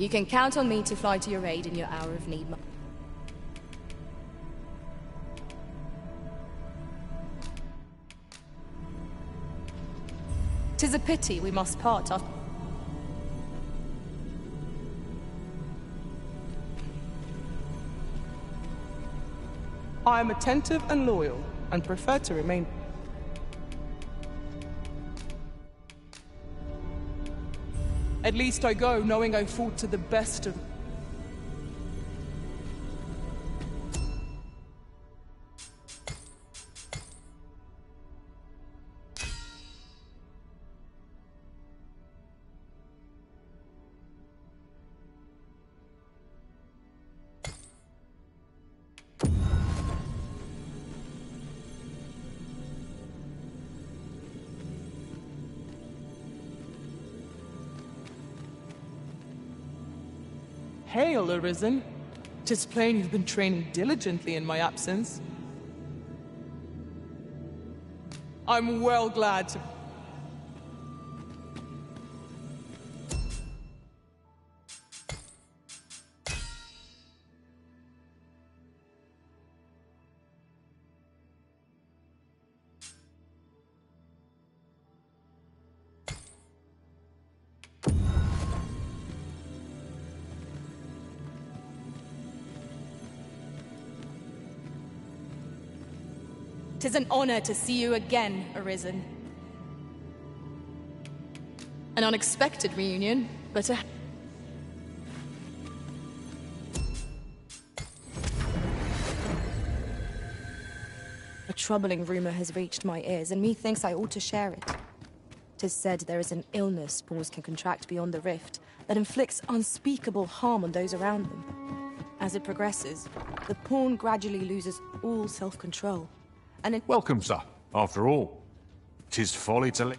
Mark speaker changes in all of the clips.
Speaker 1: You can count on me to fly to your aid in your hour of need. "'Tis a pity we must part after...
Speaker 2: I am attentive and loyal, and prefer to remain... At least I go knowing I fought to the best of... Hail, Arisen. 'Tis plain you've been training diligently in my absence. I'm well glad to...
Speaker 1: "'Tis an honor to see you again, Arisen. An unexpected reunion, but a... A troubling rumor has reached my ears, and methinks I ought to share it. 'Tis said there is an illness pawns can contract beyond the rift that inflicts unspeakable harm on those around them. As it progresses, the pawn gradually loses all self-control. And it...
Speaker 3: Welcome, sir. After all, 'tis folly to let...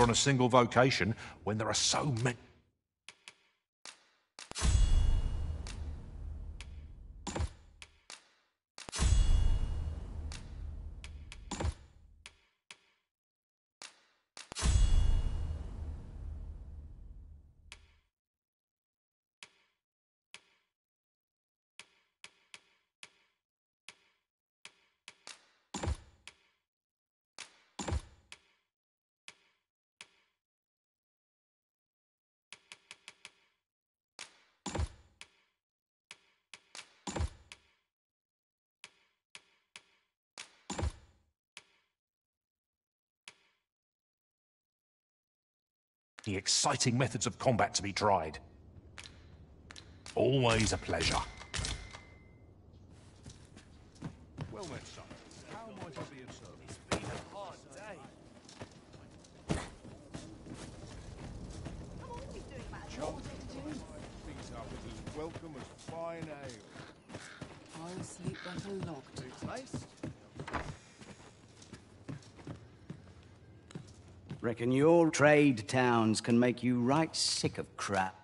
Speaker 3: on a single vocation when there are so many... The exciting methods of combat to be tried. Always a pleasure.
Speaker 4: Well met, son. How might I be of service? It's been a hard day. John, things up with as welcome as fine ale.
Speaker 2: I'll sleep like a log.
Speaker 4: To taste?
Speaker 5: Reckon your trade towns can make you right sick of crap.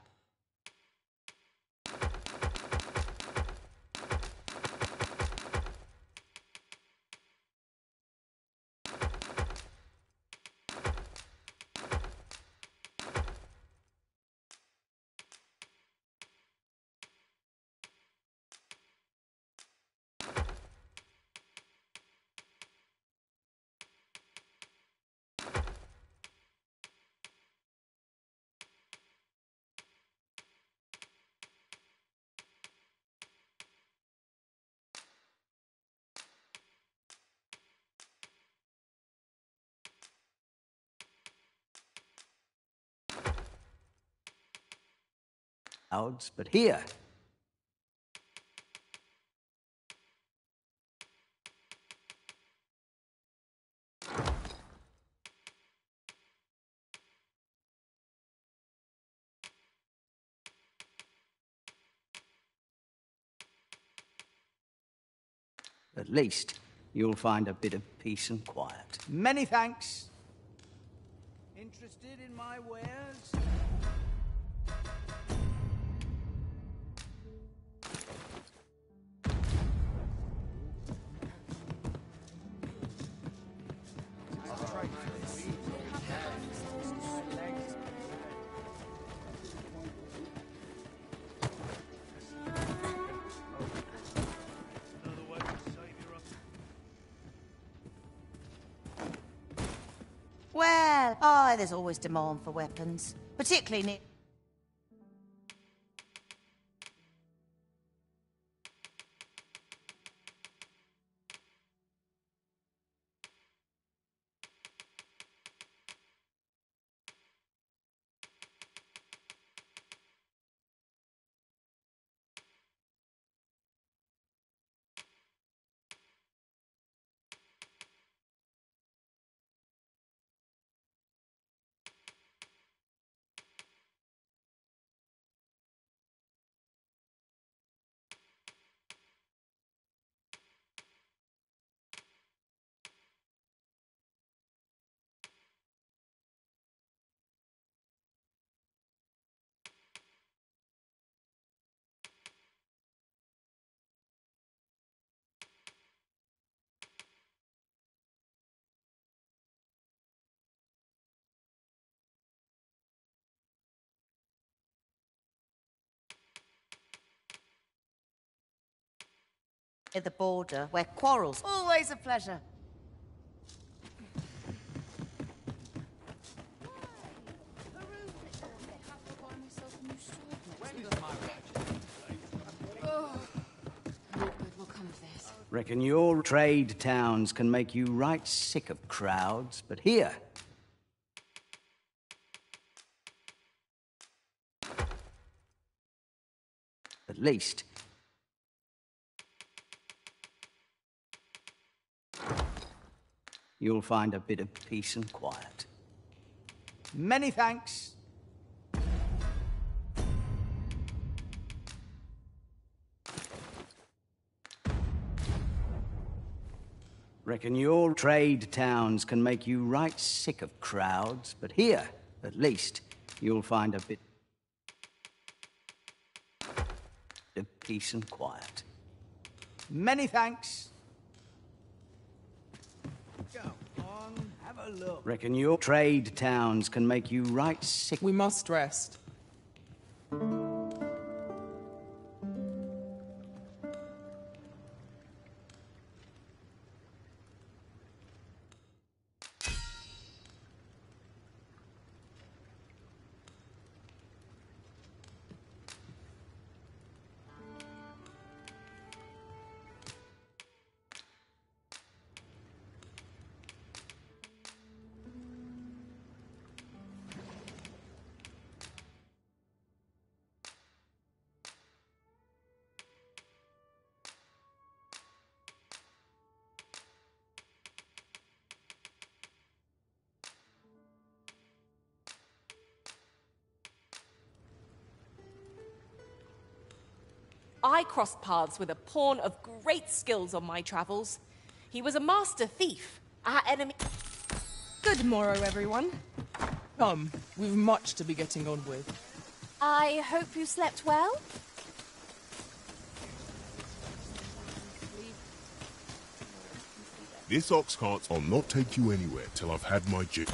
Speaker 5: crowds, but here. At least, you'll find a bit of peace and quiet. Many thanks. Interested in my wares?
Speaker 6: Well, there's always demand for weapons, particularly near... at the border, where quarrels... Always a pleasure.
Speaker 5: Reckon your trade towns can make you right sick of crowds, but here... At least... you'll find a bit of peace and quiet. Many thanks. Reckon your trade towns can make you right sick of crowds, but here, at least, you'll find a bit of peace and quiet. Many thanks. Go on, have a look. Reckon your trade towns can make you right sick.
Speaker 2: We must rest.
Speaker 7: I crossed paths with a pawn of great skills on my travels. He was a master thief. Our enemy...
Speaker 1: Good morrow, everyone.
Speaker 2: Come, we've much to be getting on with.
Speaker 7: I hope you slept well?
Speaker 4: This ox cart will not take you anywhere till I've had my jig.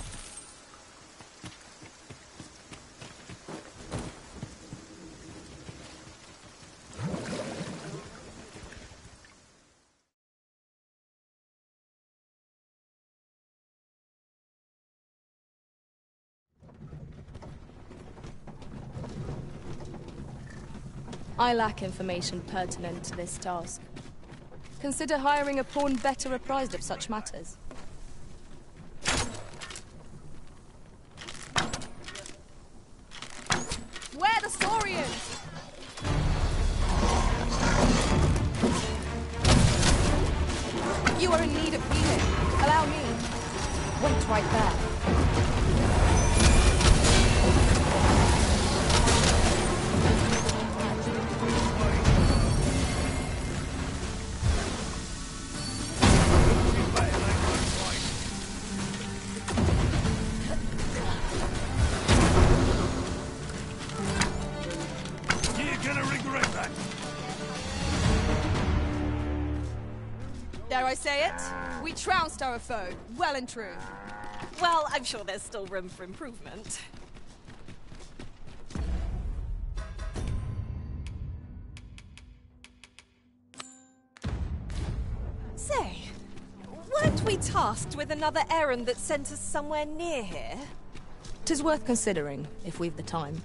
Speaker 1: I lack information pertinent to this task. Consider hiring a pawn better apprised of such matters.
Speaker 7: Where the Saurians!
Speaker 1: are in need of healing. Allow me. Wait right there.
Speaker 8: Dare I say it? We trounced our foe, well and true.
Speaker 7: Well, I'm sure there's still room for improvement. Say, weren't we tasked with another errand that sent us somewhere near here?
Speaker 1: 'Tis worth considering, if we've the time.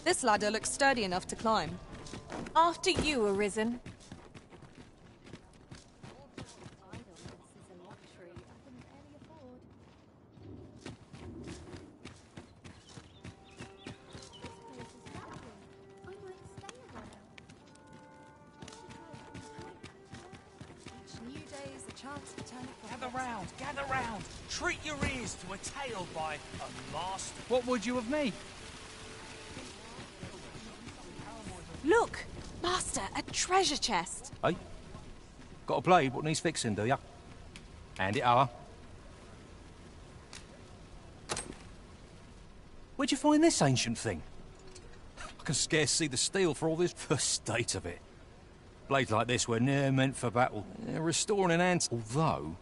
Speaker 8: This ladder looks sturdy enough to climb.
Speaker 7: After you, Arisen.
Speaker 9: Gather round! Treat your ears to a tale by a master.
Speaker 10: What would you of me?
Speaker 7: Look! Master, a treasure chest!
Speaker 3: Hey? Got a blade? What needs fixing, do ya? Hand it over. Where'd you find this ancient thing? I can scarce see the steel for all this state of it. Blades like this were ne'er meant for battle. Restoring an ant. Although,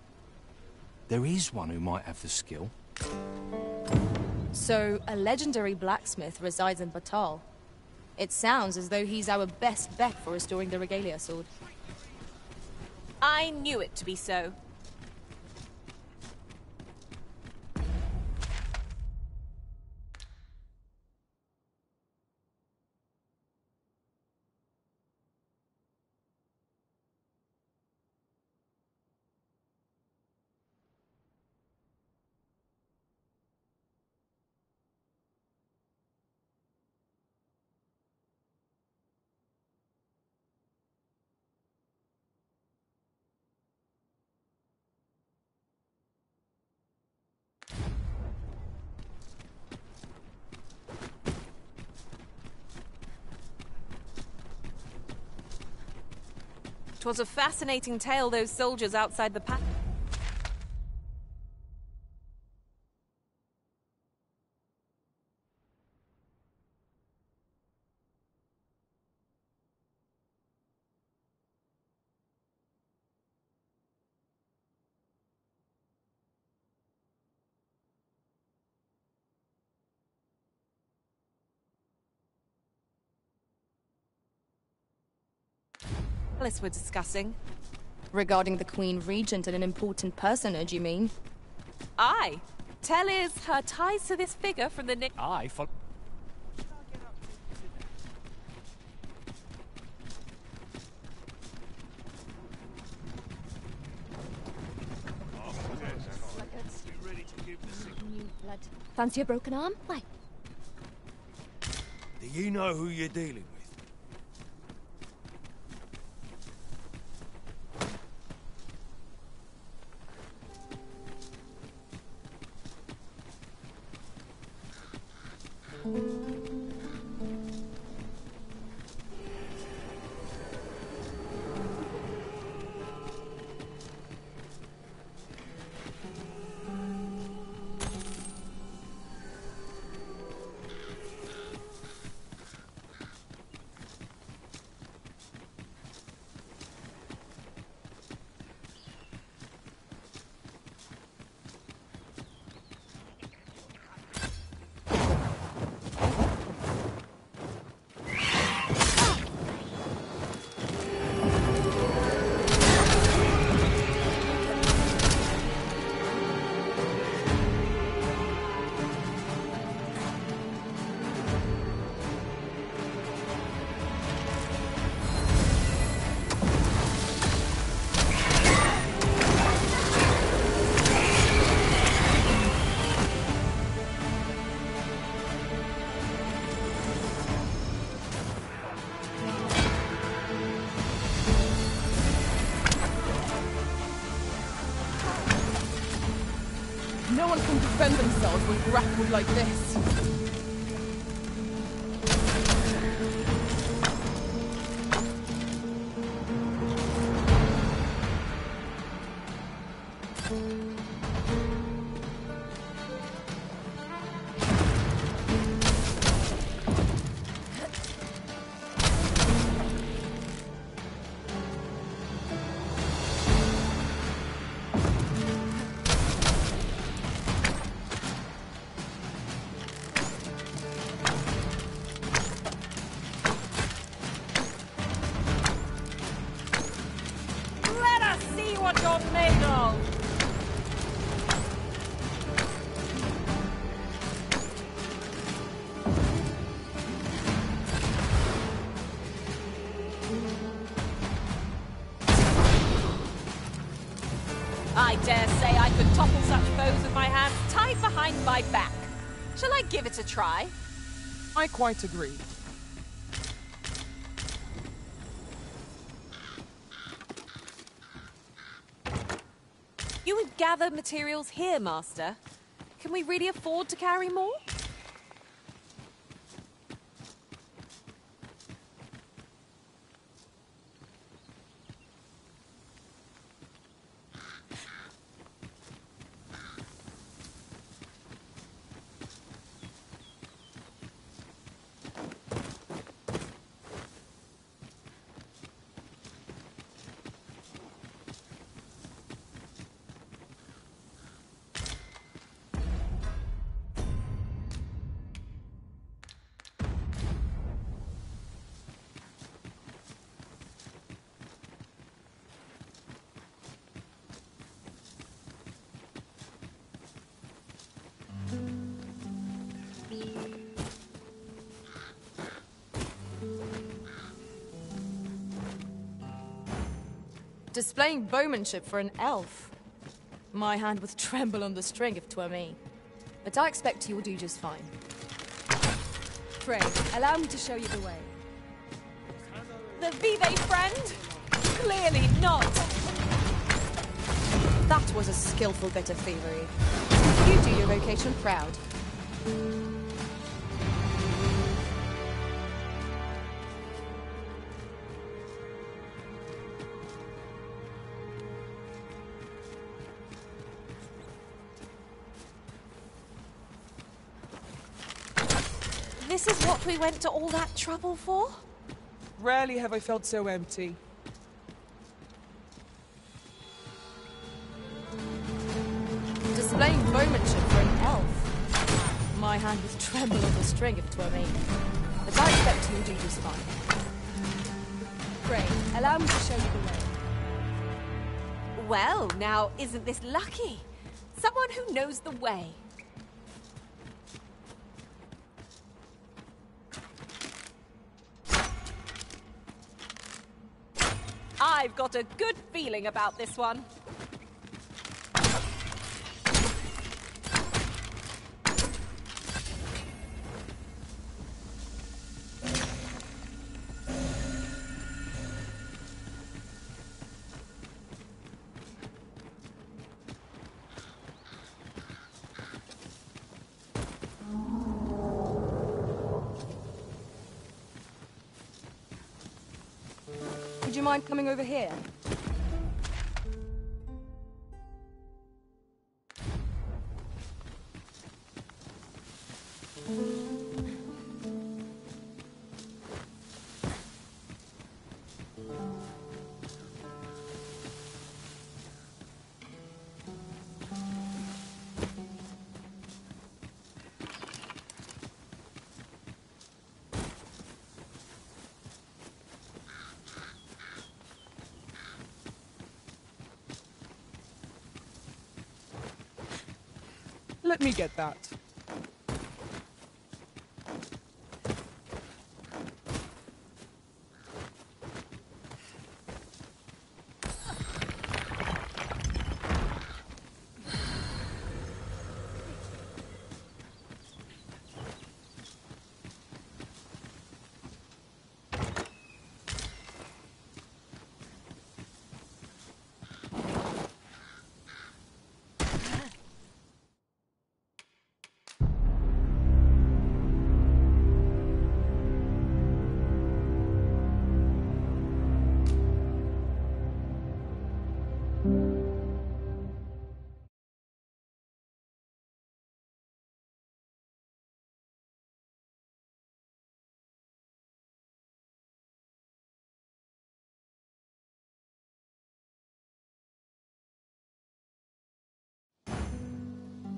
Speaker 3: there is one who might have the skill.
Speaker 1: So, a legendary blacksmith resides in Batal. It sounds as though he's our best bet for restoring the Regalia sword.
Speaker 7: I knew it to be so. Twas a fascinating tale those soldiers outside the pack. Alice were discussing.
Speaker 1: Regarding the Queen Regent and an important personage, you mean?
Speaker 7: Aye. Tell is her ties to this figure from the Nick.
Speaker 10: Aye, for...
Speaker 1: Fancy a broken arm? Why?
Speaker 9: Do you know who you're dealing with?
Speaker 2: No one can defend themselves when grappled like this.
Speaker 7: Let us see what you're made of! I dare say I could topple such foes with my hands tied behind my back. Shall I give it a try?
Speaker 2: I quite agree.
Speaker 7: You would gather materials here, Master. Can we really afford to carry more?
Speaker 1: Displaying bowmanship for an elf. My hand would tremble on the string if 'twere me. But I expect you'll do just fine. Pray, allow me to show you the way.
Speaker 7: The Vive friend? Clearly not.
Speaker 1: That was a skillful bit of thievery. You do your vocation proud.
Speaker 7: This is what we went to all that trouble for?
Speaker 2: Rarely have I felt so empty.
Speaker 1: Displaying bowmanship for an elf. My hand would tremble on the string if 'twere me. But I expect you'll do just fine. Pray, allow me to show you the way.
Speaker 7: Well, now, isn't this lucky? Someone who knows the way. I've got a good feeling about this one.
Speaker 1: Would you mind coming over here?
Speaker 2: Let me get that.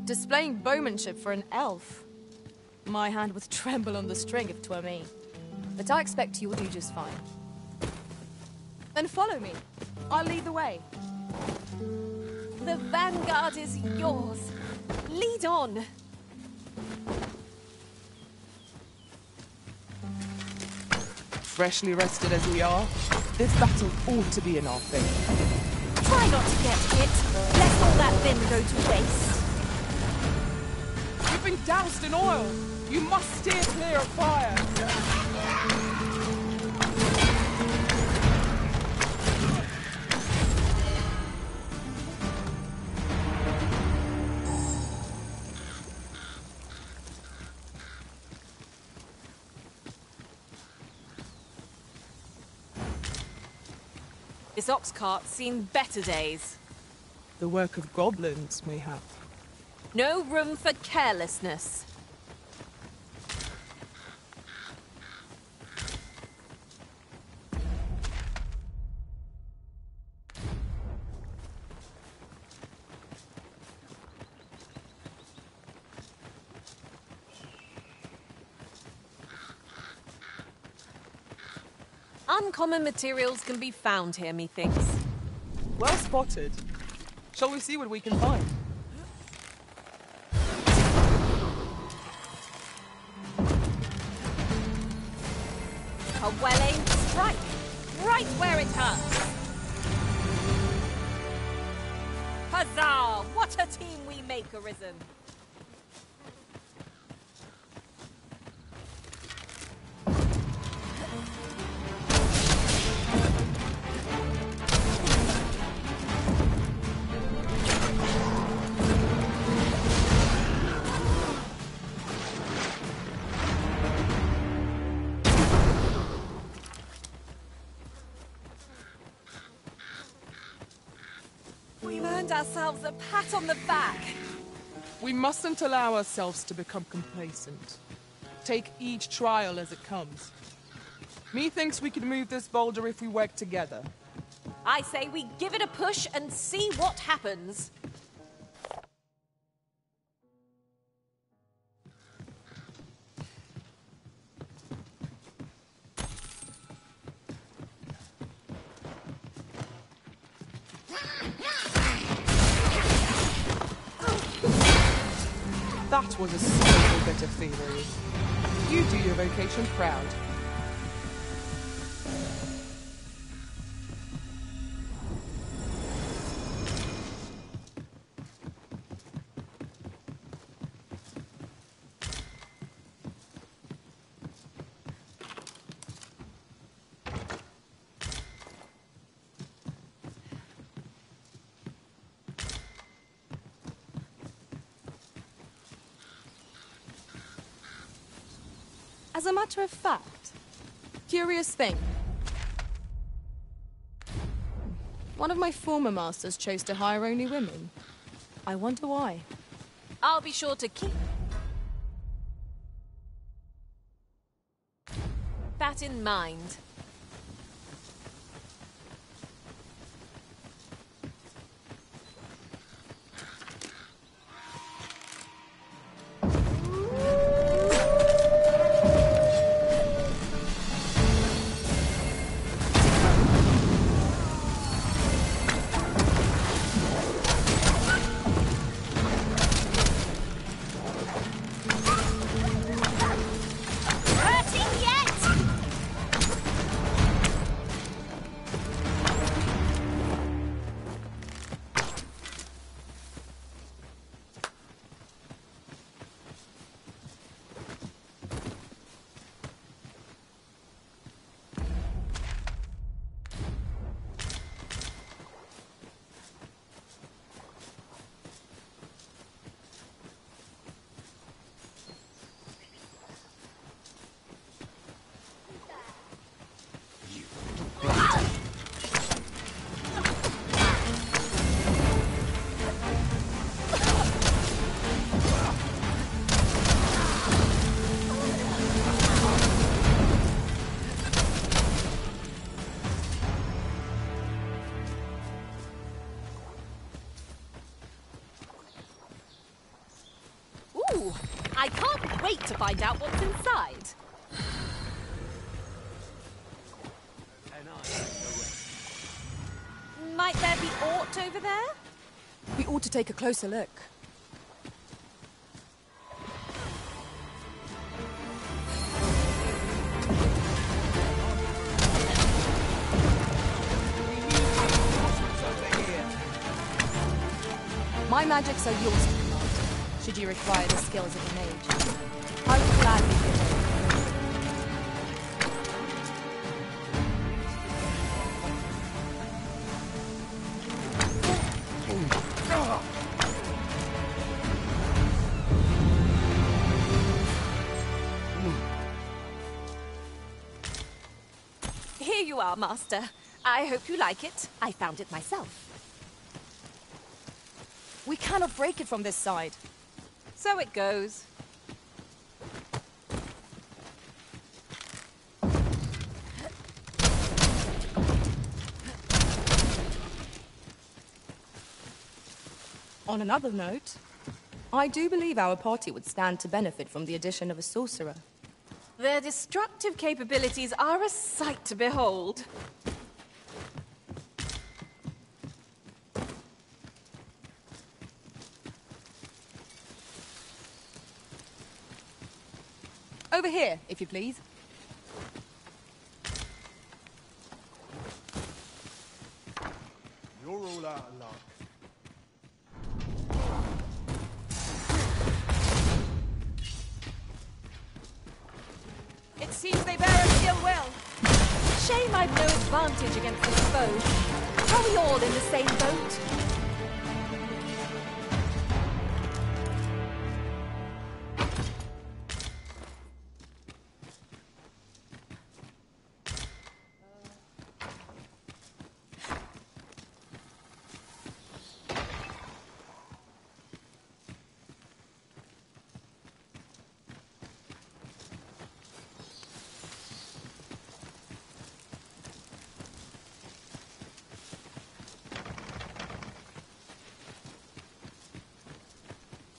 Speaker 1: Displaying bowmanship for an elf. My hand would tremble on the string if 'twere me. But I expect you'll do just fine. Then follow me. I'll lead the way.
Speaker 7: The vanguard is yours. Lead on.
Speaker 2: Freshly rested as we are, this battle ought to be in our favor.
Speaker 7: Try not to get hit, lest all that vim go to waste.
Speaker 2: You've been doused in oil. You must steer clear of fire.
Speaker 7: This ox cart's seen better days.
Speaker 2: The work of goblins, mayhap.
Speaker 7: No room for carelessness. Uncommon materials can be found here, methinks.
Speaker 2: Well spotted. Shall we see what we can find?
Speaker 7: A well-aimed strike, right where it hurts. Huzzah! What a team we make, Arisen. We've earned ourselves a pat on the back.
Speaker 2: We mustn't allow ourselves to become complacent. Take each trial as it comes. Methinks we can move this boulder if we work together.
Speaker 7: I say we give it a push and see what happens.
Speaker 2: That was a skillful bit of thievery. You do your vocation proud.
Speaker 1: As a matter of fact, curious thing. One of my former masters chose to hire only women. I wonder why.
Speaker 7: I'll be sure to keep that in mind. Ooh, I can't wait to find out what's inside. Might there be aught over there?
Speaker 1: We ought to take a closer look. My magics are yours to command, should you require the skills of a mage. I would gladly give it.
Speaker 7: Here you are, Master. I hope you like it. I found it myself.
Speaker 1: We cannot break it from this side.
Speaker 7: So it goes.
Speaker 1: On another note, I do believe our party would stand to benefit from the addition of a sorcerer.
Speaker 7: Their destructive capabilities are a sight to behold.
Speaker 1: Over here, if you please.
Speaker 4: You're all out of luck.
Speaker 8: It seems they bear us ill will.
Speaker 7: Shame I've no advantage against this foe. Are we all in the same boat?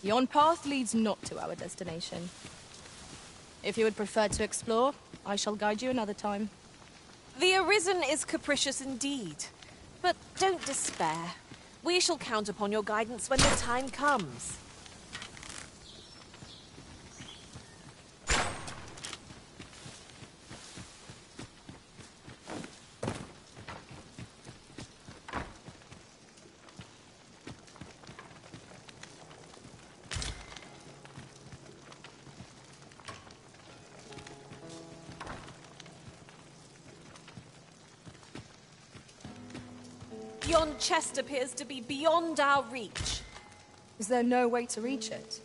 Speaker 1: Yon path leads not to our destination. If you would prefer to explore, I shall guide you another time.
Speaker 7: The Arisen is capricious indeed. But don't despair. We shall count upon your guidance when the time comes. Yon chest appears to be beyond our reach.
Speaker 1: Is there no way to reach it?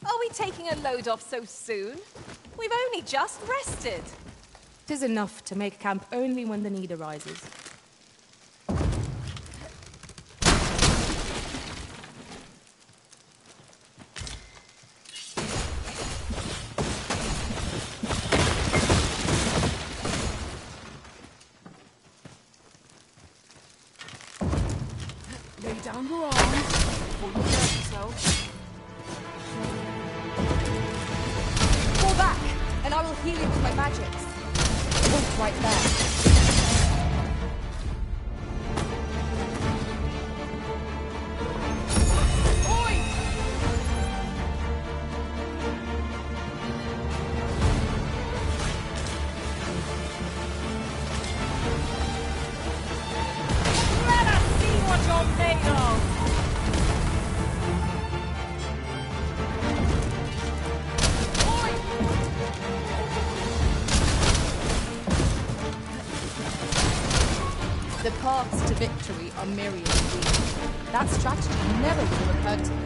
Speaker 7: Are we taking a load off so soon? We've only just rested.
Speaker 1: 'Tis enough to make camp only when the need arises.
Speaker 2: Lay down your arms before you hurt yourself.
Speaker 1: Fall back, and I will heal you with my magics. Point right there. The paths to victory are myriad indeed. That strategy never would have occurred to me.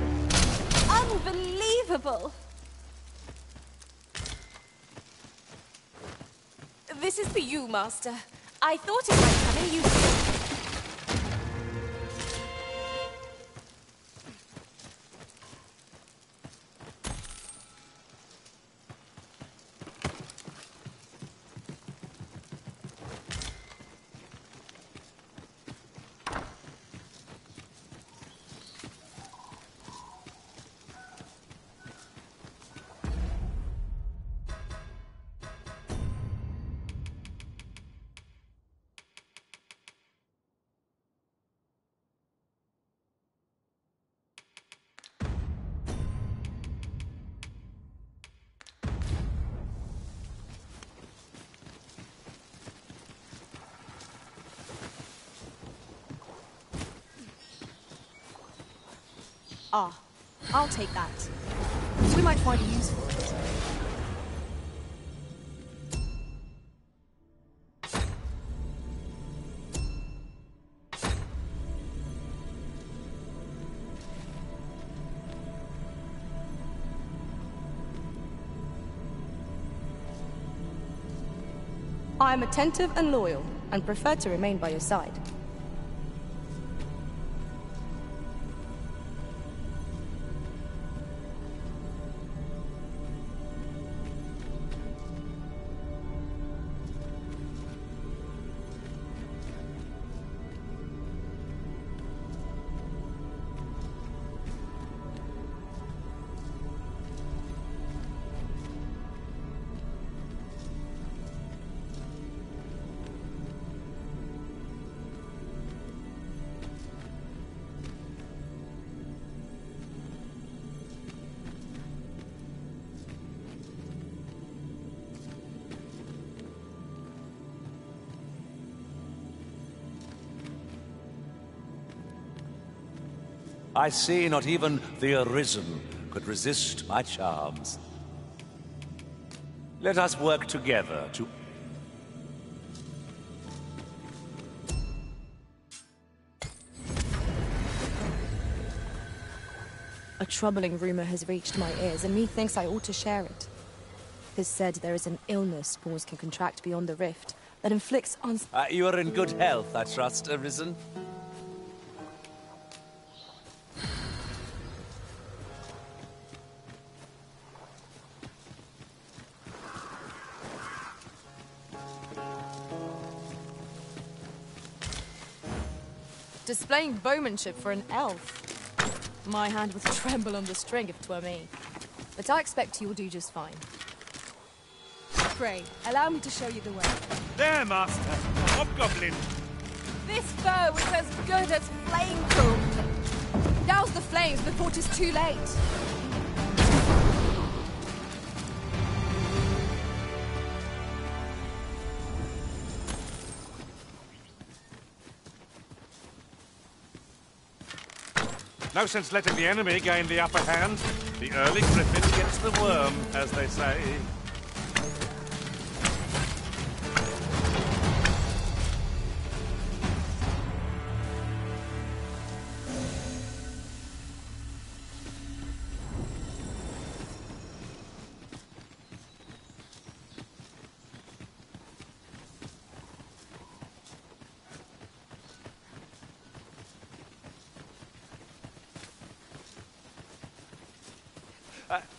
Speaker 7: Unbelievable! This is for you, Master. I thought it might come in useful.
Speaker 1: Ah, I'll take that. We might find a use for it. I am attentive and loyal, and prefer to remain by your side.
Speaker 9: I see not even the Arisen could resist my charms. Let us work together to...
Speaker 1: A troubling rumor has reached my ears, and methinks I ought to share it. 'Tis said there is an illness spores can contract beyond the rift that inflicts
Speaker 9: you are in good health, I trust, Arisen?
Speaker 1: Displaying bowmanship for an elf. My hand would tremble on the string if 'twere me. But I expect you will do just fine.
Speaker 8: Pray, allow me to show you the way.
Speaker 9: There, Master! Hobgoblin!
Speaker 1: This bow is as good as flame-proof. Douse the flames before 'tis too late.
Speaker 10: No sense letting the enemy gain the upper hand. The early griffin gets the worm, as they say.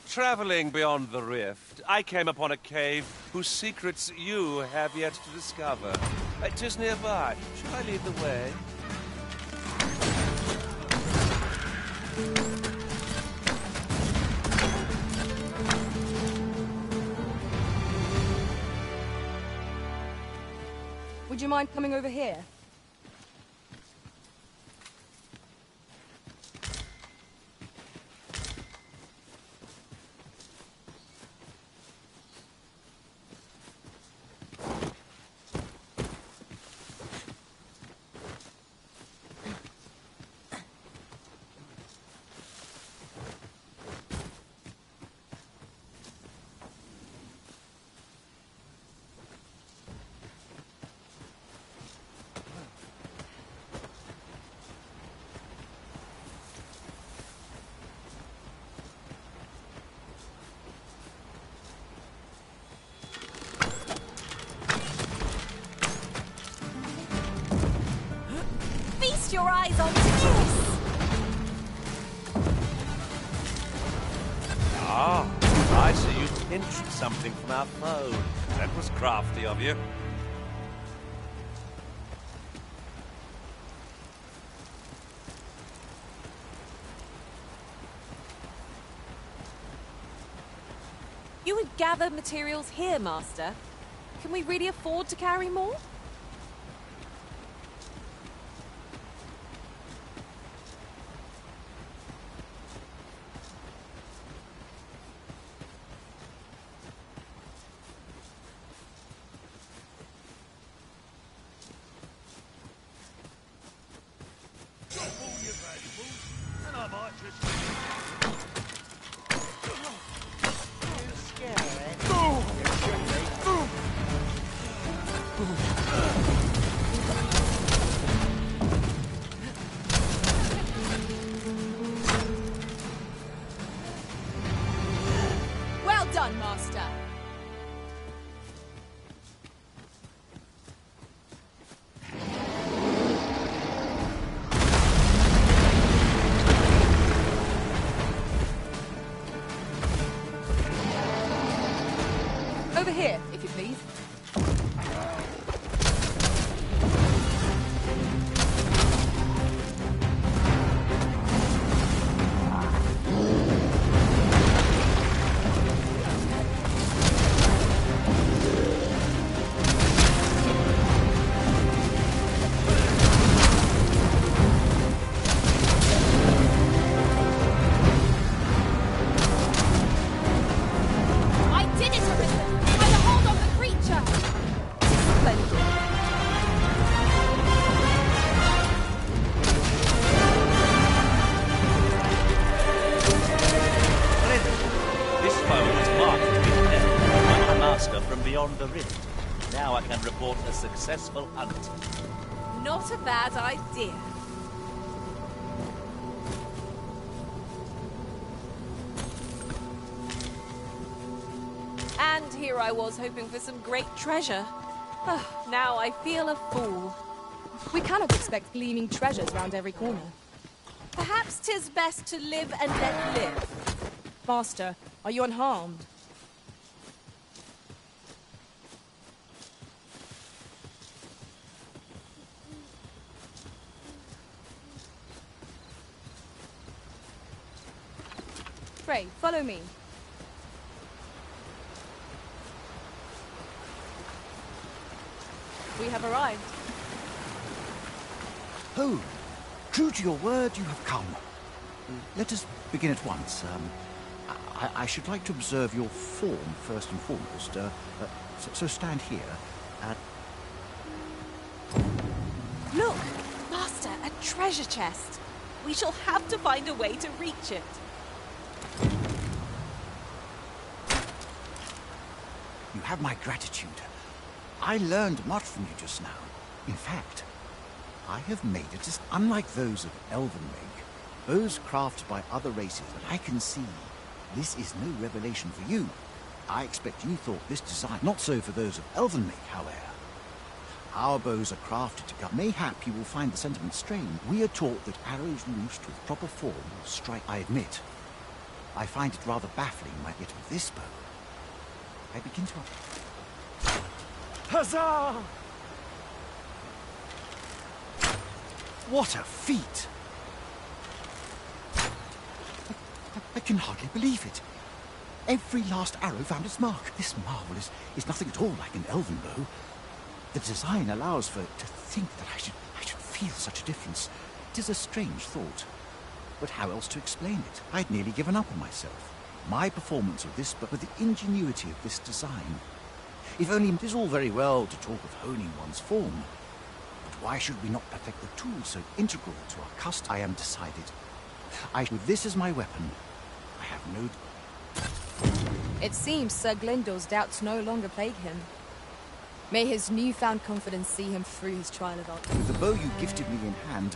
Speaker 9: Traveling beyond the rift, I came upon a cave whose secrets you have yet to discover. 'Tis nearby. Shall I lead the way?
Speaker 1: Would you mind coming over here?
Speaker 7: Your eyes on this!
Speaker 9: Ah, I see you pinched something from our foe. That was crafty of you.
Speaker 7: You would gather materials here, Master. Can we really afford to carry more?
Speaker 9: Drop all your valuables, and I might just...
Speaker 8: done, Master.
Speaker 1: Over here, if you please.
Speaker 11: The rift. Now I can report a successful hunt.
Speaker 7: Not a bad idea. And here I was hoping for some great treasure. Now I feel a fool.
Speaker 1: We cannot expect gleaming treasures round every corner.
Speaker 7: Perhaps 'tis best to live and let live.
Speaker 1: Master, are you unharmed? Pray, follow me. We have arrived.
Speaker 12: Oh, true to your word, you have come. Let us begin at once. I should like to observe your form first and foremost. So stand here.
Speaker 7: Look, Master, a treasure chest. We shall have to find a way to reach it.
Speaker 12: You have my gratitude. I learned much from you just now. In fact, I have made it as unlike those of Elven make, those crafted by other races, but I can see this is no revelation for you. I expect you thought this design, not so for those of Elven make, however. Our bows are crafted to cut. Mayhap you will find the sentiment strange. We are taught that arrows loosed with proper form will strike. I admit, I find it rather baffling, yet with this bow, I begin to... Huzzah! What a feat! I can hardly believe it. Every last arrow found its mark. This marvel is nothing at all like an elven bow. The design allows for to think that I should feel such a difference. It is a strange thought. But how else to explain it? I'd nearly given up on myself. My performance of this, but with the ingenuity of this design. If only it is all very well to talk of honing one's form. But why should we not perfect the tool so integral to our custom? I am decided. With this as my weapon, I have no...
Speaker 1: It seems Sir Glyndor's doubts no longer plague him. May his newfound confidence see him through his trial of art.
Speaker 12: With the bow you gifted me in hand,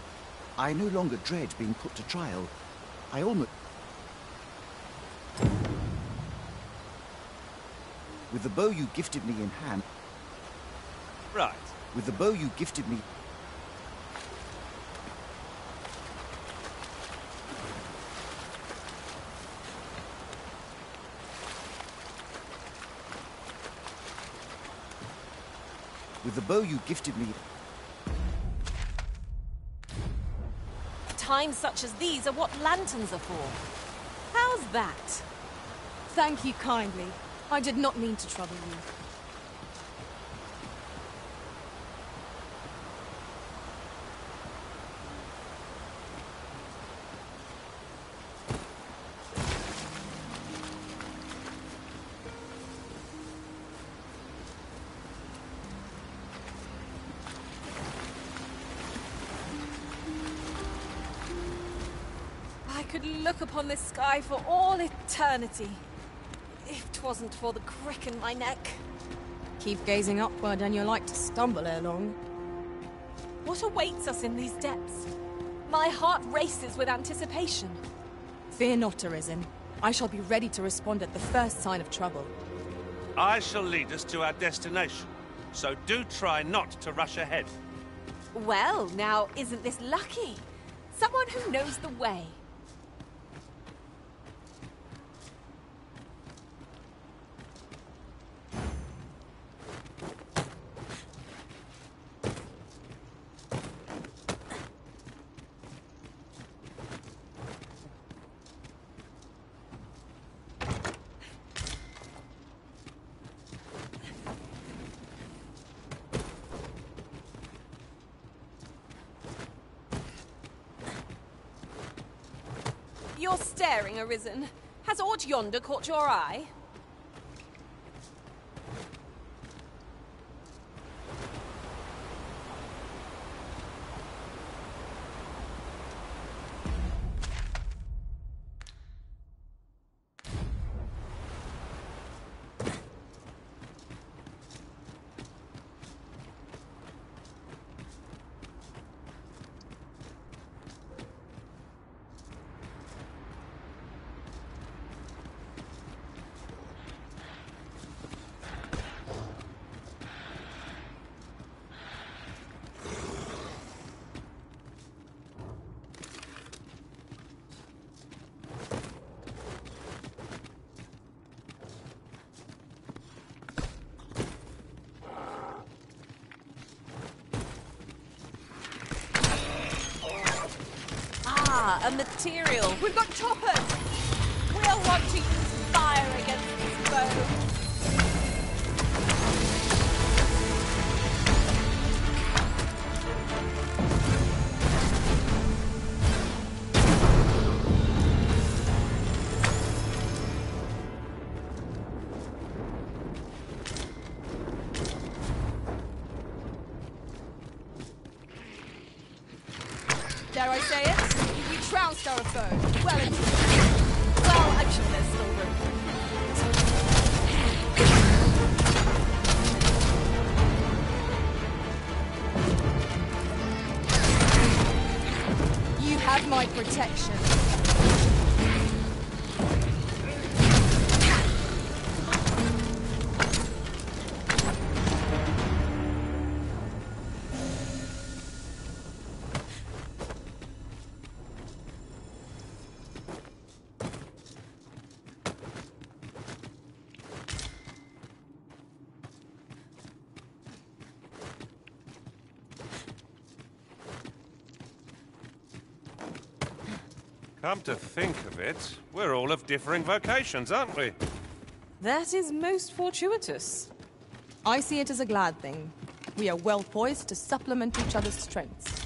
Speaker 12: I no longer dread being put to trial. I almost... With the bow you gifted me in hand...
Speaker 9: Right.
Speaker 12: With the bow you gifted me... With the bow you gifted me...
Speaker 7: Times such as these are what lanterns are for. How's that?
Speaker 1: Thank you kindly. I did not mean to trouble you.
Speaker 7: I could look upon this sky for all eternity. If 'twasn't for the crick in my neck.
Speaker 1: Keep gazing upward and you're like to stumble ere long.
Speaker 7: What awaits us in these depths? My heart races with anticipation.
Speaker 1: Fear not, Arisen. I shall be ready to respond at the first sign of trouble.
Speaker 9: I shall lead us to our destination, so do try not to rush ahead.
Speaker 7: Well, now, isn't this lucky? Someone who knows the way. You're staring, Arisen. Has aught yonder caught your eye? A material.
Speaker 8: We've got choppers!
Speaker 7: We'll want to use fire against this foe.
Speaker 8: Dare I say it? We trounced our foe. Well,
Speaker 7: I'm sure there's still room for
Speaker 1: improvement. You have my protection.
Speaker 9: Come to think of it, we're all of differing vocations, aren't we?
Speaker 2: That is most fortuitous.
Speaker 1: I see it as a glad thing. We are well poised to supplement each other's strengths.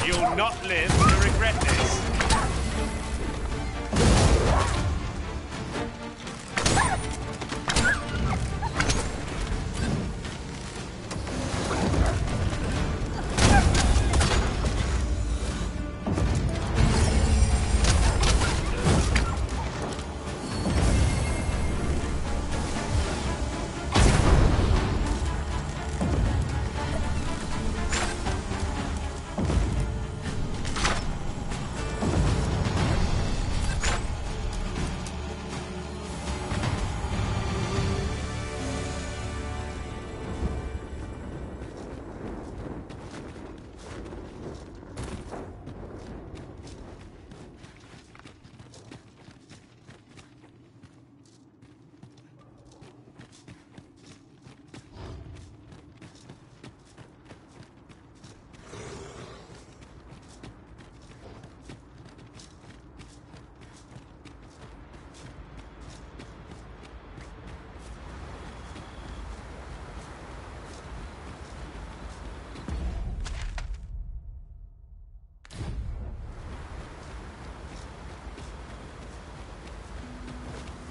Speaker 9: You'll not live to regret this.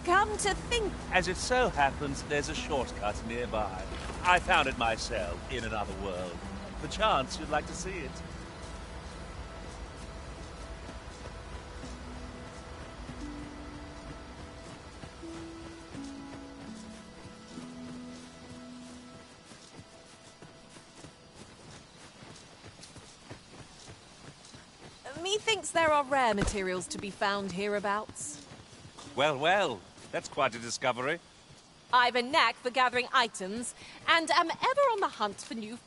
Speaker 7: Come to think...
Speaker 11: As it so happens, there's a shortcut nearby. I found it myself in another world. Perchance you'd like to see it.
Speaker 7: Methinks there are rare materials to be found hereabouts.
Speaker 11: Well, well, that's quite a discovery.
Speaker 7: I've a knack for gathering items, and am ever on the hunt for new...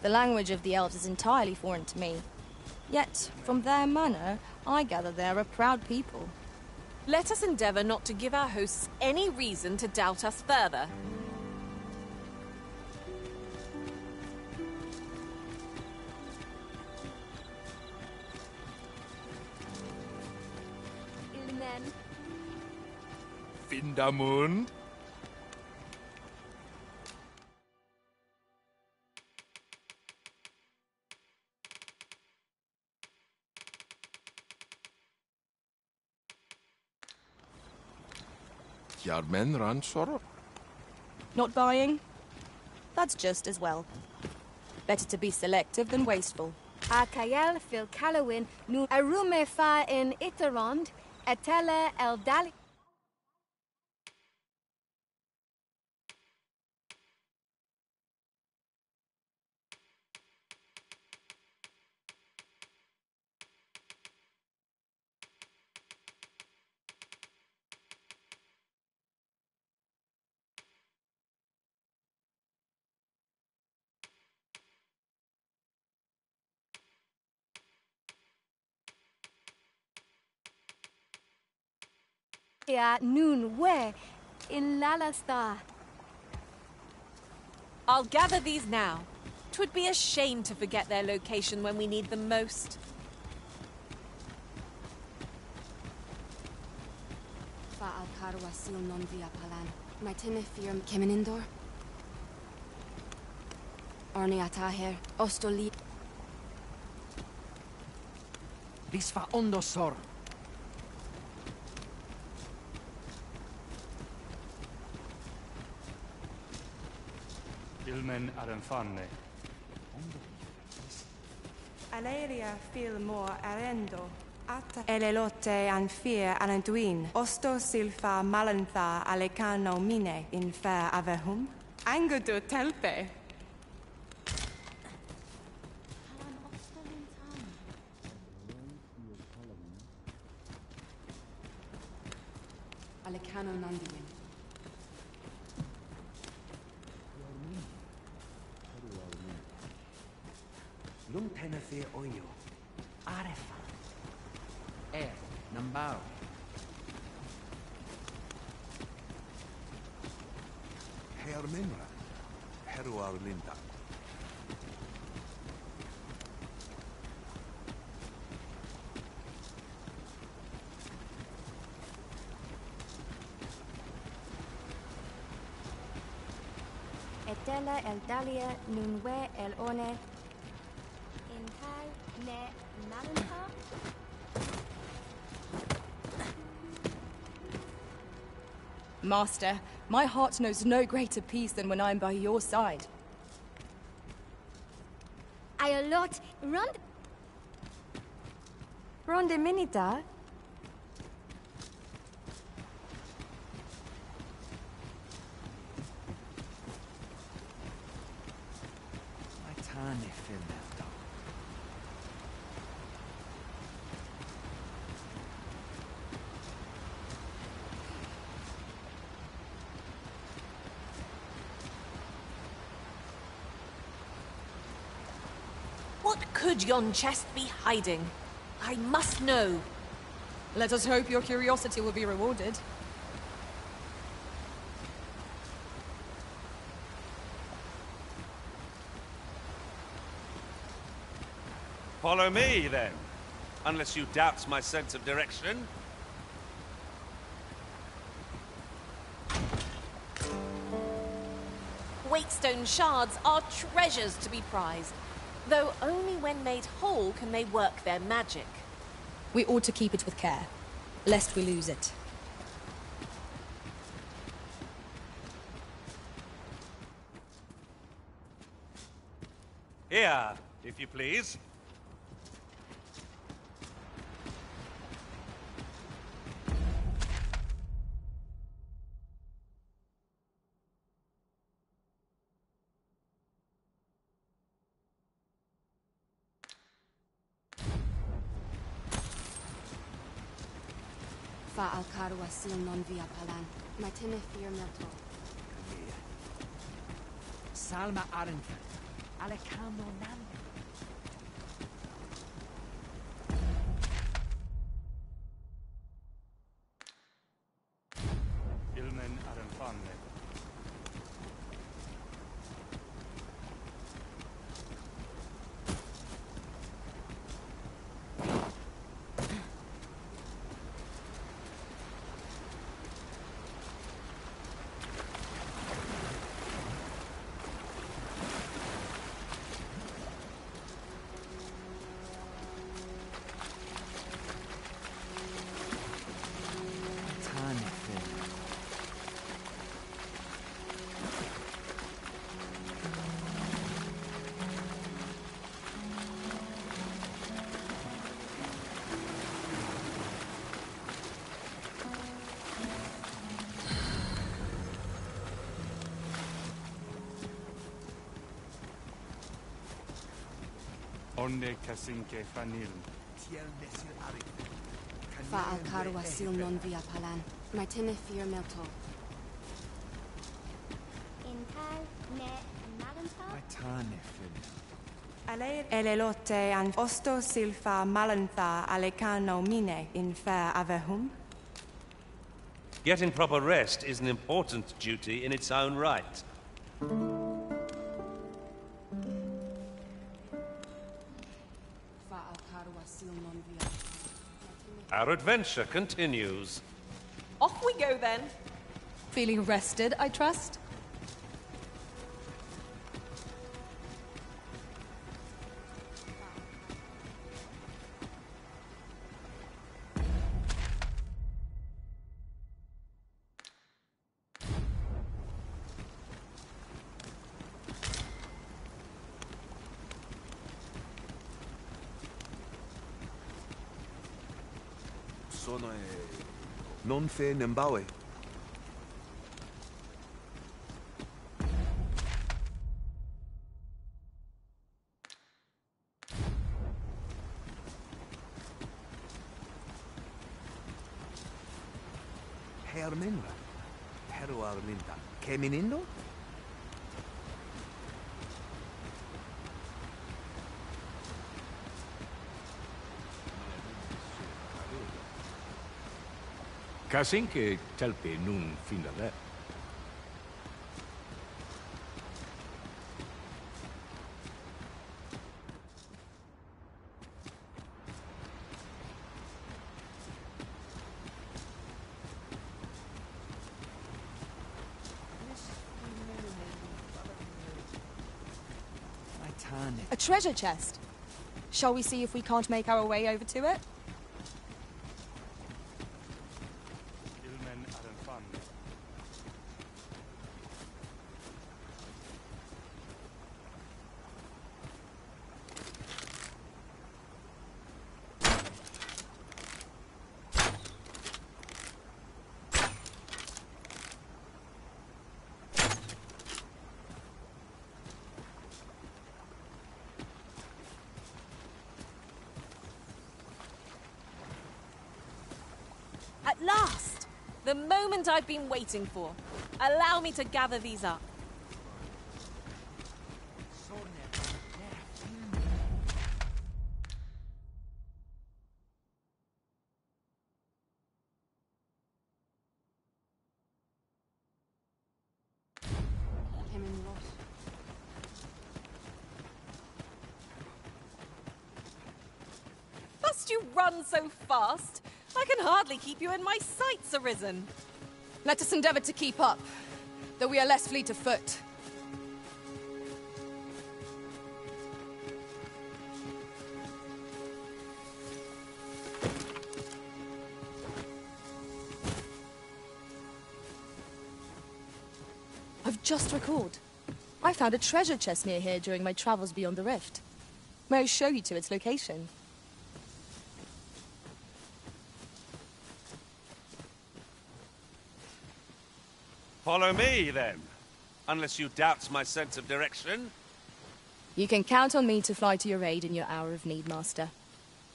Speaker 1: The language of the elves is entirely foreign to me. Yet, from their manner, I gather they're a proud people.
Speaker 7: Let us endeavour not to give our hosts any reason to doubt us further.
Speaker 2: Vindamund? Yarmen Ransor?
Speaker 1: Not buying? That's just as well. Better to be selective than wasteful.
Speaker 8: Akael fil Calowin nu arume fa in Itarond, etele el dali. Nun we in Lalasta.
Speaker 7: I'll gather these now. 'Twould be a shame to forget their location when we need them most.
Speaker 8: Fa al carwa sil non via palan. My tinefir kemenindor. Arni ataher ostoli.
Speaker 3: Bisfa ondosor.
Speaker 13: Ilmen arenfanne.
Speaker 14: Aleria fil mor arendo. Ata elelote anfir alenduin. Osto silfa malantha alecano mine in fair avehum. Angudu telpe.
Speaker 8: Alecano nandiwin.
Speaker 15: Lum tenefe oyo. Arefa. Nambao.
Speaker 4: Herminra. Heruar Linda.
Speaker 8: Etela el dalia nunwe el one. Intai ne malanta.
Speaker 1: Master, my heart knows no greater peace than when I am by your side.
Speaker 8: Ayolot Ronde minita.
Speaker 7: What could yon chest be hiding? I must know.
Speaker 1: Let us hope your curiosity will be rewarded.
Speaker 9: Follow me, then. Unless you doubt my sense of direction.
Speaker 7: Wakestone shards are treasures to be prized, though only when made whole can they work their magic.
Speaker 1: We ought to keep it with care, lest we lose it.
Speaker 9: Here, if you please.
Speaker 8: Fa alcarwa sil non via palan. Matine fear melto.
Speaker 15: Salma Arenka. Alecamo Nambe.
Speaker 10: Ilmen Arenfanne. Onde Kasinke Fanil.
Speaker 8: Fa alcarwa sil non via palan. Matine fear melto.
Speaker 13: Intal ne malantal.
Speaker 14: Elelote and osto silfa malantha alecano mine in fair avehum.
Speaker 9: Getting proper rest is an important duty in its own right. Our adventure continues.
Speaker 7: Off we go then.
Speaker 1: Feeling rested, I trust?
Speaker 15: Non fe nembawe. Herminra. Heru Arminta. Keminindo?
Speaker 3: Kasinke telpe nun finale.
Speaker 1: A treasure chest. Shall we see if we can't make our way over to it?
Speaker 10: Ilmen Arenfanne.
Speaker 7: At last! The moment I've been waiting for. Allow me to gather these up. must you run so fast? I can hardly keep you in my sights, Arisen.
Speaker 1: Let us endeavor to keep up, though we are less fleet of foot. I've just recalled. I found a treasure chest near here during my travels beyond the rift. May I show you to its location?
Speaker 9: Follow me, then. Unless you doubt my sense of direction.
Speaker 1: You can count on me to fly to your aid in your hour of need, Master.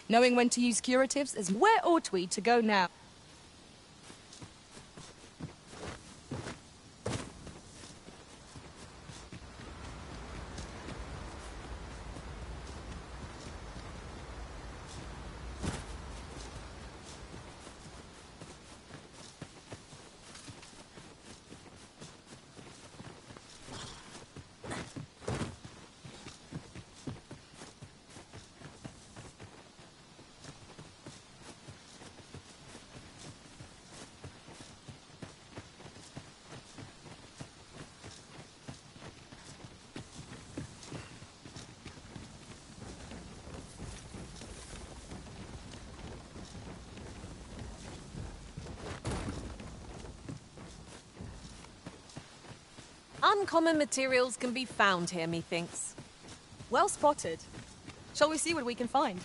Speaker 1: Knowing when to use curatives is where ought we to go now?
Speaker 7: Uncommon materials can be found here, methinks.
Speaker 1: Well spotted. Shall we see what we can find?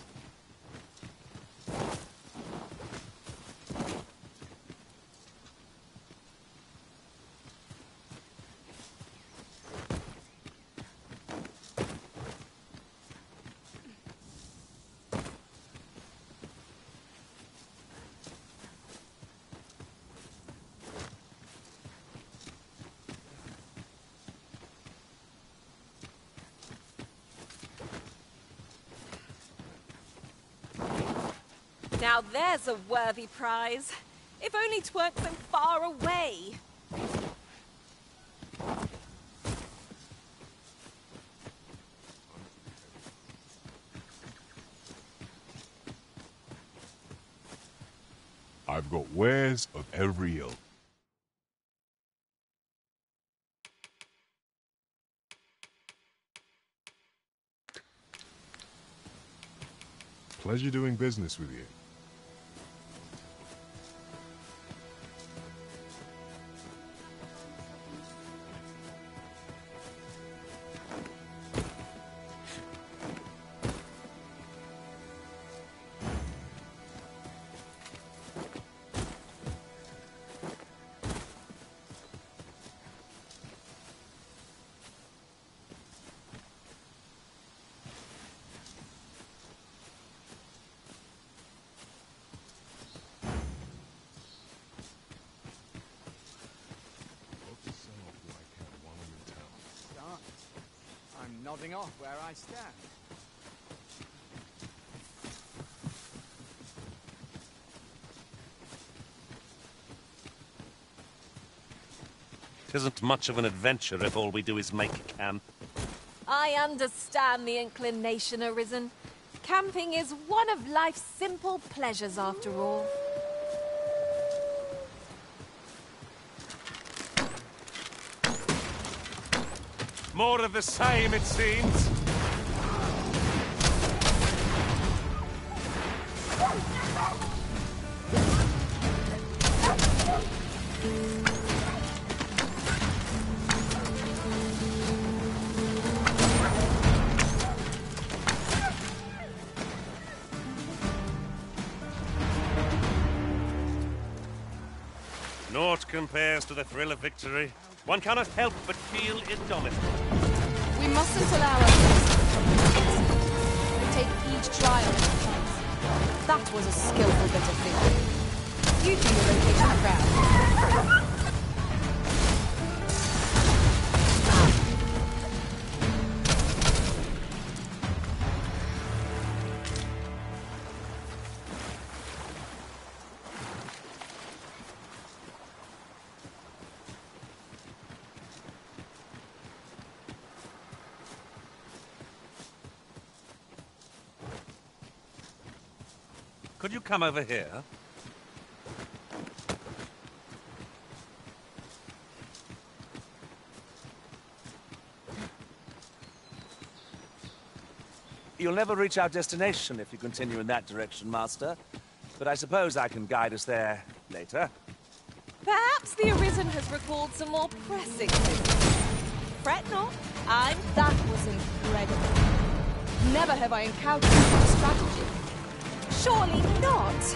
Speaker 7: Now there's a worthy prize. If only 'tweren't so far away.
Speaker 4: I've got wares of every ilk. Pleasure doing business with you.
Speaker 16: I'm nodding off where I stand.
Speaker 9: Tisn't much of an adventure if all we do is make camp.
Speaker 7: I understand the inclination, Arisen. Camping is one of life's simple pleasures, after all.
Speaker 9: More of the same, it seems. Naught compares to the thrill of victory. One cannot help but feel indomitable.
Speaker 1: We mustn't allow ourselves to take each trial as a chance. That was a skillful bit of thinking. You do your location proud.
Speaker 9: Could you come over here? You'll never reach our destination if you continue in that direction, Master. But I suppose I can guide us there later.
Speaker 7: Perhaps the Arisen has recalled some more pressing things. Fret not,
Speaker 1: That was incredible. Never have I encountered such strategy.
Speaker 7: Surely not!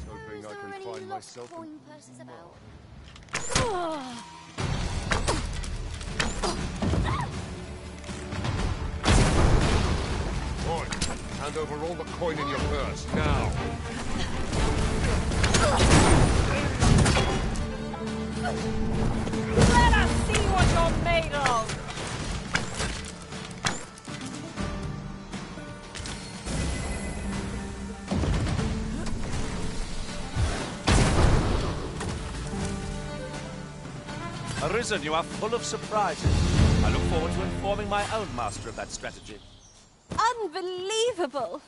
Speaker 4: Hoping I can find myself.
Speaker 13: Coin purses about.
Speaker 4: Boy, hand over all the coin in your purse, now.
Speaker 7: Let us see what you're made of!
Speaker 9: Arisen, you are full of surprises. I look forward to informing my own master of that strategy.
Speaker 7: Unbelievable!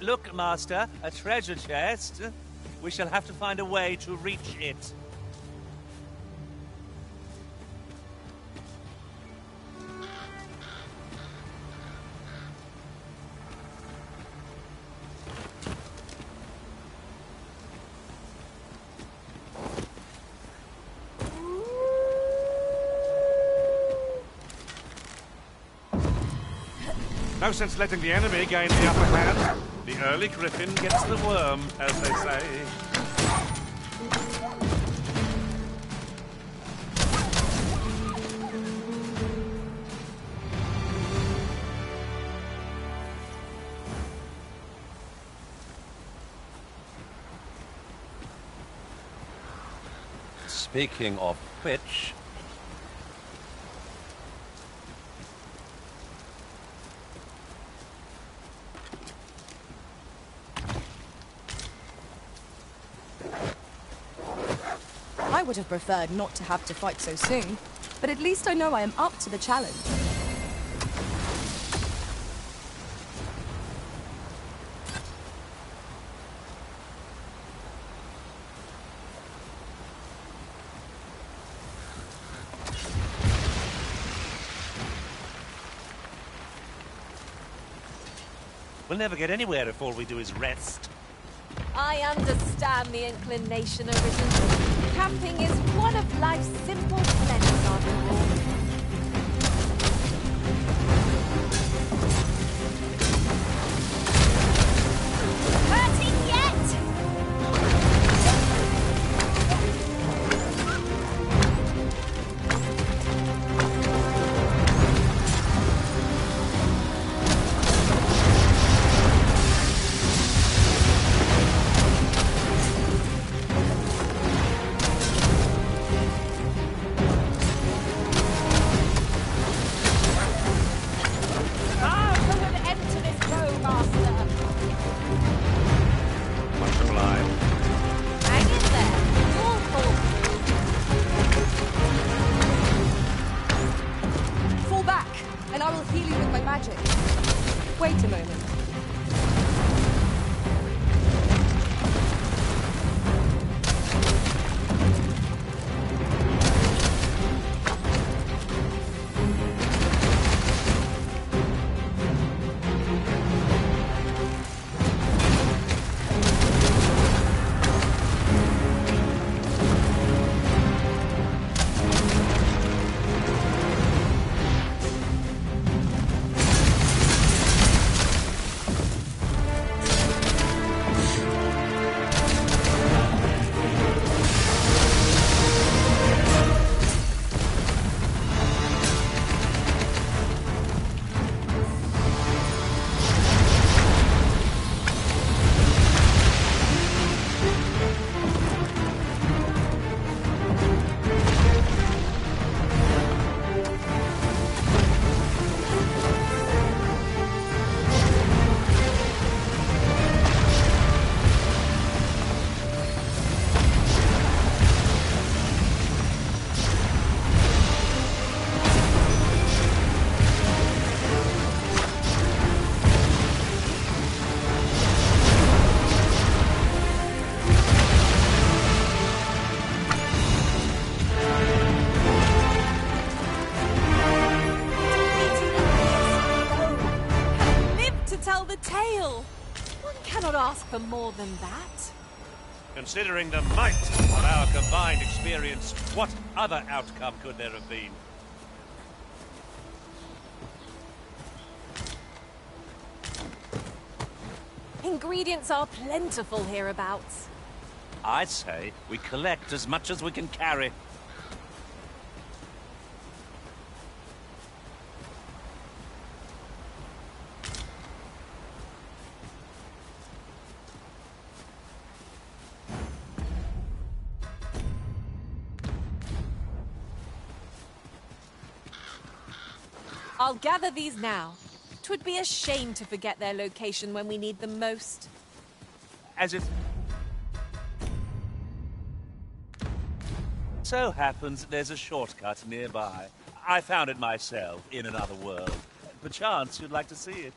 Speaker 11: Look, Master, a treasure chest. We shall have to find a way to reach it.
Speaker 10: No sense letting the enemy gain the upper hand. The early griffin gets the worm, as they say.
Speaker 9: Speaking of which...
Speaker 1: I would have preferred not to have to fight so soon, but at least I know I am up to the challenge.
Speaker 11: We'll never get anywhere if all we do is rest.
Speaker 7: I understand the inclination, Arisen. Camping is one of life's simple pleasures, after all. Hurting yet? cannot ask for more than that.
Speaker 9: Considering the might of our combined experience, what other outcome could there have been?
Speaker 7: Ingredients are plentiful hereabouts.
Speaker 11: I'd say we collect as much as we can carry.
Speaker 7: I'll gather these now. 'Twould be a shame to forget their location when we need them most.
Speaker 11: As if... So happens there's a shortcut nearby. I found it myself in another world. Perchance you'd like to see it.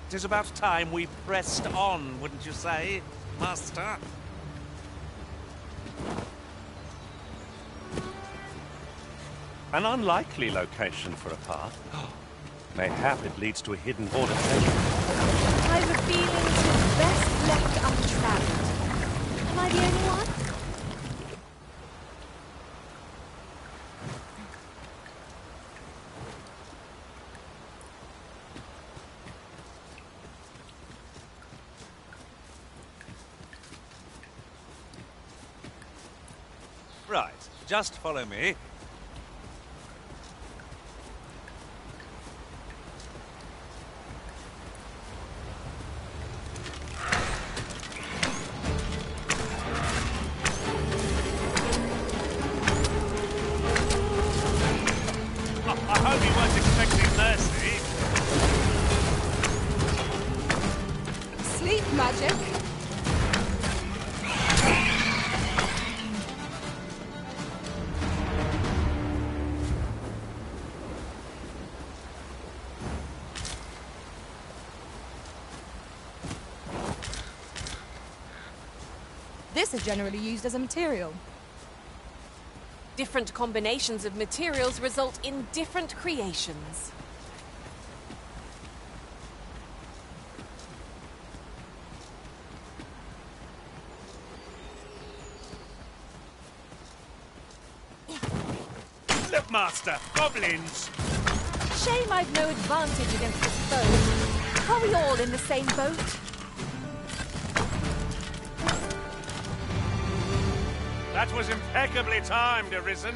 Speaker 9: 'Tis about time we pressed on, wouldn't you say, Master? An unlikely location for a path. Mayhap it leads to a hidden border treasure.
Speaker 7: I've a feeling 'tis best left untraveled. Am I the only one?
Speaker 9: Right, just follow me. I hope he weren't expecting mercy.
Speaker 1: Sleep magic? This is generally used as a material.
Speaker 7: Different combinations of materials result in different creations.
Speaker 9: Look, Master! Goblins!
Speaker 7: Shame I've no advantage against this foe. Are we all in the same boat?
Speaker 9: That was impeccably timed, Arisen.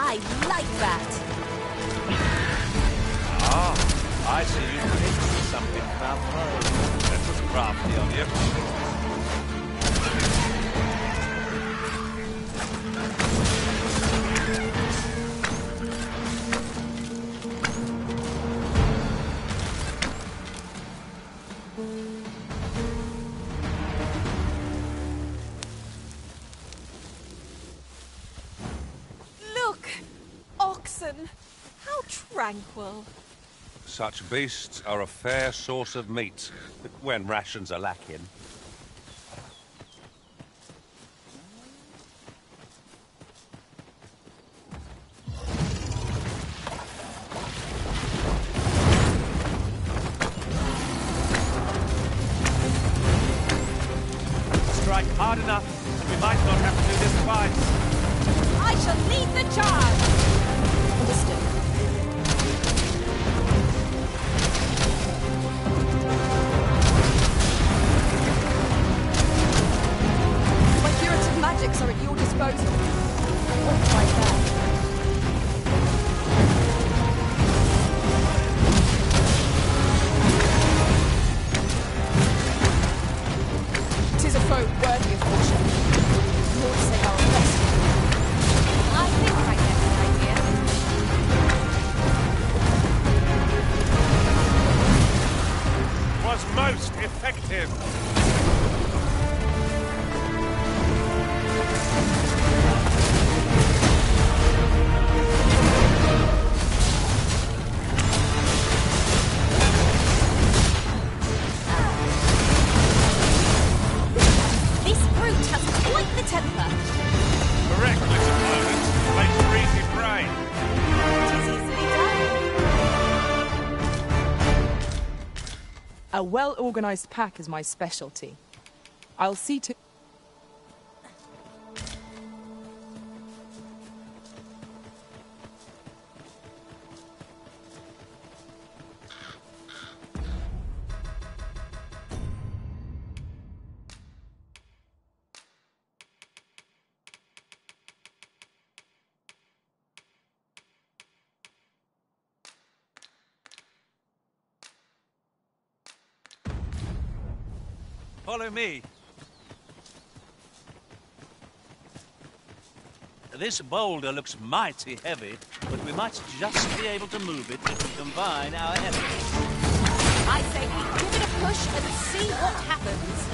Speaker 7: I like that.
Speaker 9: Ah, I see you picked something from our foe. That was crafty of you.
Speaker 7: How tranquil.
Speaker 9: Such beasts are a fair source of meat, when rations are lacking. Strike hard enough, and we might not have to do this twice.
Speaker 7: I shall lead the charge!
Speaker 1: Understood. My curative magics are at your disposal. What's like that? Tis a foe worthy of caution. Nor to say our best.
Speaker 7: I think I get an idea.
Speaker 9: Was most effective.
Speaker 7: This brute has quite the temper.
Speaker 9: Reckless opponent makes for easy prey.
Speaker 7: It is easily done.
Speaker 2: A well-organized pack is my specialty. I'll see to...
Speaker 11: Follow me. This boulder looks mighty heavy, but we might just be able to move it if we combine our efforts.
Speaker 7: I say we give it a push and see what happens.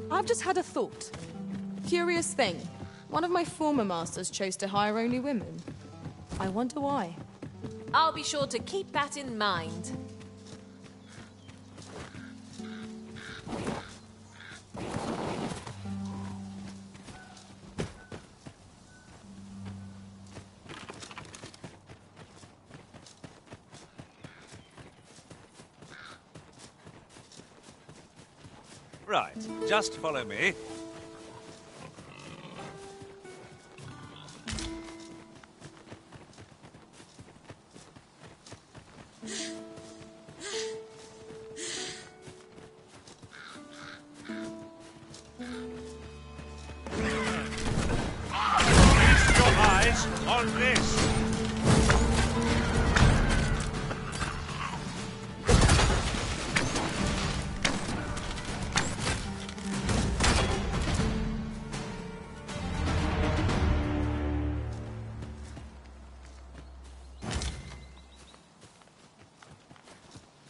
Speaker 1: I've just had a thought. Curious thing. One of my former masters chose to hire only women. I wonder why.
Speaker 7: I'll be sure to keep that in mind.
Speaker 11: Right, just follow me.
Speaker 10: Feast your eyes on this.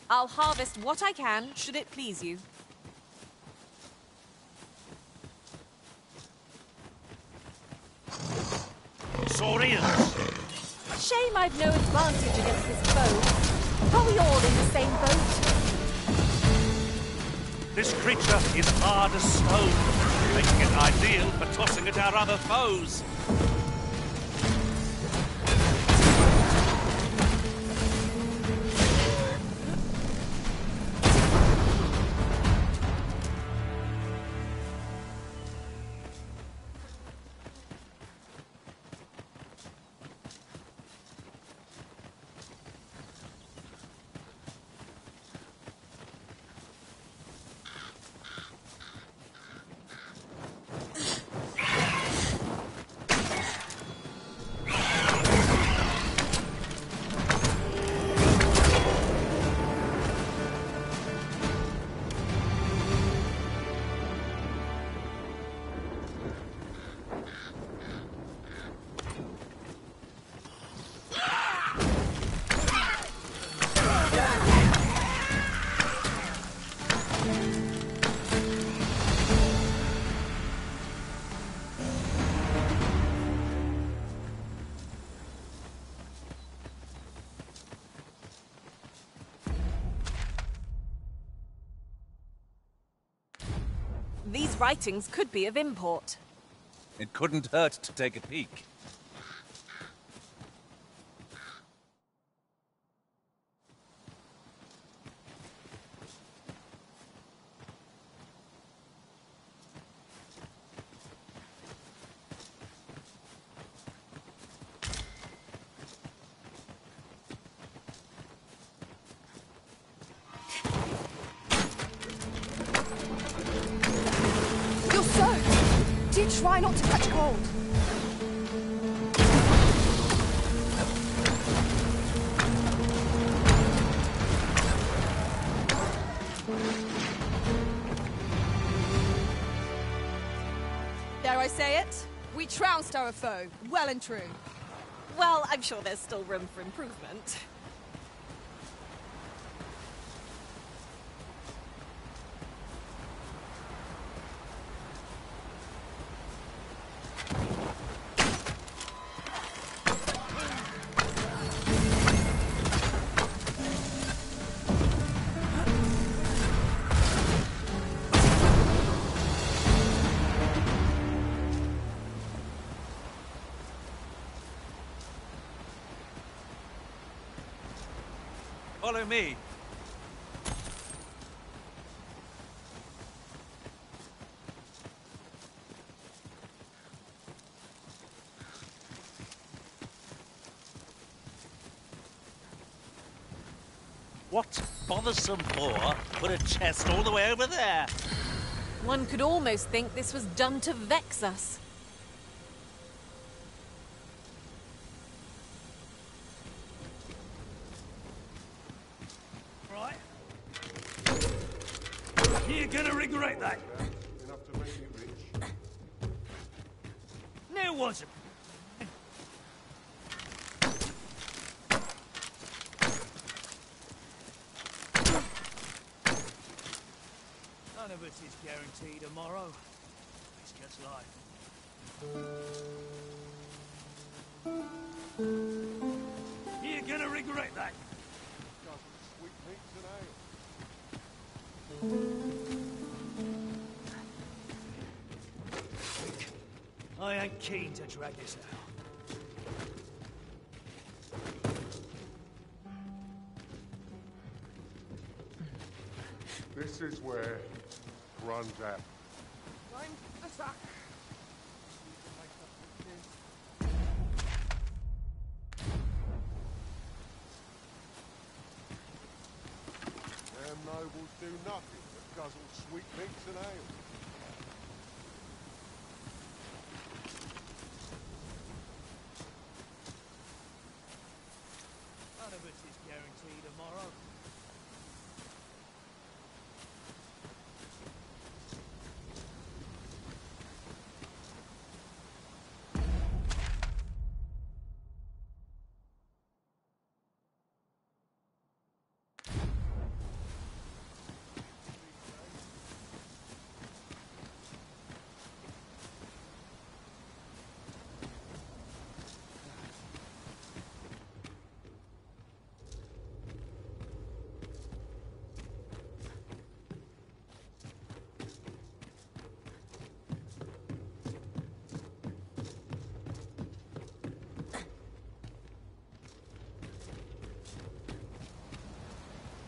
Speaker 7: I'll harvest what I can, should it please you.
Speaker 10: Saurians!
Speaker 7: Shame I've no advantage against this foe. Are we all in the same boat?
Speaker 11: This creature is hard as stone, making it ideal for tossing at our other foes.
Speaker 7: These writings could be of import.
Speaker 11: It couldn't hurt to take a peek.
Speaker 1: You're soaked! Do try not to catch cold.
Speaker 17: Dare I say it? We trounced our foe, well and true.
Speaker 7: Well, I'm sure there's still room for improvement.
Speaker 11: Follow me. What bothersome for? Put a chest all the way over there.
Speaker 7: One could almost think this was done to vex us.
Speaker 11: Right. You're gonna regret that.
Speaker 4: Enough to make me rich.
Speaker 11: No wasn't. None of us is guaranteed tomorrow. It's just life. You're gonna regret that.
Speaker 4: Sweet meats and ale.
Speaker 11: I ain't keen to drag this out.
Speaker 4: This is where it runs out.
Speaker 2: Time to sack.
Speaker 4: Them nobles do nothing but guzzle sweet meats and ale.
Speaker 11: None of us is guaranteed tomorrow.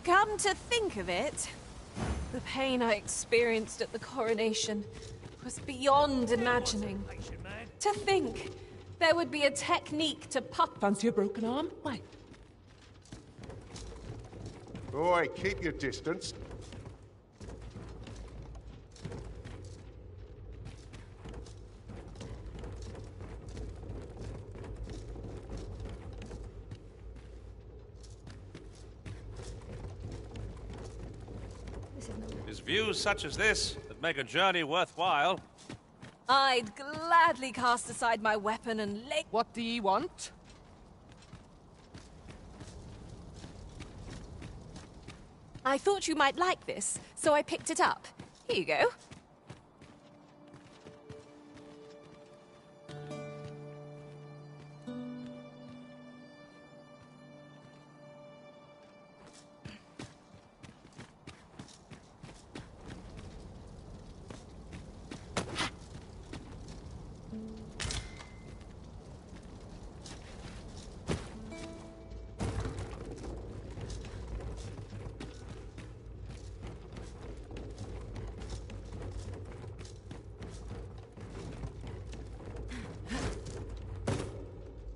Speaker 7: Come to think of it, the pain I experienced at the coronation was beyond imagining. To think there would be a technique to puff.
Speaker 2: Fancy a broken arm? Why?
Speaker 4: Boy, keep your distance.
Speaker 9: It's views such as this that make a journey worthwhile.
Speaker 7: I'd gladly cast aside my weapon and lay.
Speaker 2: What do ye want?
Speaker 7: I thought you might like this, so I picked it up. Here you go.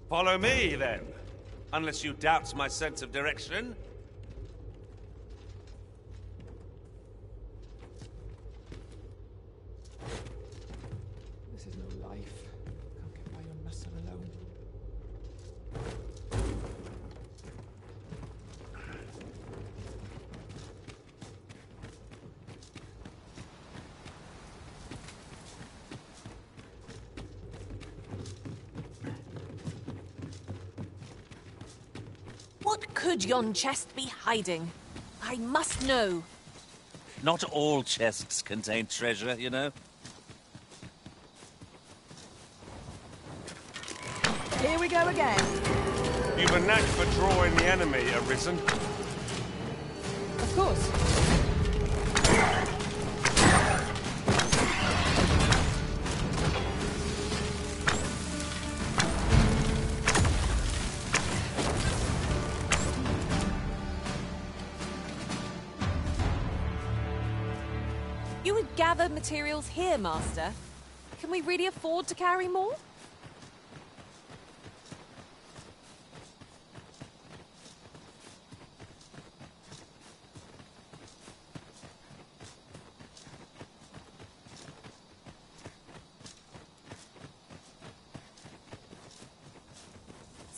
Speaker 9: Follow me, then. Unless you doubt my sense of direction.
Speaker 2: This is no life. Can't get by on muscle alone.
Speaker 7: What could yon chest be hiding? I must know.
Speaker 11: Not all chests contain treasure, you know.
Speaker 17: Here we go again.
Speaker 9: You've a knack for drawing the enemy, Arisen.
Speaker 17: Of course.
Speaker 7: You would gather materials here, Master. Can we really afford to carry more?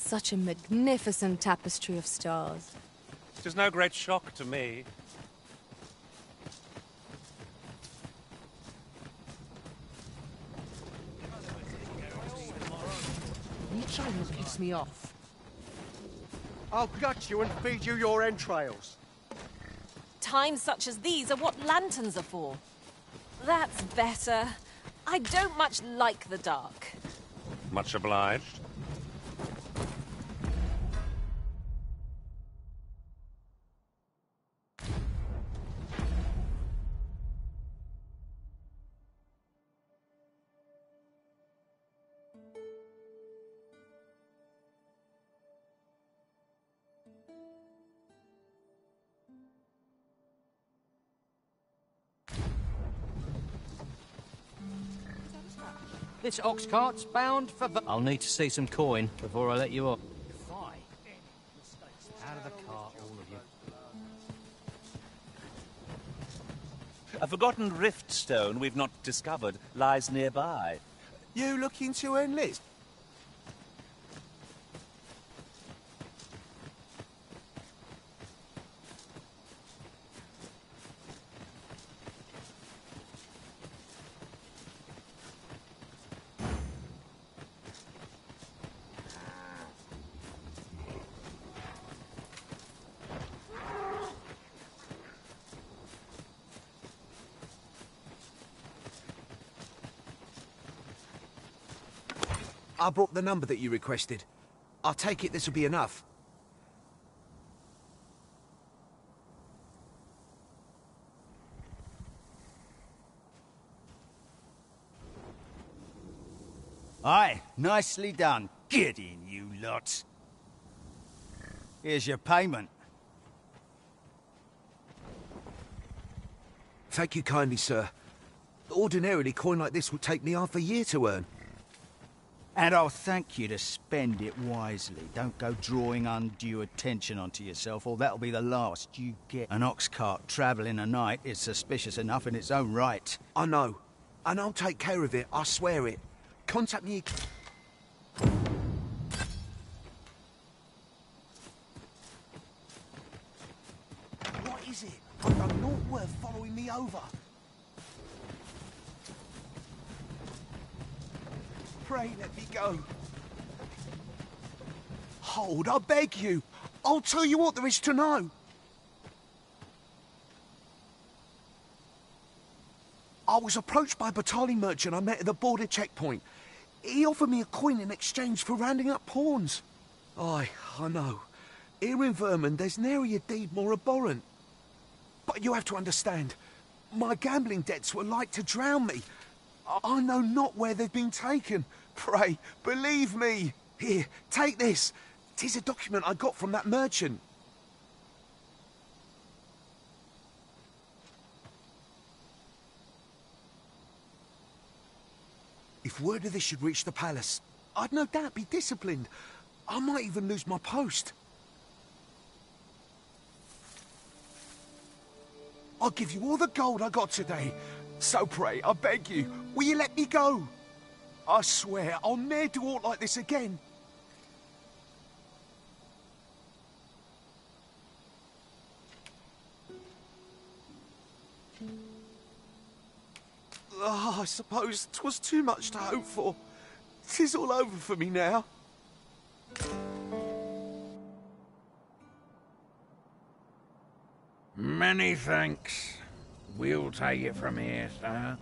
Speaker 1: Such a magnificent tapestry of stars.
Speaker 9: It is no great shock to me.
Speaker 18: You trying to piss me off?
Speaker 19: I'll gut you and feed you your entrails.
Speaker 7: Times such as these are what lanterns are for. That's better. I don't much like the dark.
Speaker 9: Much obliged.
Speaker 3: This ox cart's bound for... I'll need to see some coin before I let you off. Out of the cart, all of you.
Speaker 11: A forgotten rift stone we've not discovered lies nearby.
Speaker 15: You looking to enlist? I brought the number that you requested. I'll take it this will be enough.
Speaker 5: Aye, nicely done. Get in, you lot. Here's your payment.
Speaker 15: Thank you kindly, sir. Ordinarily, coin like this would take me half a year to earn.
Speaker 5: And I'll thank you to spend it wisely. Don't go drawing undue attention onto yourself, or that'll be the last you get. An ox cart travelling a night is suspicious enough in its own right.
Speaker 15: I know. And I'll take care of it, I swear it. Contact me... What is it? I've done naught worth following me over. Pray let me go. Hold, I beg you. I'll tell you what there is to know. I was approached by a battalion merchant I met at the border checkpoint. He offered me a coin in exchange for rounding up pawns. Aye, I know. Here in Vermund, there's nary a deed more abhorrent. But you have to understand, my gambling debts were like to drown me. I know not where they've been taken. Pray, believe me. Here, take this. 'Tis a document I got from that merchant. If word of this should reach the palace, I'd no doubt be disciplined. I might even lose my post. I'll give you all the gold I got today. So pray, I beg you, will you let me go? I swear I'll ne'er do aught like this again. Oh, I suppose 'twas too much to hope for. 'Tis all over for me now.
Speaker 20: Many thanks. We'll take it from here, sir.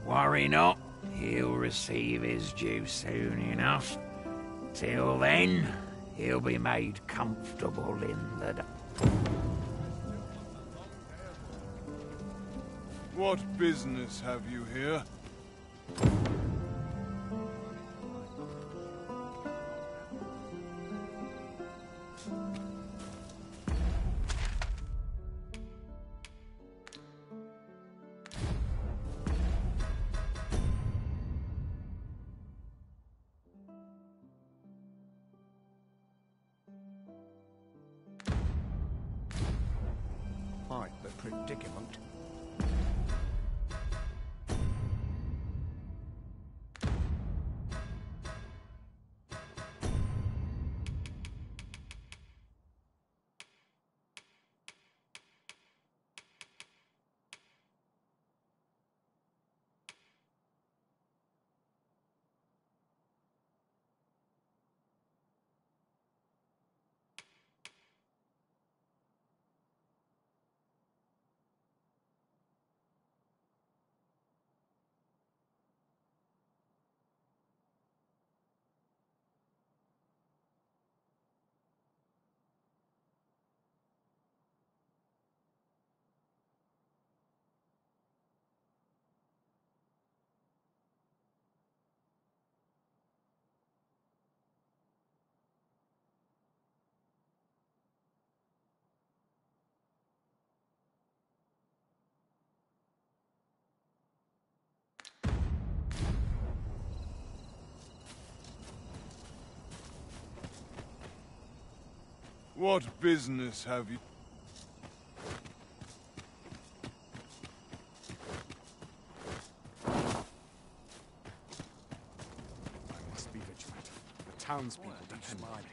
Speaker 20: Worry not, he'll receive his due soon enough. Till then, he'll be made comfortable in the...
Speaker 4: What business have you here?
Speaker 19: Quite the predicament.
Speaker 4: What business have you?
Speaker 12: I must be vigilant. The townspeople depend on me.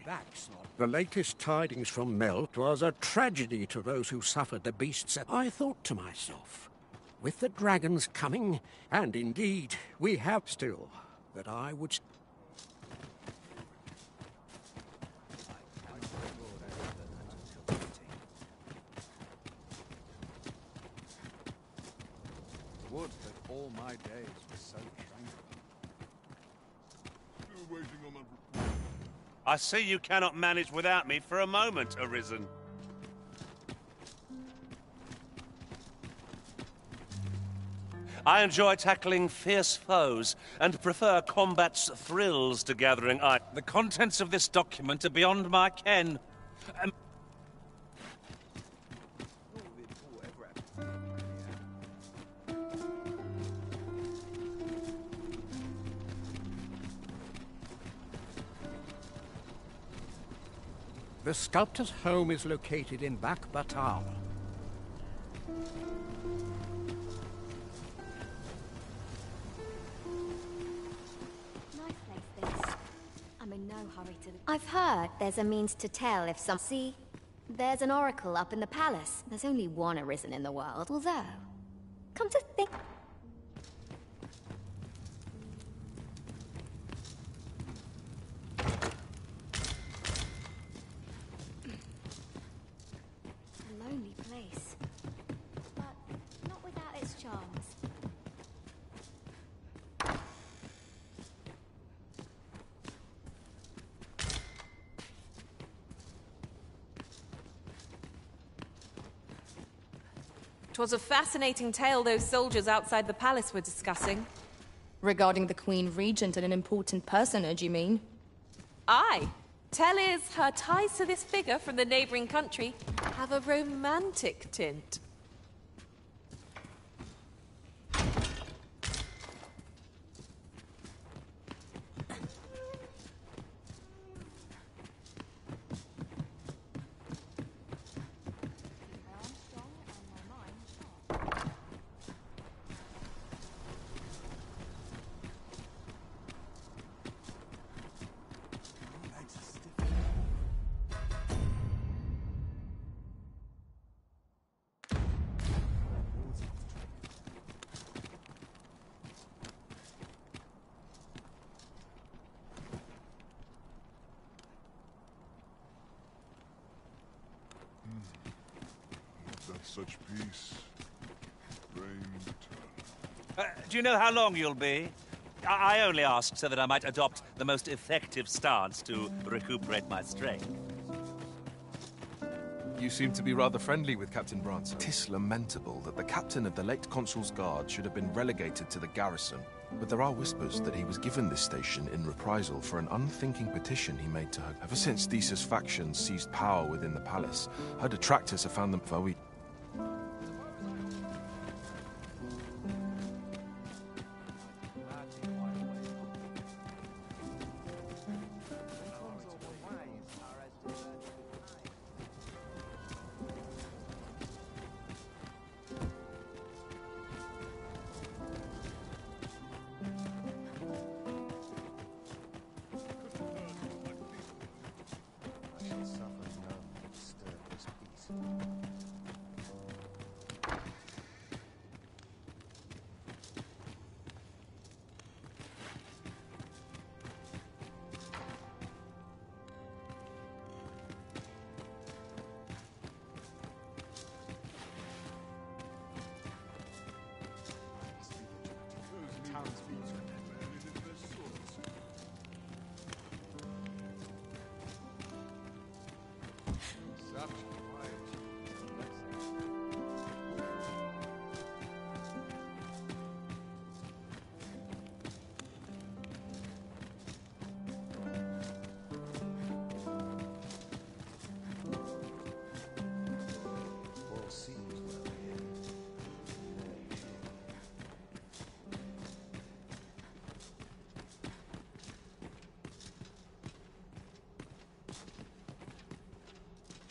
Speaker 21: The latest tidings from Melt was a tragedy to those who suffered the beasts. I thought to myself, with the dragons coming, and indeed we have still, that I would...
Speaker 12: Would that all my days were so tranquil.
Speaker 4: Still waiting on my...
Speaker 9: I see you cannot manage without me for a moment, Arisen. I enjoy tackling fierce foes, and prefer combat's thrills to gathering
Speaker 3: The contents of this document are beyond my ken.
Speaker 21: The sculptor's home is located in Back Batal.
Speaker 8: Nice place, this. I'm in no hurry to... I've heard there's a means to tell if some... See, there's an oracle up in the palace. There's only one Arisen in the world, although... Come to think... A lonely place. But not without its charms.
Speaker 7: Twas a fascinating tale those soldiers outside the palace were discussing.
Speaker 1: Regarding the Queen Regent and an important personage, you mean?
Speaker 7: Aye. Tell is her ties to this figure from the neighboring country have a romantic tint.
Speaker 4: That such peace, reign eternal.
Speaker 3: Do you know how long you'll be? I only asked so that I might adopt the most effective stance to recuperate my strength.
Speaker 22: You seem to be rather friendly with Captain Branson. 'Tis lamentable that the captain of the late Consul's Guard should have been relegated to the garrison. But there are whispers that he was given this station in reprisal for an unthinking petition he made to her. Ever since Thesa's faction seized power within the palace, her detractors have found them foe.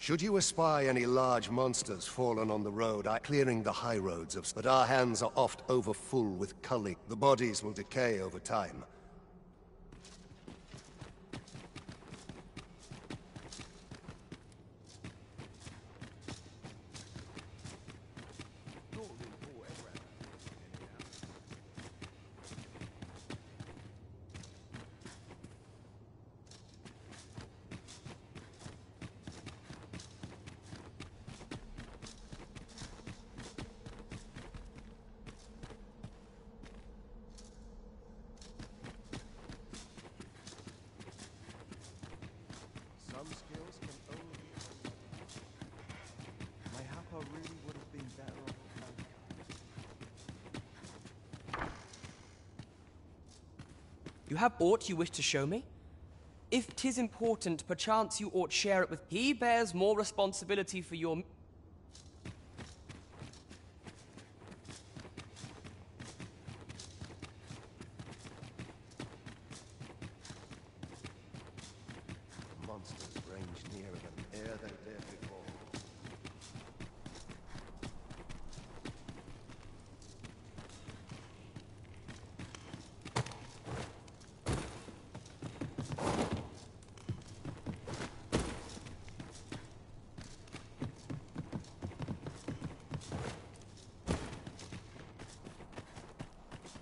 Speaker 6: Should you espy any large monsters fallen on the road, clearing the high roads but our hands are oft overfull with culling. The bodies will decay over time.
Speaker 4: Some skills can only be... My Hapa really would have been better off without
Speaker 14: You have aught you wish to show me? If 'tis important, perchance you ought share it with... He bears more responsibility for your...
Speaker 6: Monsters range nearer than ere they dared before.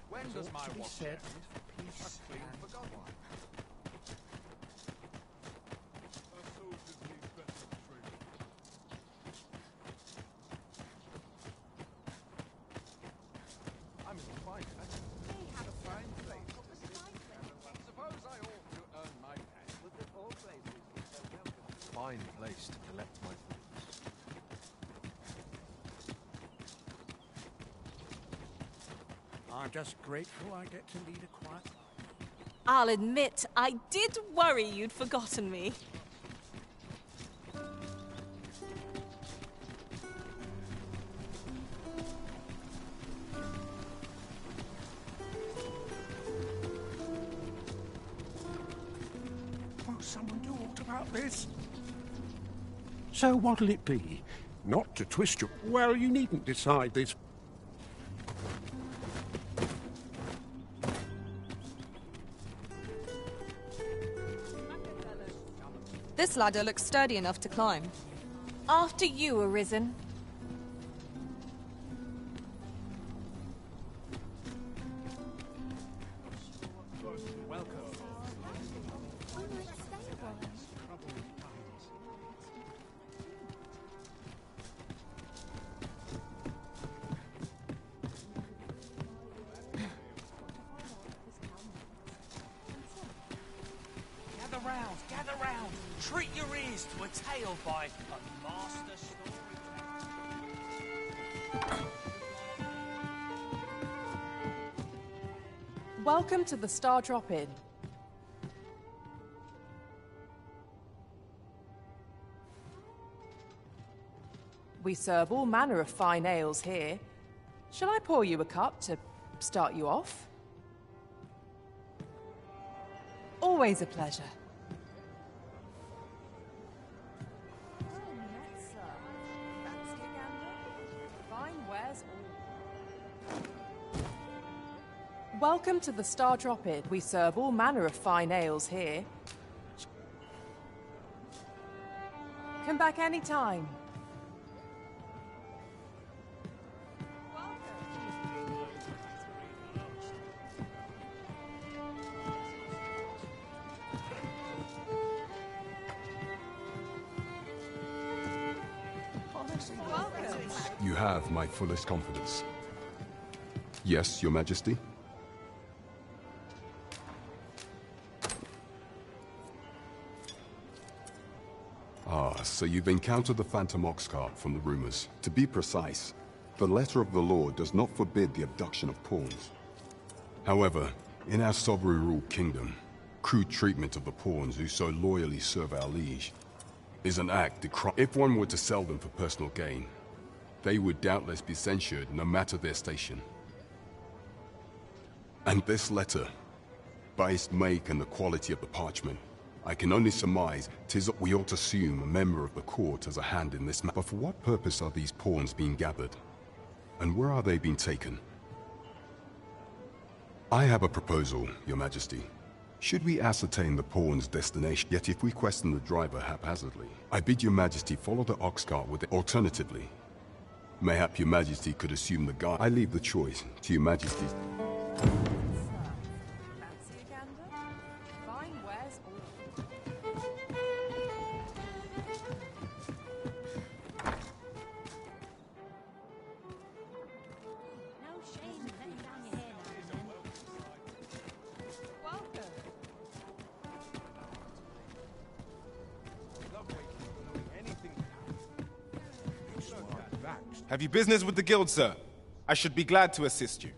Speaker 19: When does my watch
Speaker 12: said
Speaker 19: peace clean forgotten?
Speaker 4: I'm in a fine place.
Speaker 19: We have a fine place. Suppose I ought to earn my pay. Look at all places. So welcome.
Speaker 22: Fine place to collect my thoughts.
Speaker 21: I'm just grateful I get to lead a quiet life.
Speaker 7: I'll admit, I did worry you'd forgotten me.
Speaker 21: Won't someone do aught about this? So what'll it be? Not to twist you. Well, you needn't decide this.
Speaker 17: This ladder looks sturdy enough to climb.
Speaker 7: After you, Arisen.
Speaker 11: Gather round. Treat your ears to a tale by a master storyteller.
Speaker 2: Welcome to the Star Drop Inn. We serve all manner of fine ales here. Shall I pour you a cup to start you off? Always a pleasure. Welcome to the Star Drop Inn. We serve all manner of fine ales here. Come back anytime.
Speaker 23: You have my fullest confidence. Yes, Your Majesty? Ah, so you've encountered the Phantom Ox cart from the rumors. To be precise, the letter of the law does not forbid the abduction of pawns. However, in our sovereign-ruled kingdom, crude treatment of the pawns who so loyally serve our liege is an act if one were to sell them for personal gain, they would doubtless be censured no matter their station. And this letter, by its make and the quality of the parchment, I can only surmise 'tis we ought to assume a member of the court has a hand in this matter. But for what purpose are these pawns being gathered? And where are they being taken? I have a proposal, Your Majesty. Should we ascertain the pawn's destination, yet if we question the driver haphazardly, I bid Your Majesty follow the ox cart with it. Alternatively, mayhap Your Majesty could assume the guard. I leave the choice to Your Majesty's.
Speaker 10: Have you business with the guild, sir? I should be glad to assist you.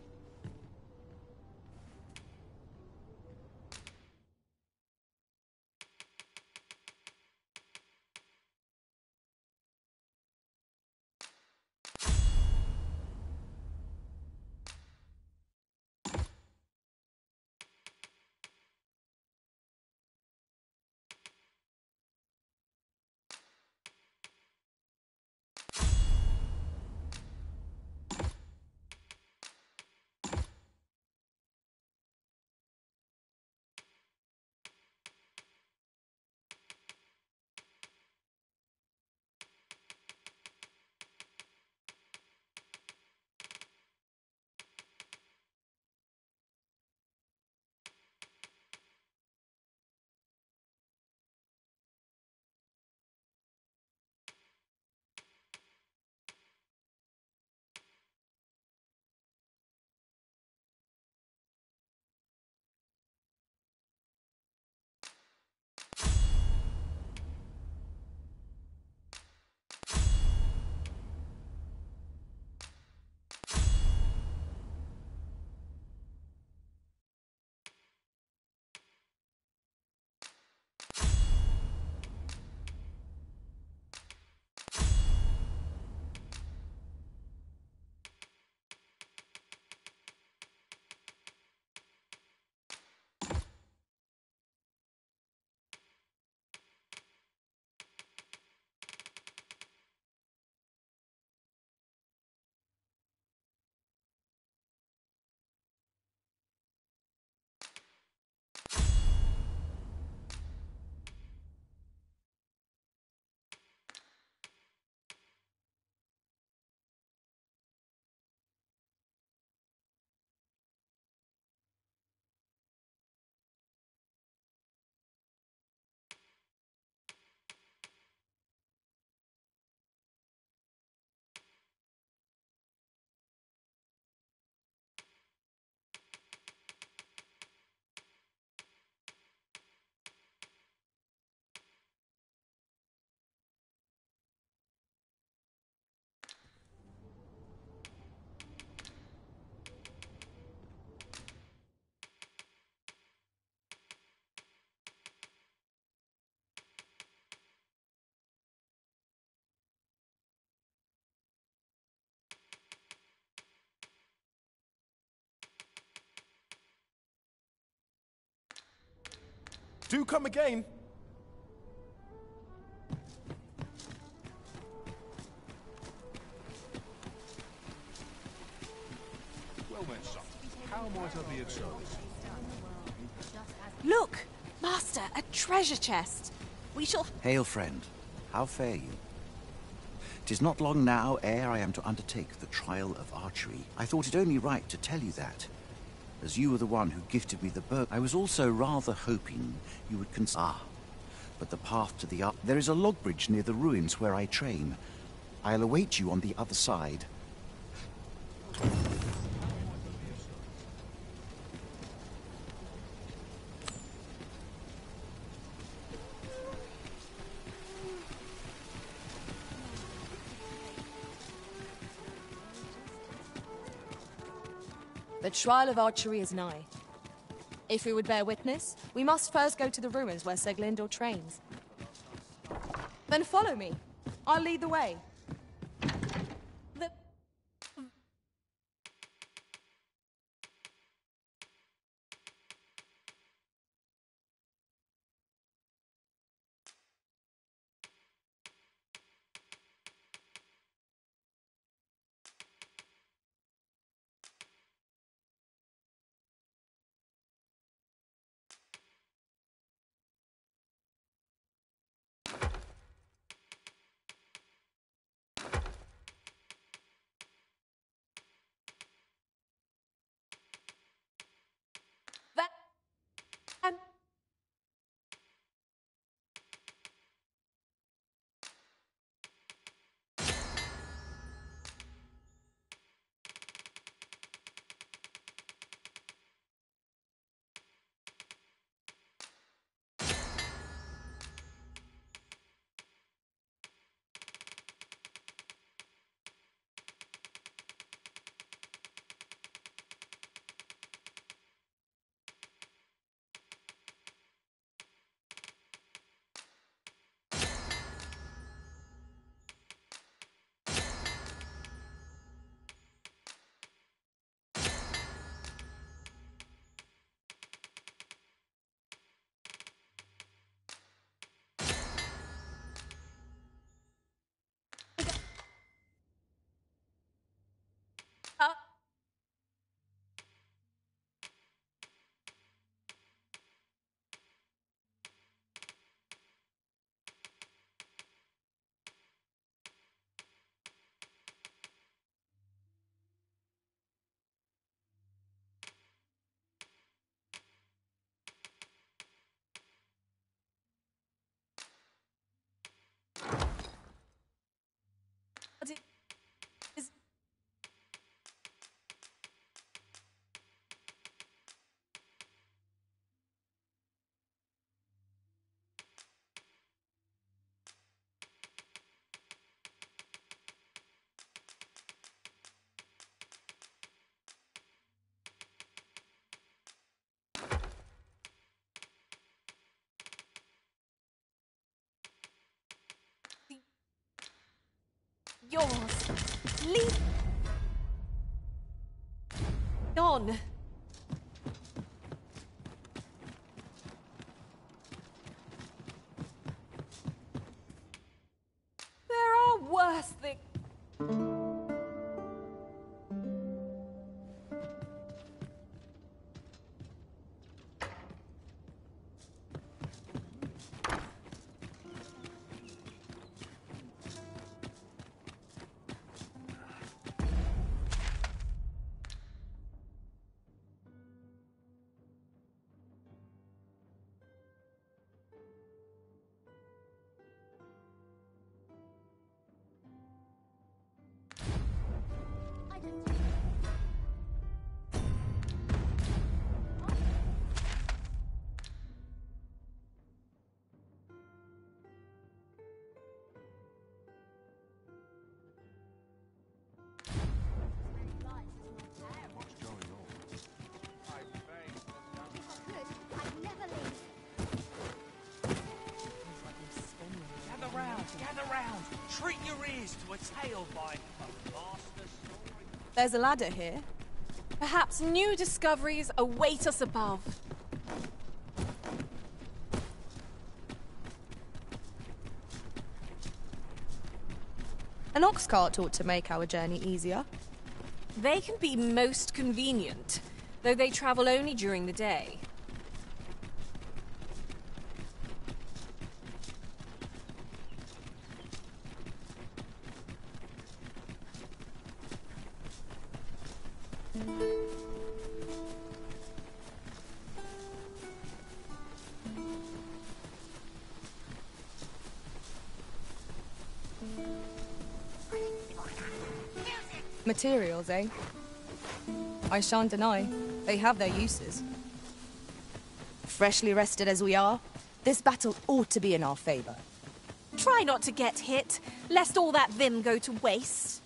Speaker 10: Do come again.
Speaker 4: Well then, son. How might I be of service?
Speaker 7: Look! Master, a treasure chest! We shall...
Speaker 13: Hail, friend. How fare you? 'Tis not long now ere I am to undertake the trial of archery. I thought it only right to tell you that, as you were the one who gifted me the bow. I was also rather hoping you would consider... but the path to the... There is a log bridge near the ruins where I train. I'll await you on the other side.
Speaker 1: The trial of archery is nigh. If we would bear witness, we must first go to the ruins where Seglindor trains. Then follow me. I'll lead the way.
Speaker 7: yours. Leave on. There are worse things.
Speaker 11: Gather round. Treat your ears to a tale by master story.
Speaker 7: There's a ladder here. Perhaps new discoveries await us above.
Speaker 1: An ox cart ought to make our journey easier.
Speaker 7: They can be most convenient, though they travel only during the day.
Speaker 1: Materials, eh? I shan't deny, they have their uses. Freshly rested as we are, this battle ought to be in our favor.
Speaker 7: Try not to get hit, lest all that vim go to waste.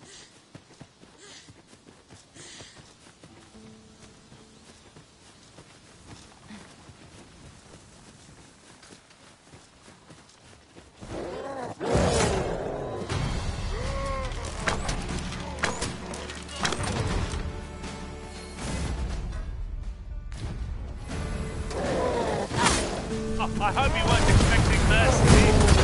Speaker 11: I hope you weren't expecting mercy.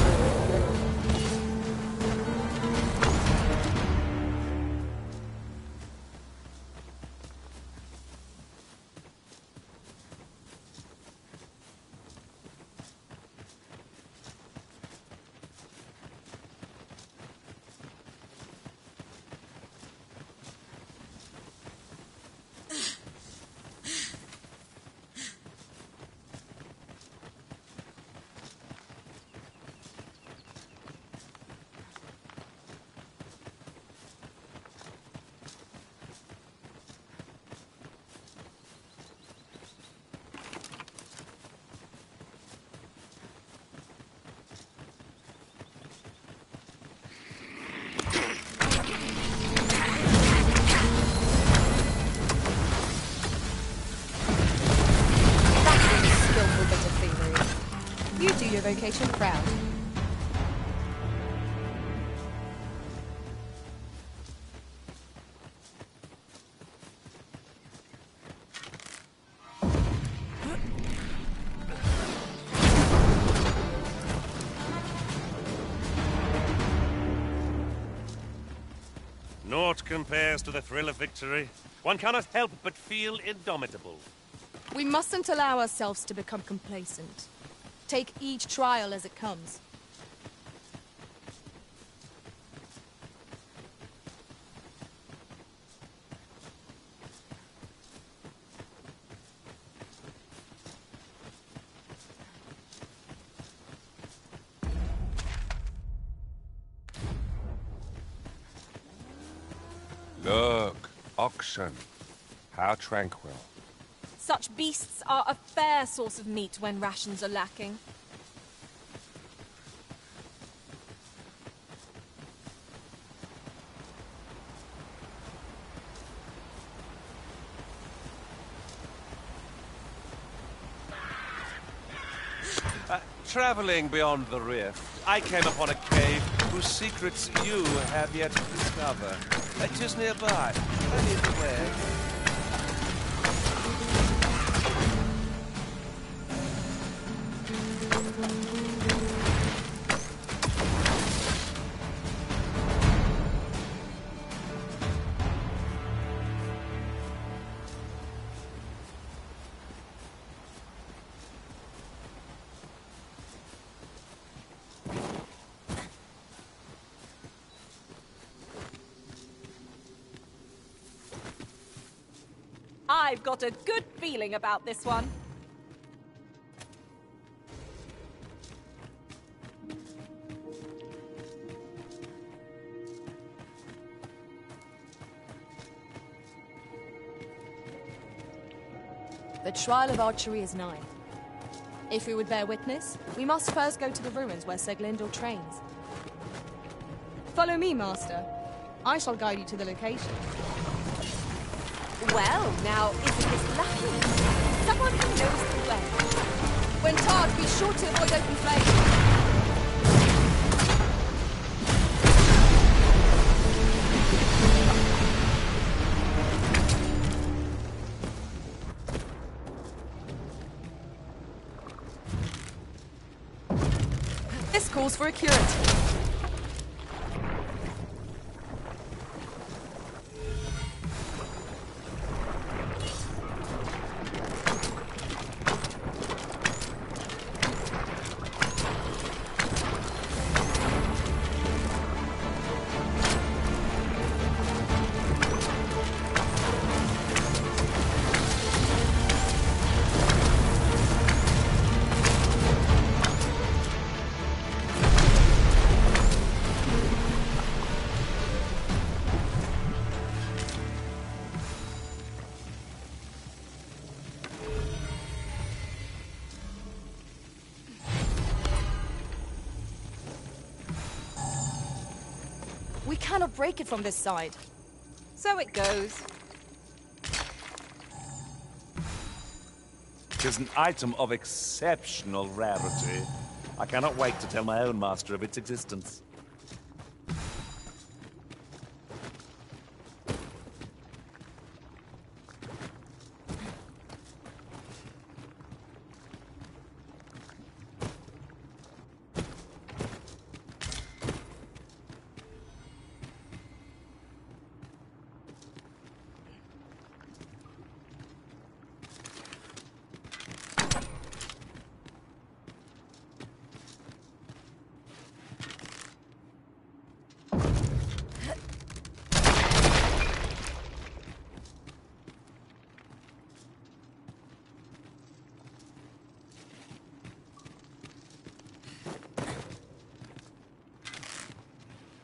Speaker 1: You do your vocation proud.
Speaker 9: Naught compares to the thrill of victory. One cannot help but feel indomitable.
Speaker 1: We mustn't allow ourselves to become complacent. Take each trial as it comes.
Speaker 9: Look, oxen. How tranquil.
Speaker 7: Such beasts are a fair source of meat when rations are lacking.
Speaker 9: Traveling beyond the rift, I came upon a cave whose secrets you have yet to discover. 'Tis nearby. I lead the way.
Speaker 7: I've got a good feeling about this one.
Speaker 1: The trial of archery is nigh. If we would bear witness, we must first go to the ruins where Seglindor trains. Follow me, Master. I shall guide you to the location.
Speaker 7: Well, now, isn't this lucky? Someone who knows the way.
Speaker 1: When tarred, be sure to avoid open flame. This calls for a curate. We cannot break it from this side.
Speaker 7: So it goes.
Speaker 11: 'Tis an item of exceptional rarity. I cannot wait to tell my own master of its existence.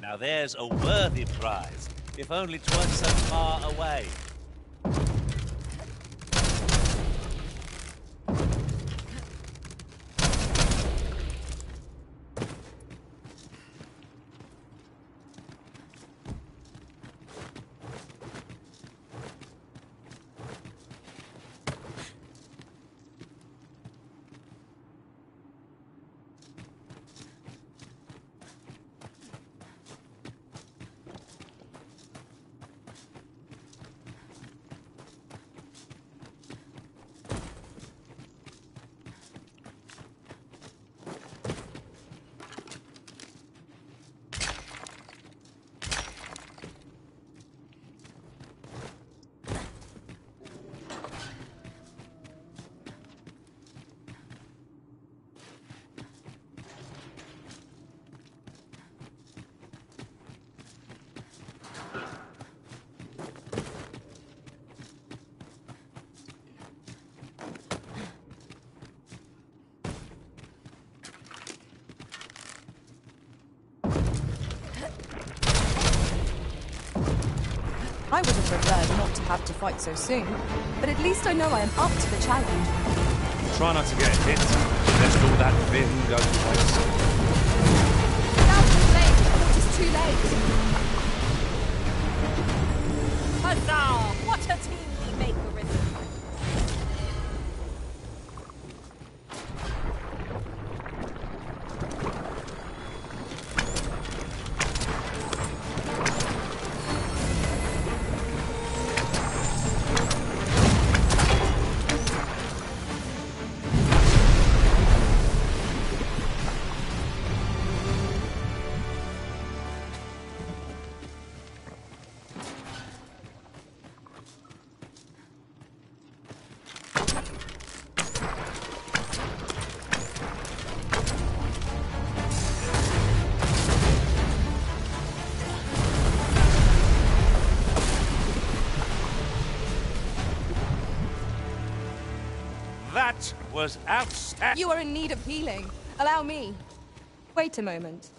Speaker 11: Now there's a worthy prize, if only 'twas so far away.
Speaker 1: I would have preferred not to have to fight so soon, but at least I know I am up to the challenge.
Speaker 11: Try not to get hit, lest all that vim go to waste.
Speaker 1: Now too late, it is too late.
Speaker 7: Huzzah! What a team we make, Arisen!
Speaker 9: That was outstanding.
Speaker 1: You are in need of healing. Allow me. Wait a moment.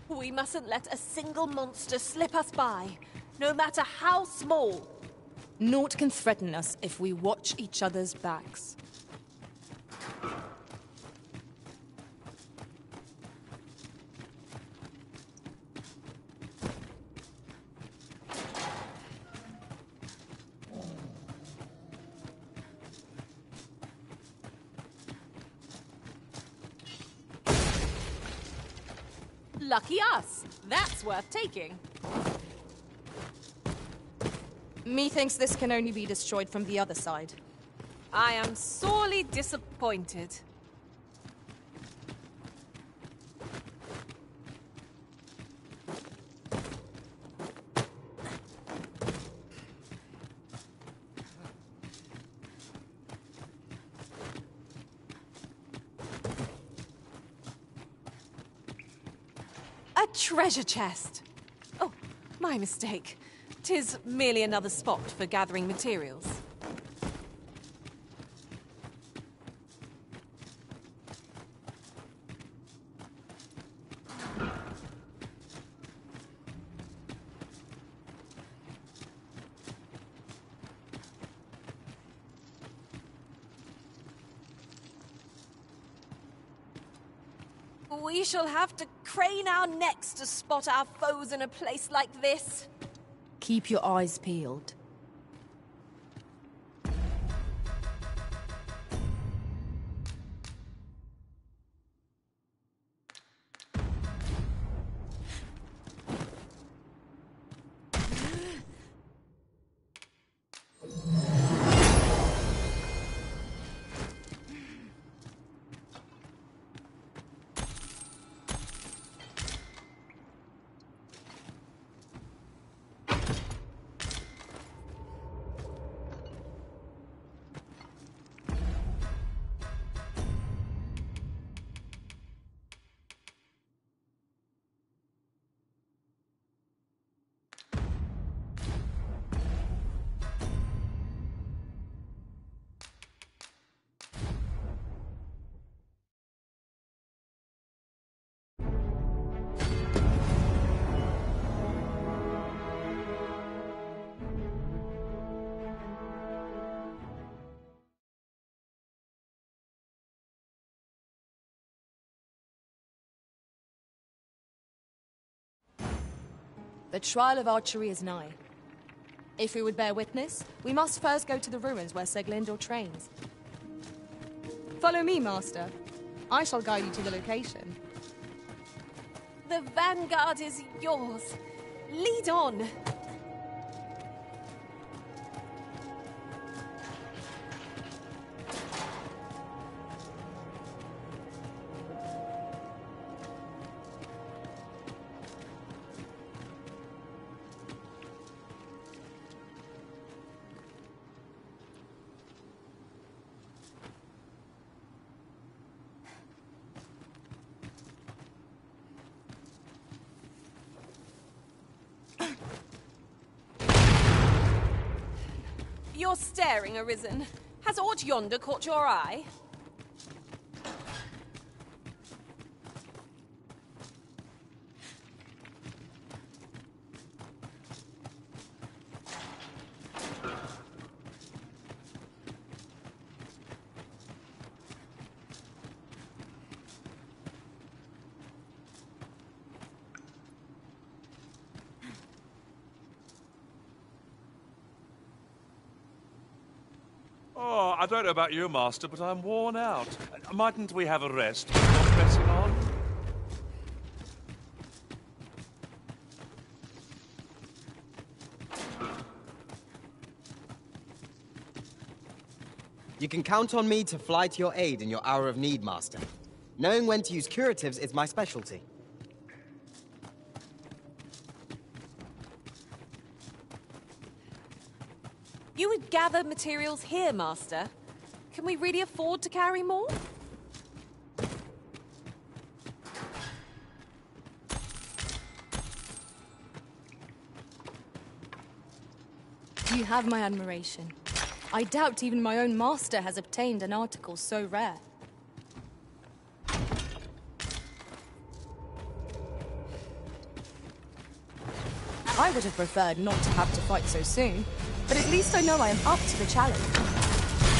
Speaker 7: We mustn't let a single monster slip us by, no matter how small.
Speaker 1: Naught can threaten us if we watch each other's backs.
Speaker 7: Lucky us. That's worth taking.
Speaker 1: Methinks this can only be destroyed from the other side.
Speaker 7: I am sorely disappointed. A treasure chest. Oh, my mistake. 'Tis merely another spot for gathering materials. We shall have to crane our necks to spot our foes in a place like this.
Speaker 1: Keep your eyes peeled. The trial of archery is nigh. If we would bear witness, we must first go to the ruins where Seglindor trains. Follow me, Master. I shall guide you to the location.
Speaker 7: The vanguard is yours. Lead on. You're staring, Arisen. Has aught yonder caught your eye?
Speaker 9: Oh, I don't know about you, Master, but I'm worn out. Mightn't we have a rest before pressing on?
Speaker 5: You can count on me to fly to your aid in your hour of need, Master. Knowing when to use curatives is my specialty.
Speaker 7: You would gather materials here, Master. Can we really afford to carry more?
Speaker 1: You have my admiration. I doubt even my own master has obtained an article so rare. I would have preferred not to have to fight so soon, but at least I know I am up to the challenge.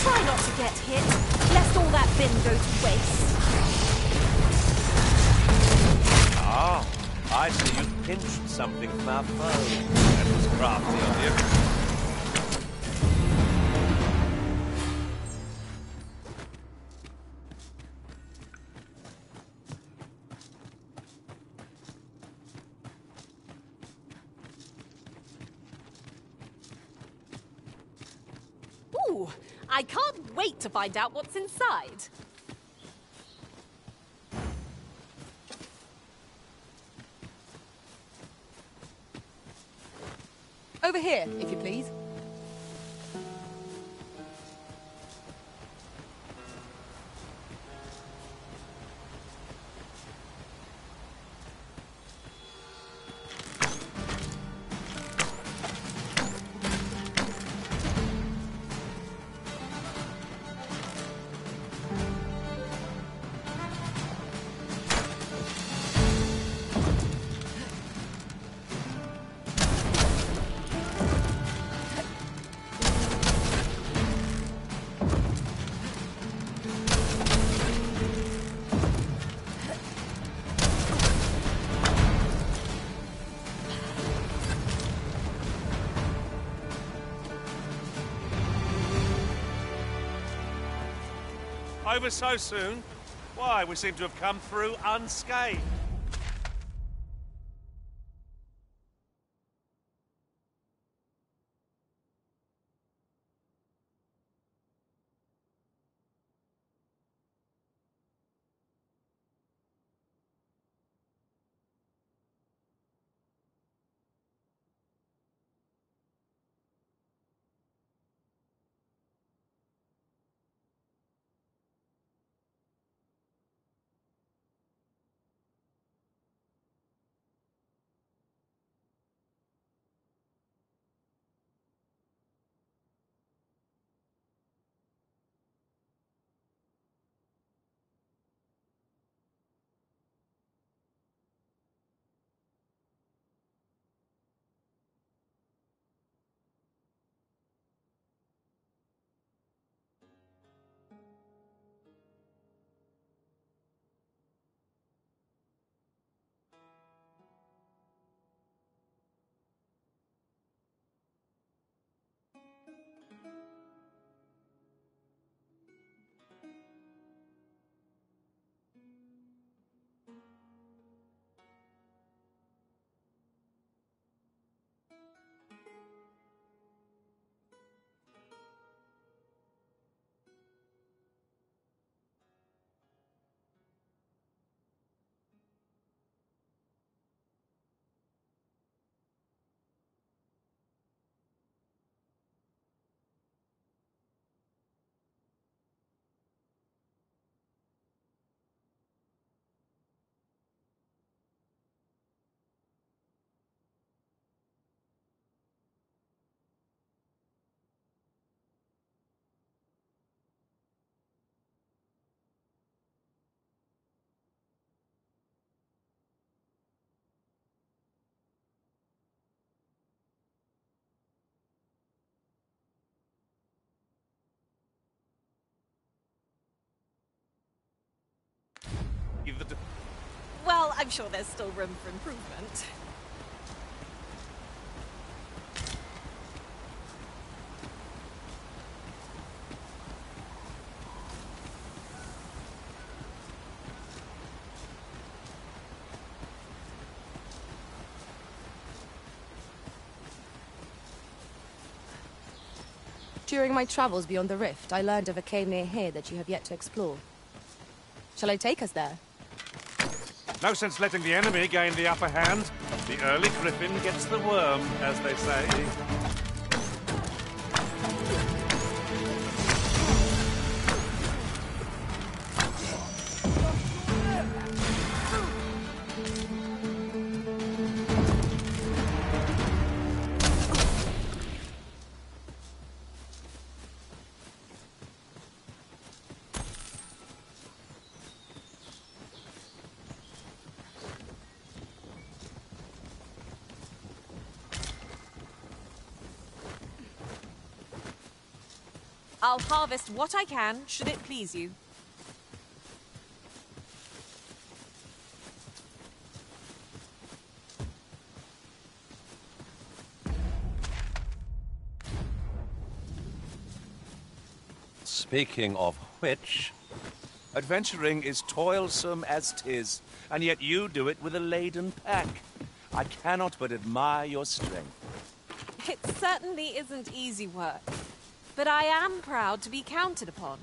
Speaker 7: Try not to get hit, lest all that bin go to waste.
Speaker 9: Ah, I see you pinched something from our foe. That was crafty of you.
Speaker 7: Ooh, I can't wait to find out what's inside.
Speaker 1: Over here, if you please.
Speaker 9: Over so soon? Why, we seem to have come through unscathed.
Speaker 7: Well, I'm sure there's still room for improvement.
Speaker 1: During my travels beyond the rift, I learned of a cave near here that you have yet to explore. Shall I take us there?
Speaker 9: No sense letting the enemy gain the upper hand. The early griffin gets the worm, as they say.
Speaker 7: I'll harvest what I can, should it please you.
Speaker 9: Speaking of which, adventuring is toilsome as 'tis, and yet you do it with a laden pack. I cannot but admire your strength.
Speaker 7: It certainly isn't easy work, but I am proud to be counted upon.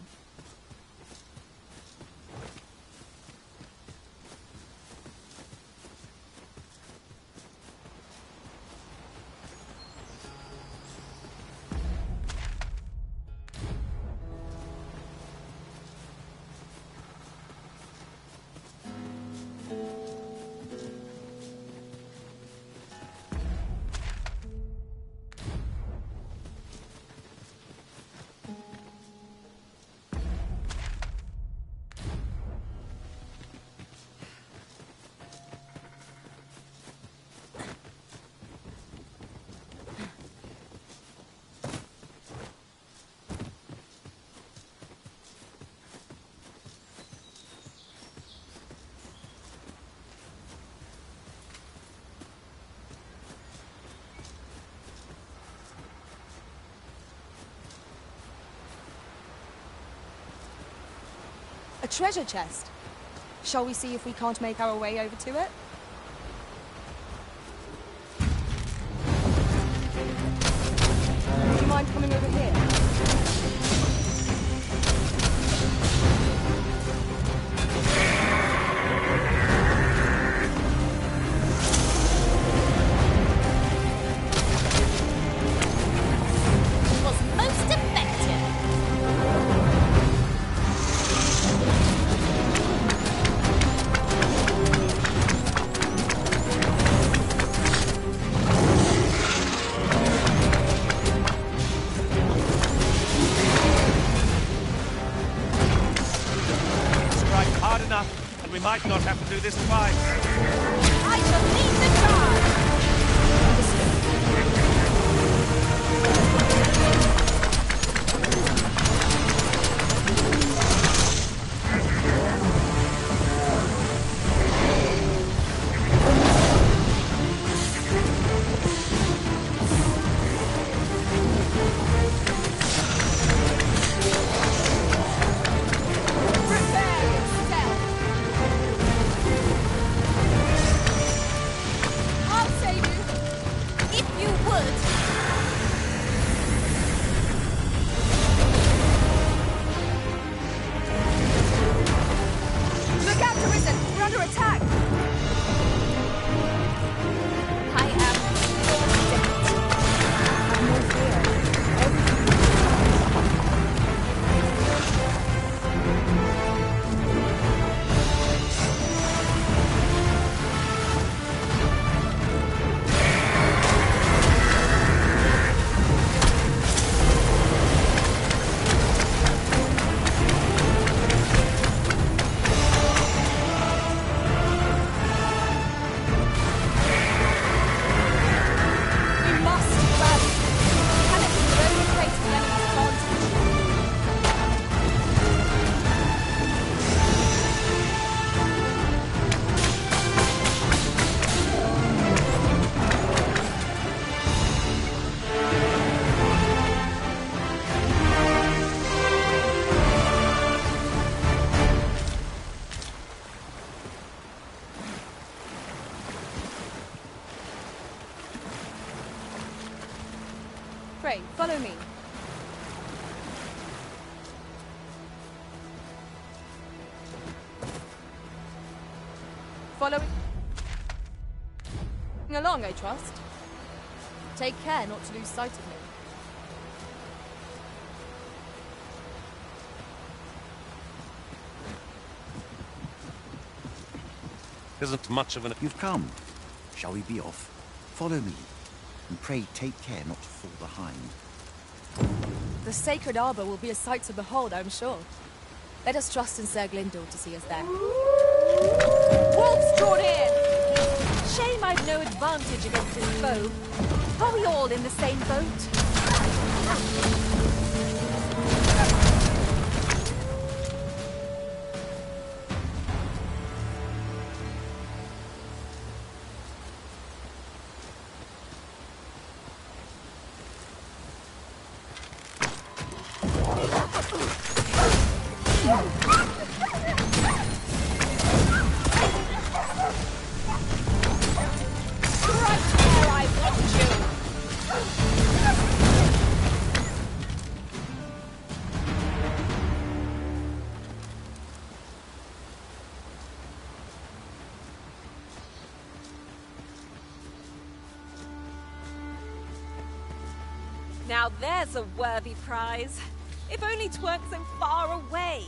Speaker 1: A treasure chest. Shall we see if we can't make our way over to it? Do you mind coming over here?
Speaker 9: We might not have to do this twice.
Speaker 7: I shall lead the charge!
Speaker 1: Pray, follow me. Following along, I trust. Take care not to lose sight of me.
Speaker 9: Isn't much of an...
Speaker 13: You've come. Shall we be off? Follow me. And pray take care not to fall behind.
Speaker 1: The sacred arbor will be a sight to behold, I'm sure. Let us trust in Sir Glindor to see us there.
Speaker 7: Wolves draw near! Shame I've no advantage against this foe. Are we all in the same boat? Now there's a worthy prize. If only 'tweren't so far away.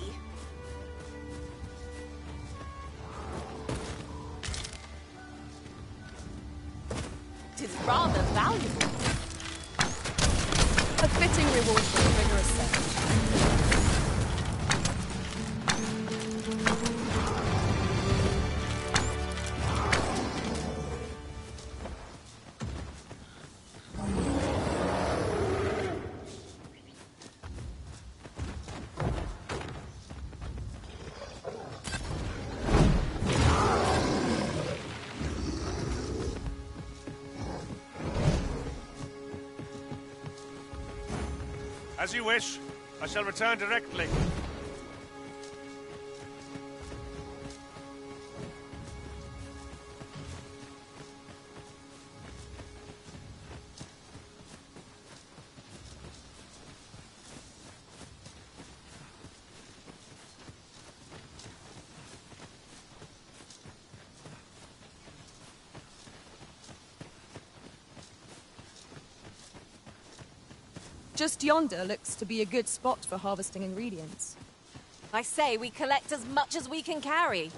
Speaker 7: Tis rather valuable.
Speaker 1: A fitting reward for a rigorous search.
Speaker 11: As you wish. I shall return directly.
Speaker 1: Just yonder looks to be a good spot for harvesting ingredients.
Speaker 7: I say we collect as much as we can carry.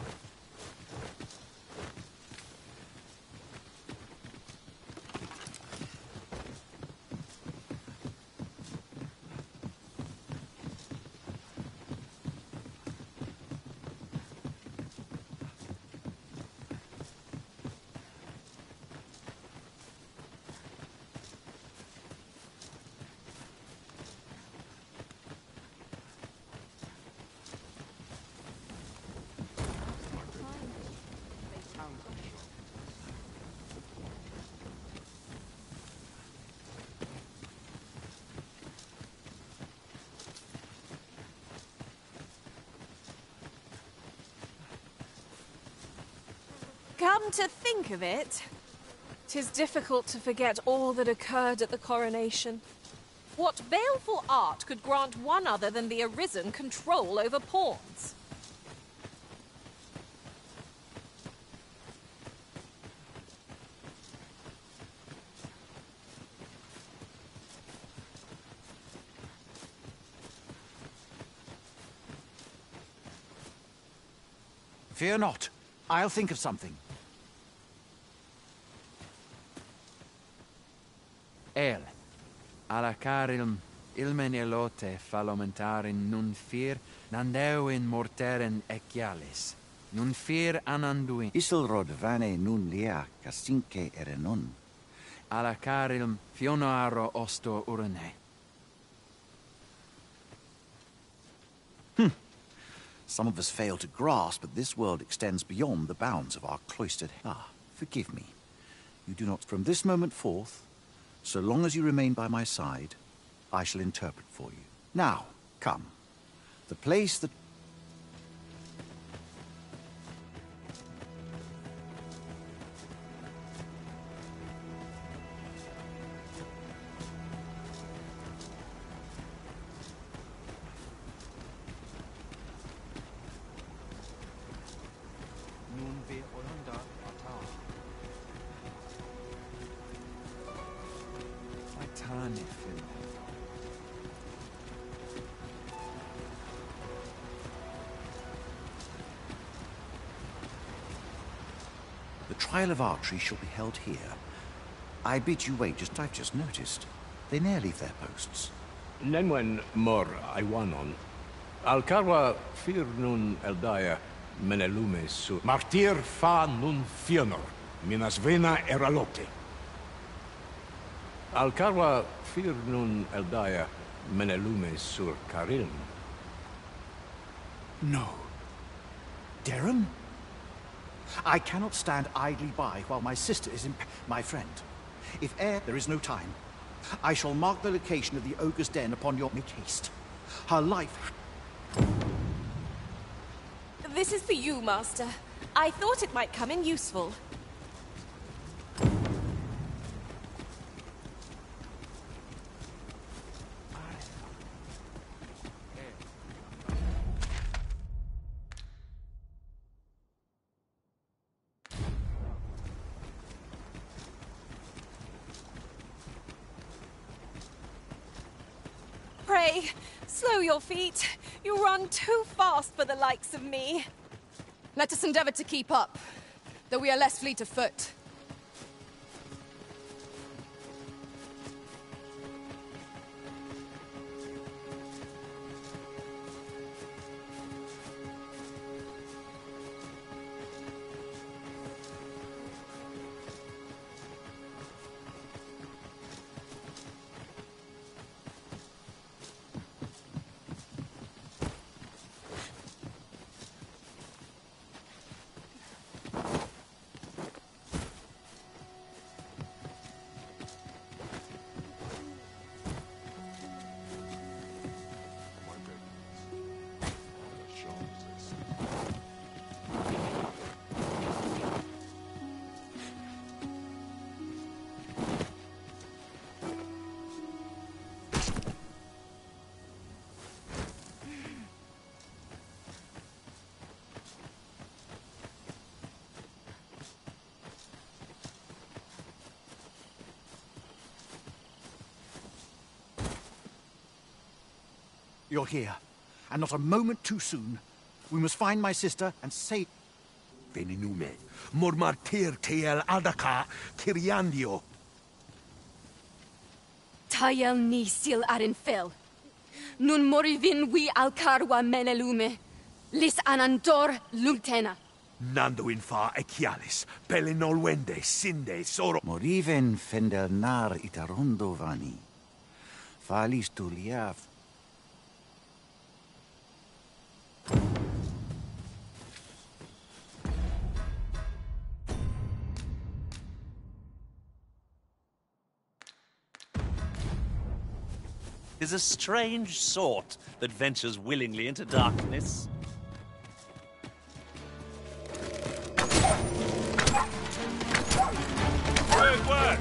Speaker 7: Come to think of it, 'tis difficult to forget all that occurred at the coronation. What baleful art could grant one other than the Arisen control over pawns?
Speaker 13: Fear not. I'll think of something.
Speaker 20: El, alla carilm, ilmen elote falomentarin nun fir, nandeuin morteren ecialis, nun fir ananduin.
Speaker 13: Isilrod vane nun lia, casinque erenon.
Speaker 20: Alla carilm, fionoaro osto urne.
Speaker 13: Some of us fail to grasp that this world extends beyond the bounds of our cloistered... forgive me. You do not... From this moment forth, so long as you remain by my side, I shall interpret for you. Now, come. The place that... The trial of archery shall be held here. I bid you wait, I've just noticed. They ne'er leave their posts.
Speaker 15: Nenwen mor Iwanon. Alcarwa fir nun eldaya menelume su. Martir fa nun fionor, minas vena eralote. Alcarwa fir nun eldaya menelume sur carilm.
Speaker 12: No. Darren? I cannot stand idly by while my sister is in... My friend, if ere there is no time, I shall mark the location of the ogre's den upon your... Make haste. Her life...
Speaker 7: This is for you, Master. I thought it might come in useful. pray, slow your feet. You run too fast for the likes of me.
Speaker 17: Let us endeavor to keep up, though we are less fleet of foot.
Speaker 12: You're here, and not a moment too soon. We must find my sister and save...
Speaker 8: Veninume, mormartir tel adaka kiriandio.
Speaker 1: Tayel ni sil arin fel. Nun morivin wi alcarwa menelume. Lis anandor lultena.
Speaker 8: Nando infa echialis, pelinolwende sinde soro.
Speaker 13: Moriven fendelnar itarondo vani. Falis tu liaf.
Speaker 9: Is a strange sort that ventures willingly into darkness. Good work!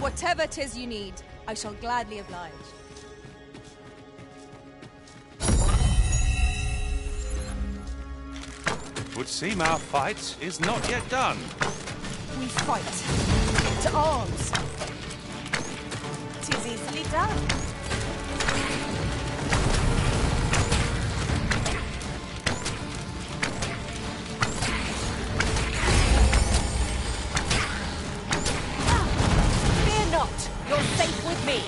Speaker 17: Whatever 'tis you need, I shall gladly oblige.
Speaker 9: Would seem our fight is not yet done.
Speaker 17: We fight. To arms.
Speaker 7: 'Tis easily done. Fear not, you're safe with me.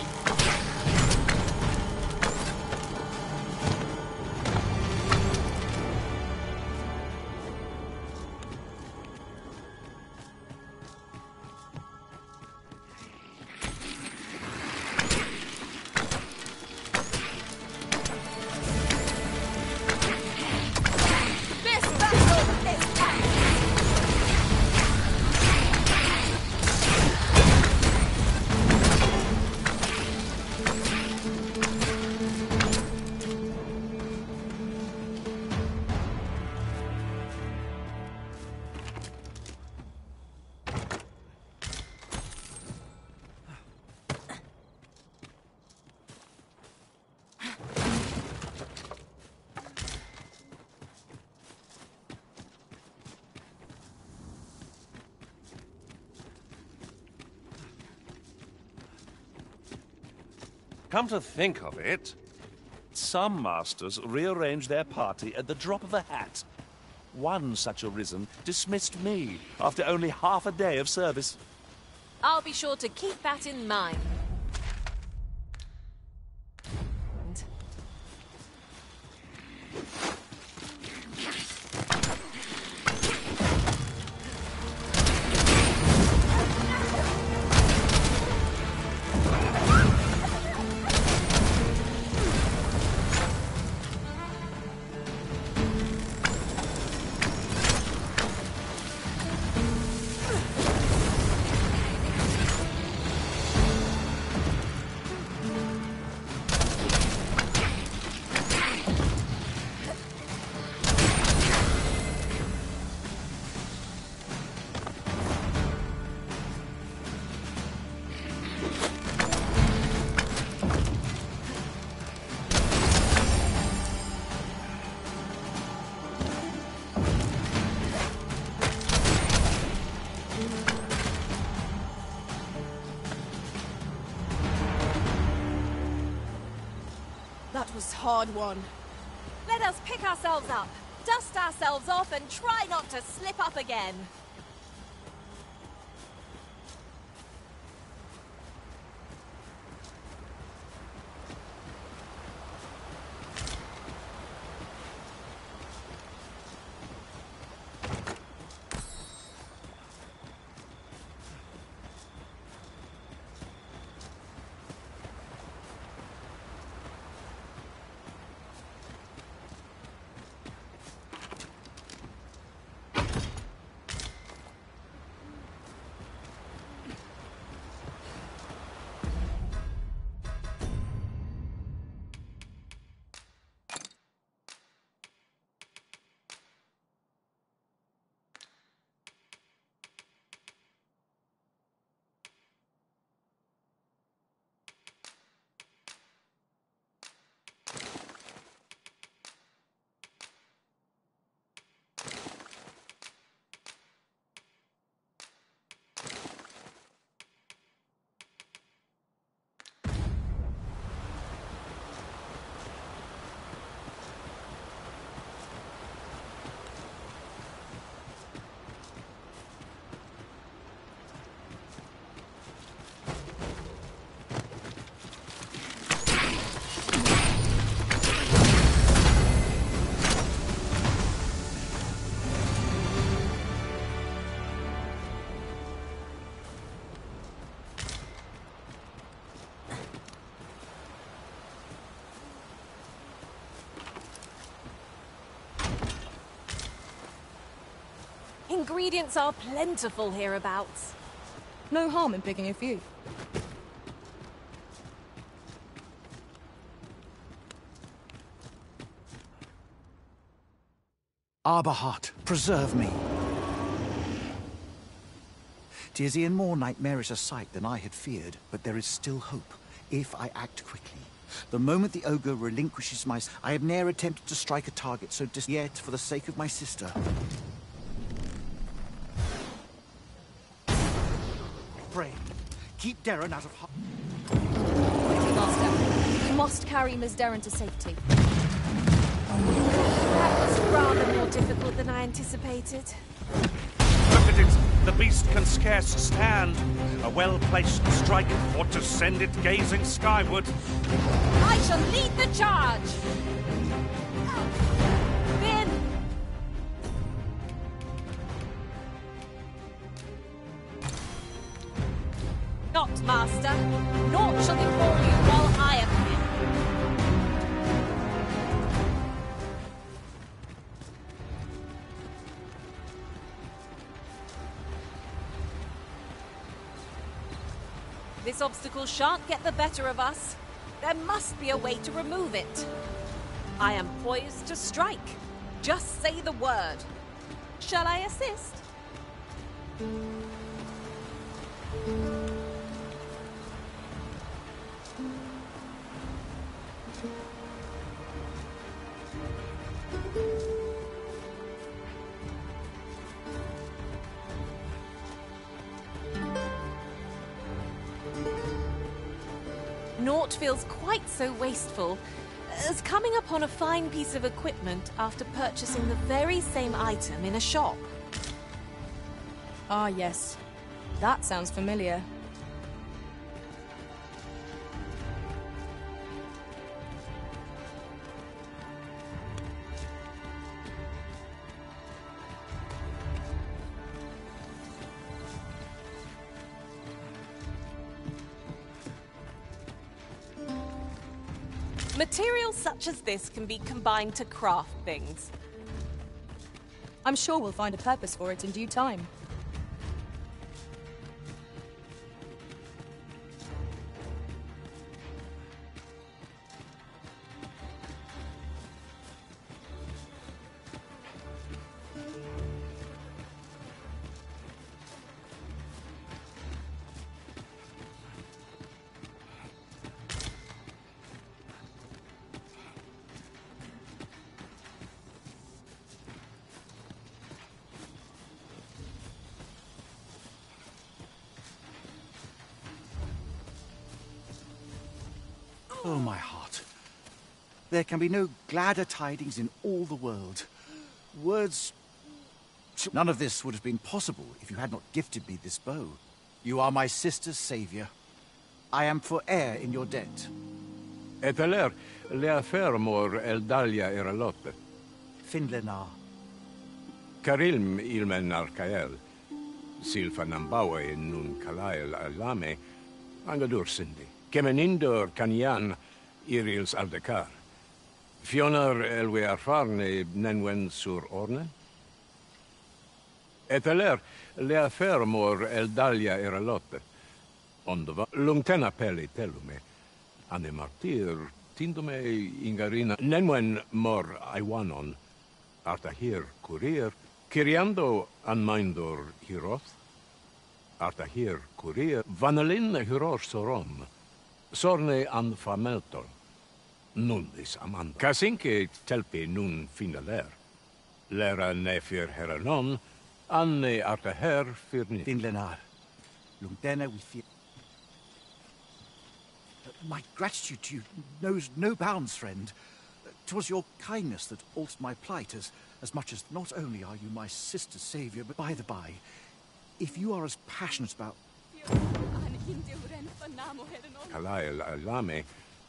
Speaker 9: Come to think of it, some masters rearrange their party at the drop of a hat. One such arisen dismissed me after only half a day of service.
Speaker 7: I'll be sure to keep that in mind.
Speaker 17: hard one.
Speaker 7: Let us pick ourselves up, dust ourselves off, and try not to slip up again. Ingredients are plentiful hereabouts.
Speaker 1: No harm in picking a few.
Speaker 13: Arbahat, preserve me. 'Tis e'en more nightmarish a sight than I had feared, but there is still hope, if I act quickly. The moment the ogre relinquishes my... I have ne'er attempted to strike a target so yet, for the sake of my sister. Pray, keep Darren out of harm.
Speaker 1: Master, you must carry Miss Darren to safety.
Speaker 7: That was rather more difficult than I anticipated.
Speaker 11: Look at it! The beast can scarce stand. A well-placed strike ought to send it gazing skyward.
Speaker 7: I shall lead the charge! Then... Not, Master. Naught shall befall you while I am here. This obstacle shan't get the better of us. There must be a way to remove it. I am poised to strike. Just say the word. Shall I assist? Naught feels quite so wasteful as coming upon a fine piece of equipment after purchasing the very same item in a shop.
Speaker 1: Ah, yes. That sounds familiar.
Speaker 7: Materials such as this can be combined to craft things.
Speaker 1: I'm sure we'll find a purpose for it in due time.
Speaker 13: Oh, my heart. There can be no gladder tidings in all the world. Words... None of this would have been possible if you had not gifted me this bow. You are my sister's savior. I am forever in your debt.
Speaker 15: Eteler, le affermor Eldalia eralotte.
Speaker 13: Finlenar.
Speaker 15: Karilm ilmen arkael. Silfa nambawe nun kalael alame. Angadur sindi. Kemenindor kanyan irils aldekar. Fionar elwe arfarne nenwen sur orne. Eteler, le affermor Eldalia eralotte. Ondova lungtena peli telume. Ane martir tindome ingarina nenwen mor aiwanon. Arta hir kurir. Kiriando anmaindor hiroth. Arta hir kurir. Vanelin hiror soron. Sorne an fameltol. Nundis aman. Kasinke telpi nun finaler. Lera nefir heranon. Anne arta her firni.
Speaker 13: Finlenar. Lungtena we fear. My gratitude to you knows no bounds, friend. 'Twas your kindness that altered my plight, as much as not only are you my sister's savior, but by the by, if you are as passionate about...
Speaker 15: Kalael alame,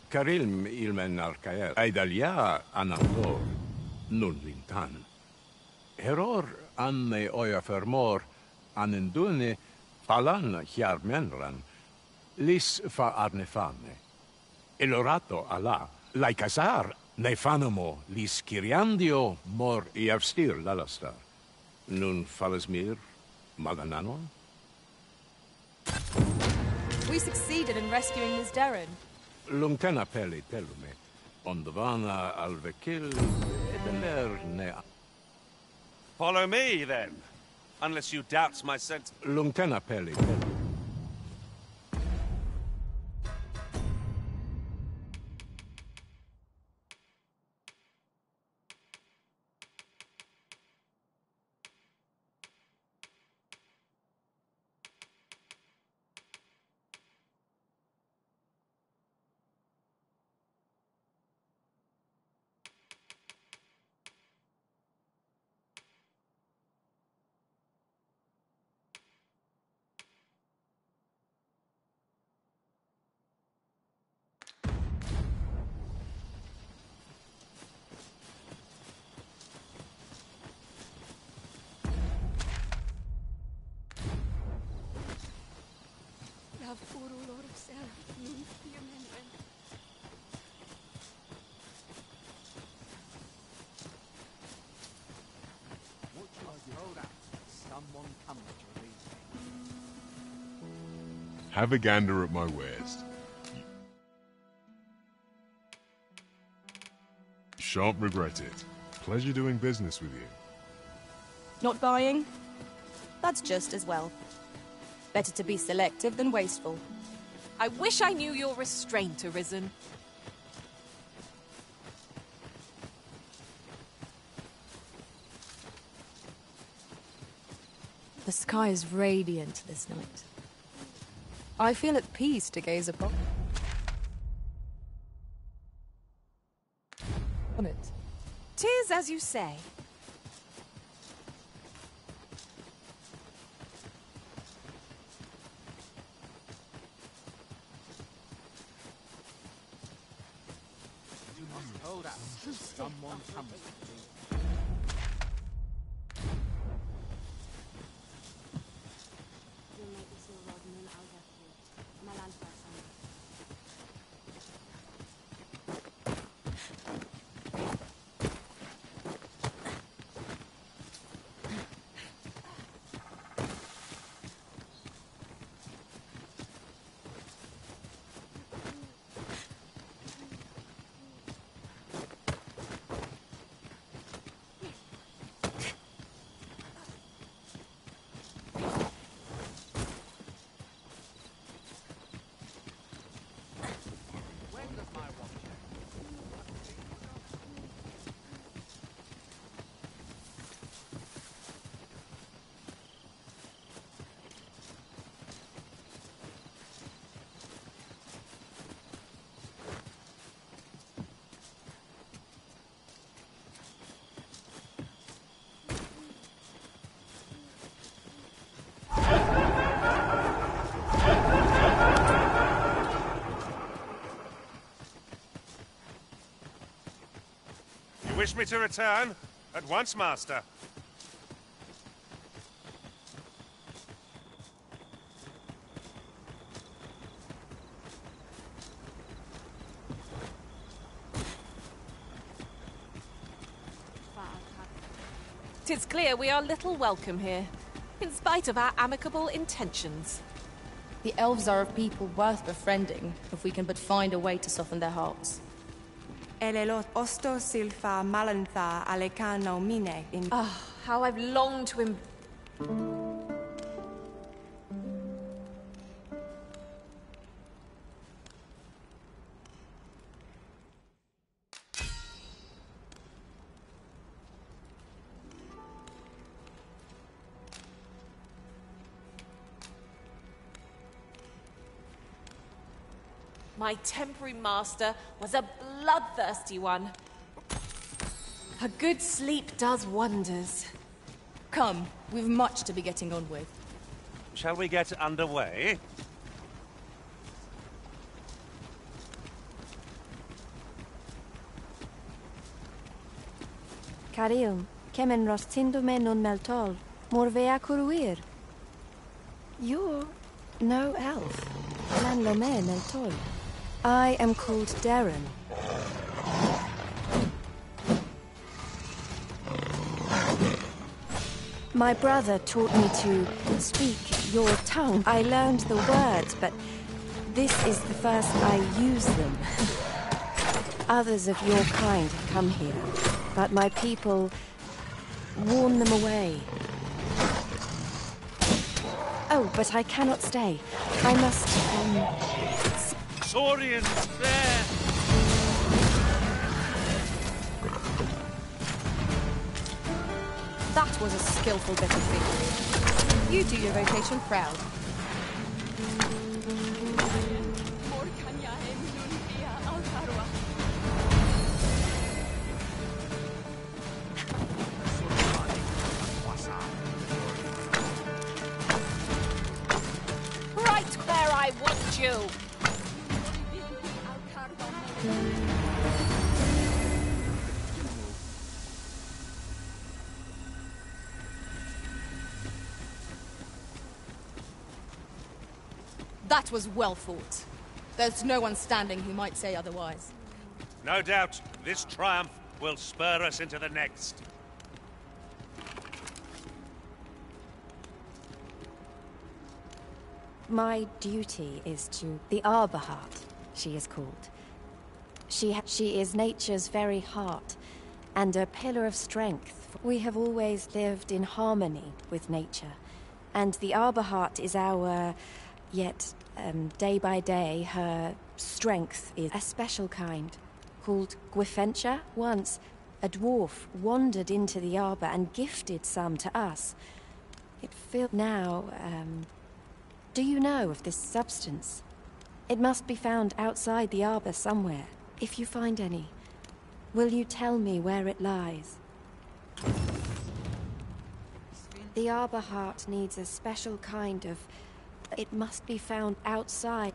Speaker 15: karilm ilmen arkael, aidalia anandor, nun lintan. Heror anne oia fermor, anendune, palan hiarmenran, lis fa arnefane. Elorato ala, laicasar, nefanamo, lis kiriandio, mor iavstir lalastar. Nun falesmir, magananon?
Speaker 1: We succeeded in rescuing Miss Darren.
Speaker 15: Lungtena peli telume, ondovana alvekil, edeler ne...
Speaker 9: Follow me, then, unless you doubt my sense.
Speaker 15: Lungtena peli telume.
Speaker 23: Have a gander at my wares. Shan't regret it. Pleasure doing business with you.
Speaker 1: Not buying? That's just as well. Better to be selective than wasteful.
Speaker 7: I wish I knew your restraint, Arisen.
Speaker 1: The sky is radiant this night. I feel at peace to gaze upon it.
Speaker 7: 'Tis as you say.
Speaker 12: You must hold out. Someone comes with me.
Speaker 11: Wish me to return? At once, master.
Speaker 7: Tis clear we are little welcome here, in spite of our amicable intentions.
Speaker 1: The elves are a people worth befriending, if we can but find a way to soften their hearts.
Speaker 7: Ah, how I've longed to My temporary master was a bloodthirsty one. A good sleep does wonders.
Speaker 1: Come, we've much to be getting on with.
Speaker 11: Shall we get underway?
Speaker 3: Carilm, kemen rostindo non meltol, morvea curuir. You're no elf. Lan lome meltol. I am called Darren. My brother taught me to speak your tongue. I learned the words, but this is the first I use them. Others of your kind have come here, but my people warn them away. Oh, but I cannot stay. I must,
Speaker 11: Saurians there!
Speaker 1: That was a skillful bit of figuring. You do your vocation proud.
Speaker 7: Right where I want you!
Speaker 1: That was well fought. There's no one standing who might say otherwise.
Speaker 11: No doubt, this triumph will spur us into the next.
Speaker 3: my duty is to the Arbor Heart, she is called. She is nature's very heart, and a pillar of strength. We have always lived in harmony with nature, and the Arbor Heart is our... Yet, day by day, her strength is a special kind, called Gwifentia. Once, a dwarf wandered into the Arbor and gifted some to us. It feels now, do you know of this substance? It must be found outside the Arbor somewhere. If you find any, will you tell me where it lies? The Arbor Heart needs a special kind of... It must be found outside.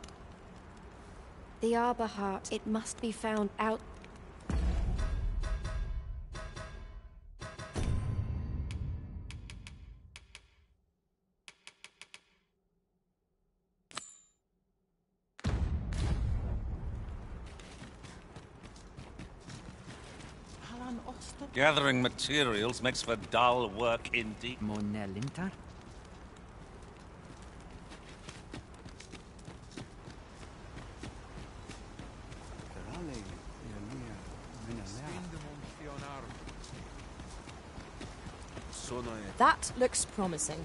Speaker 3: The Arbor Heart, it must be found out...
Speaker 11: Gathering materials makes for dull work indeed.
Speaker 16: Monelintar?
Speaker 1: That looks promising.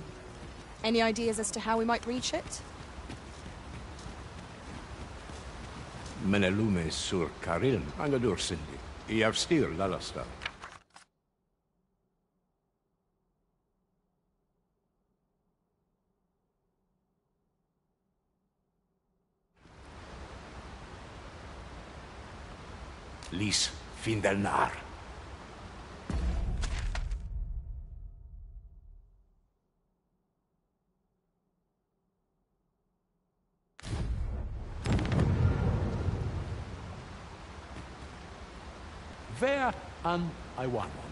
Speaker 1: Any ideas as to how we might reach it?
Speaker 15: Menelume sur Carilm, Angadur Sindi. Iavstir Lalasta. Lis Findelnar. fair, and I won one.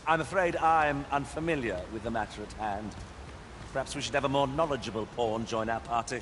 Speaker 11: I'm afraid I'm unfamiliar with the matter at hand. Perhaps we should have a more knowledgeable pawn join our party.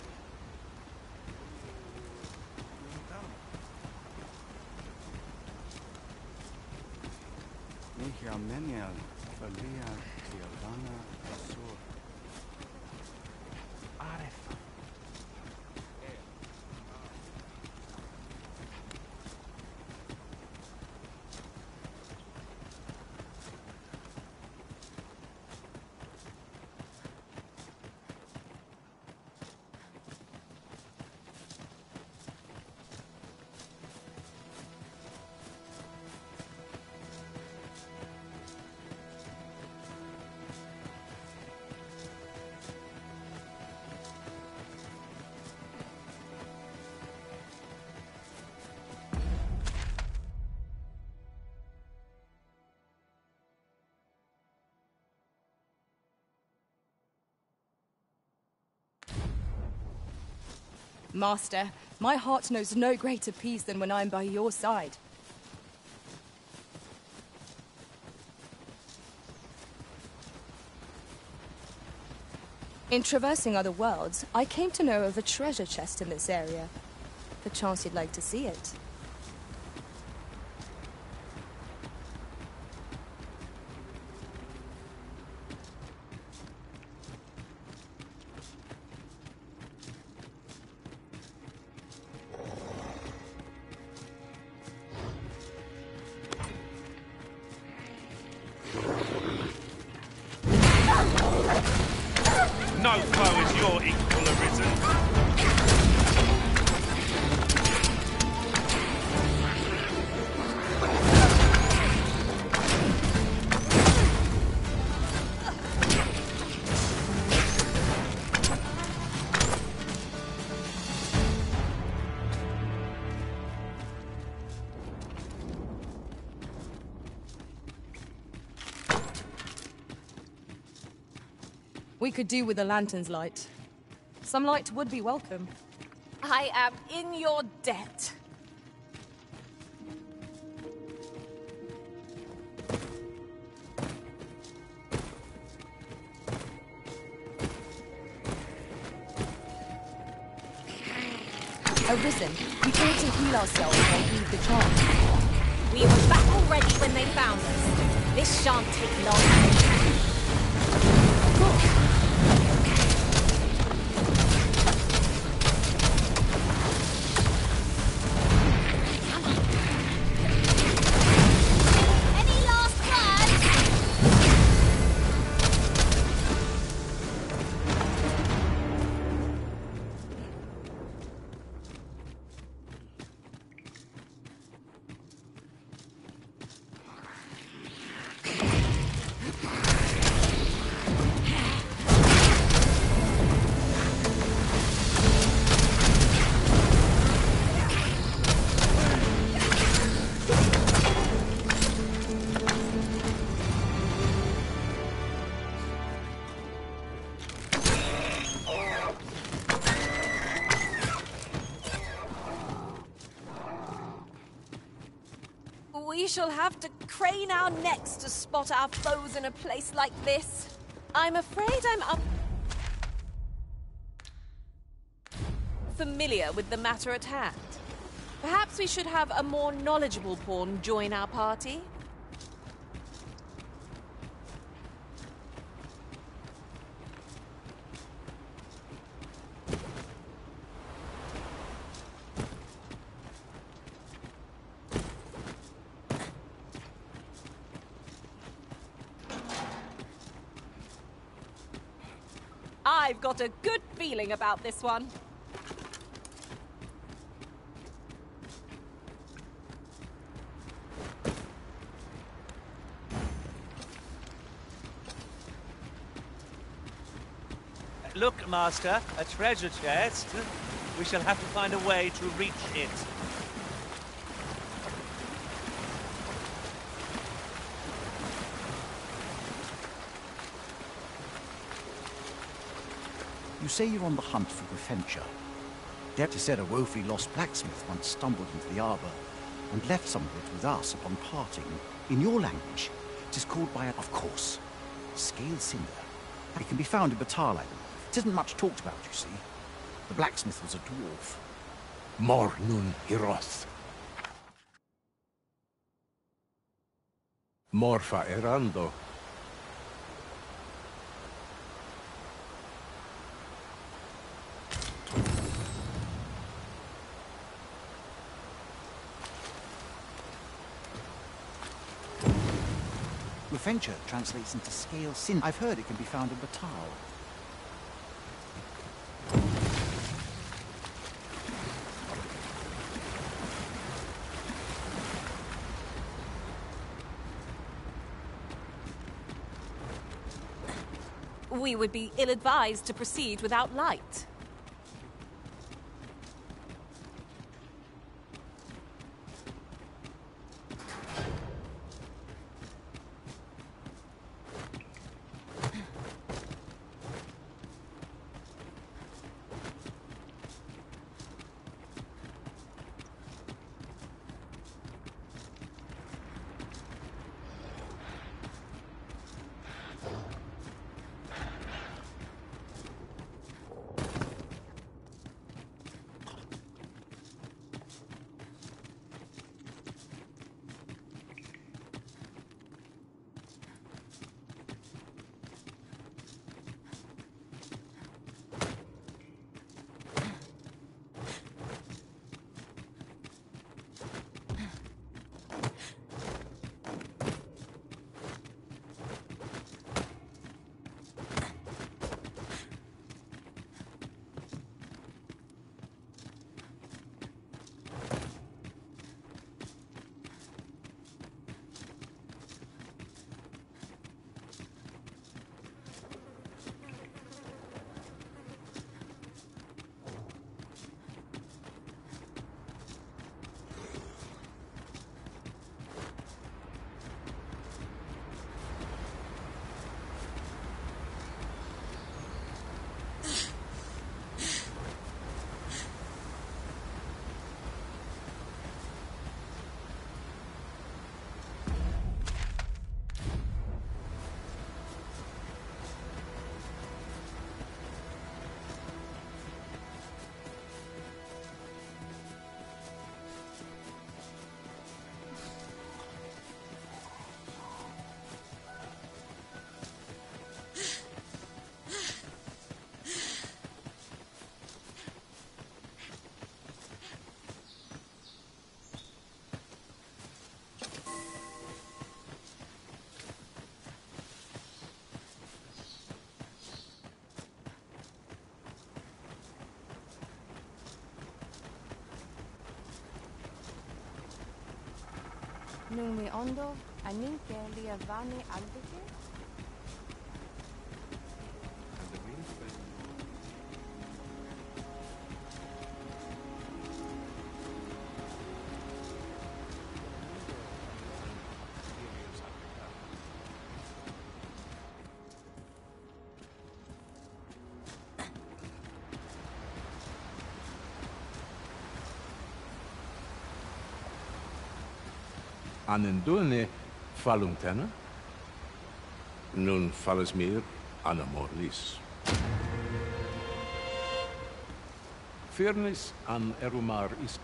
Speaker 1: Master, my heart knows no greater peace than when I am by your side. In traversing other worlds, I came to know of a treasure chest in this area. Perchance you'd like to see it.
Speaker 11: No foe is your equal arisen.
Speaker 1: We could do with a lantern's light. Some light would be welcome.
Speaker 7: I am in your debt.
Speaker 1: Arisen, we came to heal ourselves and leave the charm.
Speaker 7: We were battle ready when they found us. This shan't take long. We shall have to crane our necks to spot our foes in a place like this. I'm afraid I'm familiar with the matter at hand. Perhaps we should have a more knowledgeable pawn join our party. I've got a good feeling about this one.
Speaker 11: Look, Master, a treasure chest. We shall have to find a way to reach it.
Speaker 13: You say you're on the hunt for Graventure. Depta said a woefully lost blacksmith once stumbled into the arbor and left some of it with us upon parting. In your language, it is called by, of course, scaled cinder. It can be found in Batal, I believe. It isn't much talked about, you see. The blacksmith was a dwarf.
Speaker 15: Mor nun hiroth. Morfa erando.
Speaker 13: Venture translates into scale sin. I've heard it can be found in Batal.
Speaker 7: We would be ill-advised to proceed without light.
Speaker 3: Numi ondo, aninke liavani aldike?
Speaker 15: Anendune falumtena? Nun falles mir anamorlis. Firnis an erumar is...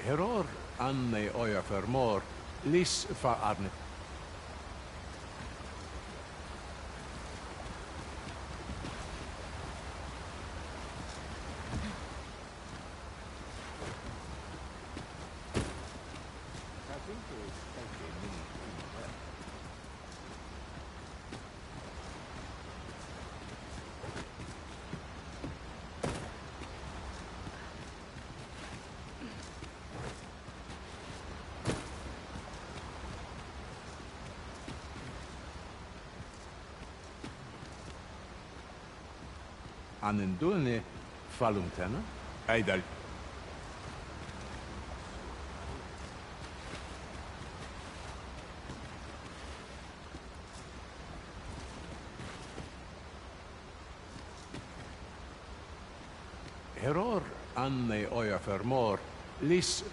Speaker 15: Heror anne oja fermor, lis fa arne. Anendune falumtena? Eidel. Error anne oja förmår lis...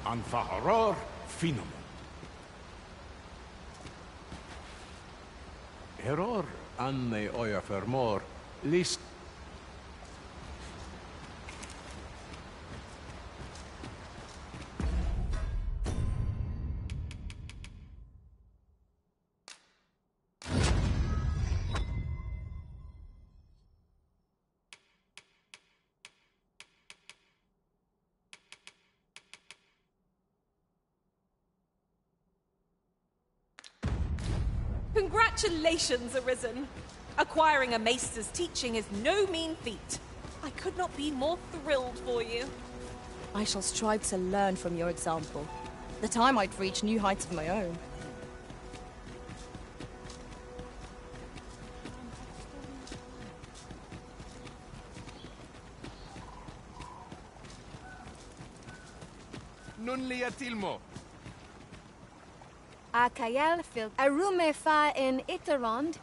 Speaker 15: Anfaharor finum. Error anne oja förmår list...
Speaker 7: Congratulations, Arisen! Acquiring a maester's teaching is no mean feat. I could not be more thrilled for you.
Speaker 1: I shall strive to learn from your example, that I might reach new heights of my own.
Speaker 10: Nun lia tilmo.
Speaker 14: Akael fil arume fa in Iterond.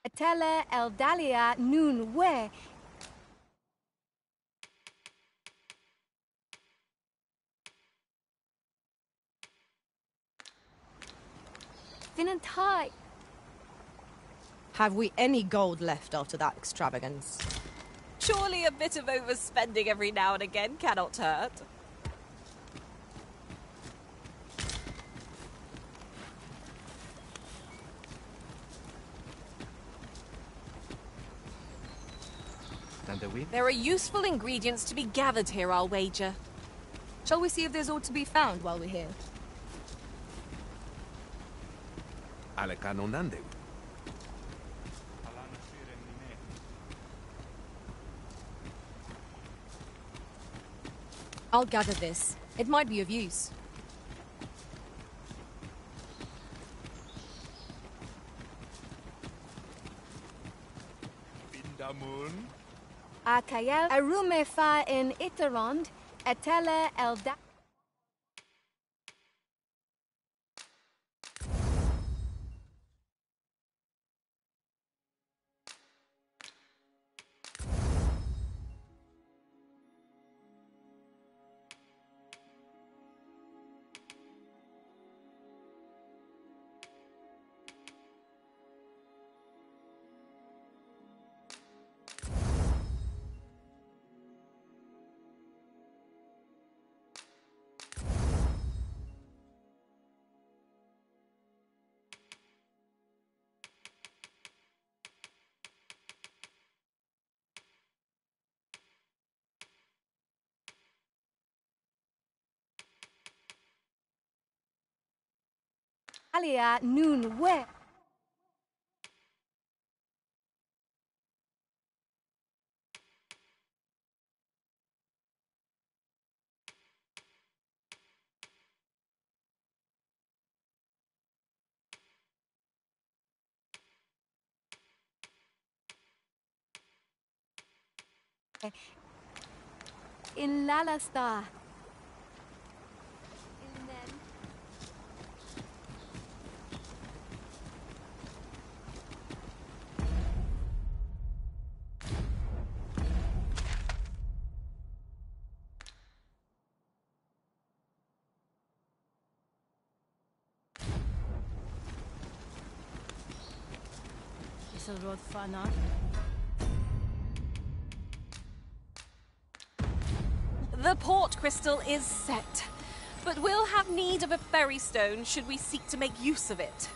Speaker 14: Atella eldalia nun we. Finantai.
Speaker 1: Have we any gold left after that extravagance?
Speaker 7: Surely a bit of overspending every now and again cannot hurt. There are useful ingredients to be gathered here, I'll wager.
Speaker 1: Shall we see if there's aught to be found while we're here?
Speaker 22: Alekano nande.
Speaker 1: I'll gather this. It might be of use.
Speaker 10: Bindamun.
Speaker 14: Akael arume fa in Iterond. Atella elda. Alia nun we. In Lalasta.
Speaker 7: The port crystal is set, but we'll have need of a ferry stone should we seek to make use of it.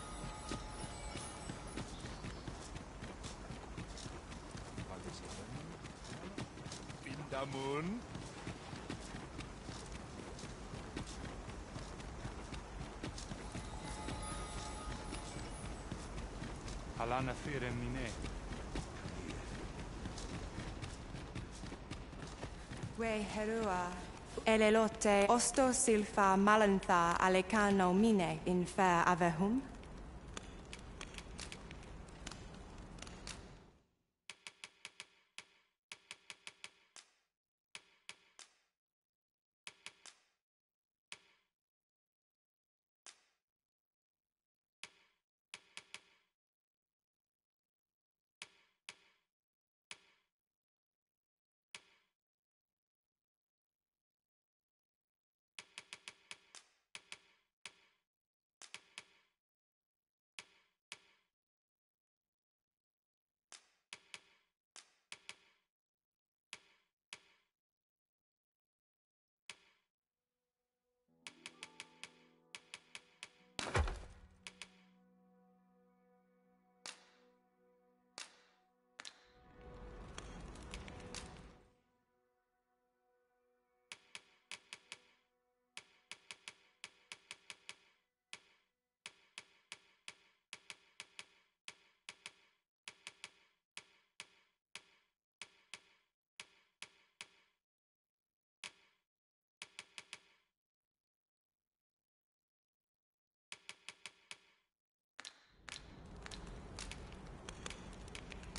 Speaker 22: Bindamun.
Speaker 6: Alana fire mine.
Speaker 16: We herua elelote osto silfa malantha alecano mine in fair avehum.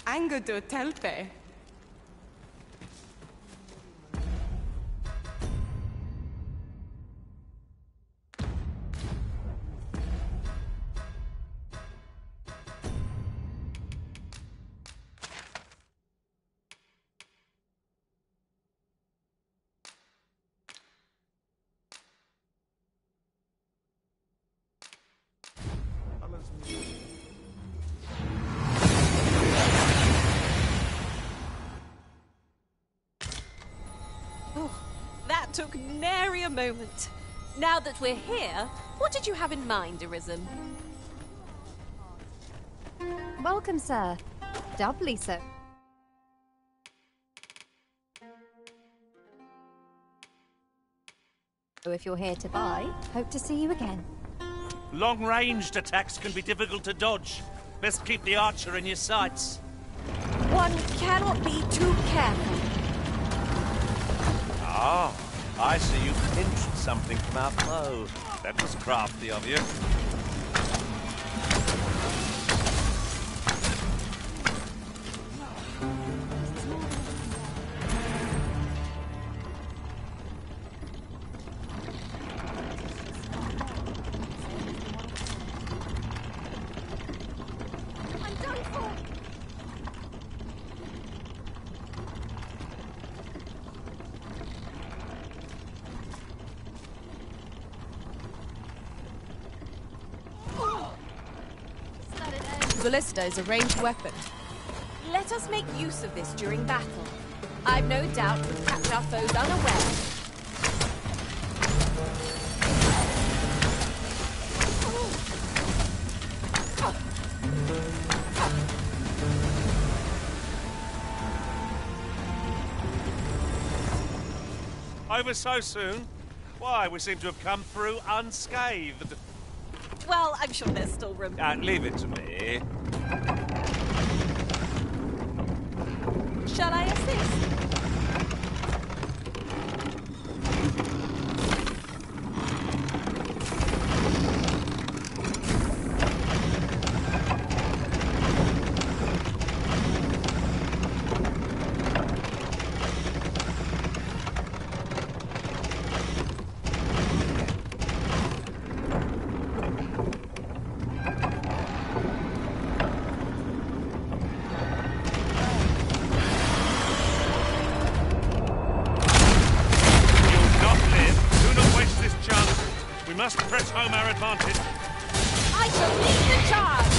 Speaker 16: Angudu telpe.
Speaker 7: That took nary a moment. Now that we're here, what did you have in mind, Arisen?
Speaker 3: Welcome, sir. Doubly so. So if you're here to buy, hope to see you again.
Speaker 11: Long-ranged attacks can be difficult to dodge. Best keep the archer in your sights.
Speaker 7: One cannot be too careful.
Speaker 11: Ah, I see you pinched something from our foe. That was crafty of you.
Speaker 1: Ballista is a ranged weapon.
Speaker 7: Let us make use of this during battle. I've no doubt we'll catch our foes unaware.
Speaker 11: Over so soon? Why, we seem to have come through unscathed.
Speaker 7: Well, I'm sure there's still room.
Speaker 11: Leave it to me.
Speaker 7: Shall I assist?
Speaker 11: Must press home our advantage.
Speaker 7: I shall lead the charge!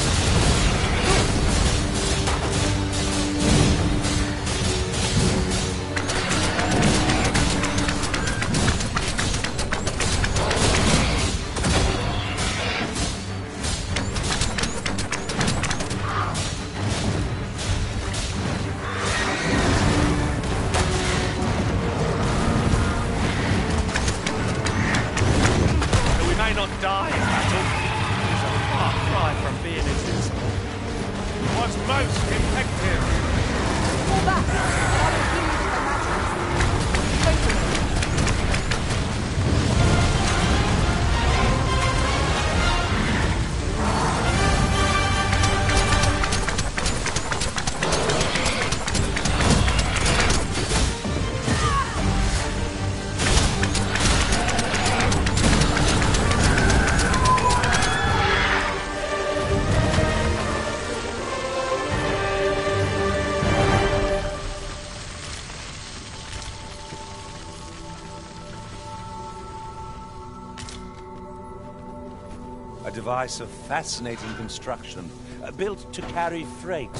Speaker 9: A device of fascinating construction, built to carry freight.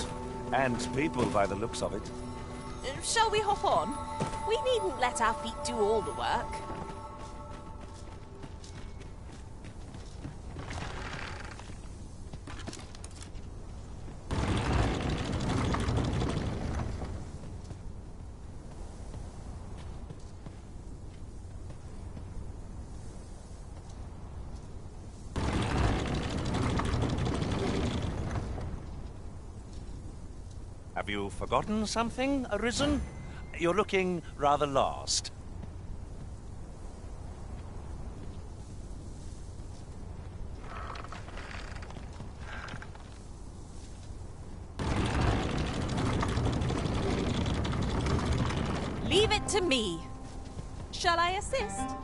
Speaker 9: And people, by the looks of it.
Speaker 7: Shall we hop on? We needn't let our feet do all the work.
Speaker 9: Have you forgotten something, Arisen? You're looking rather lost.
Speaker 7: Leave it to me. Shall I assist?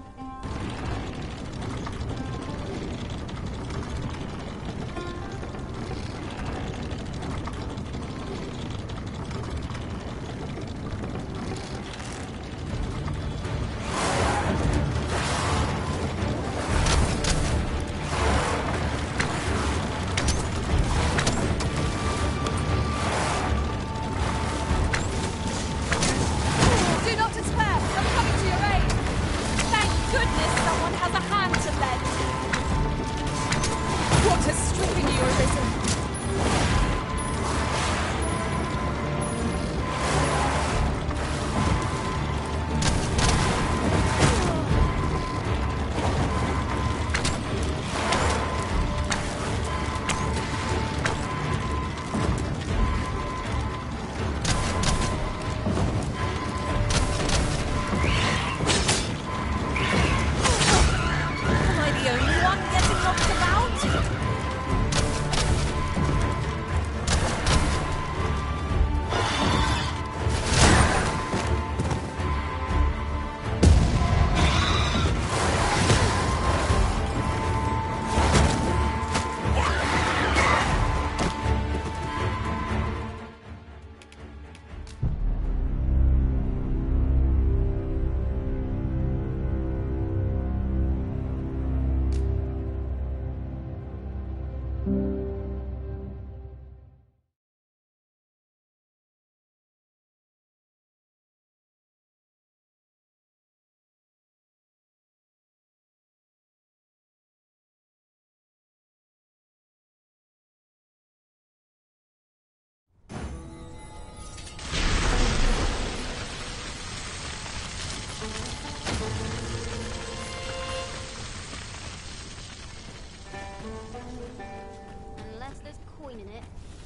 Speaker 14: Unless there's coin in it,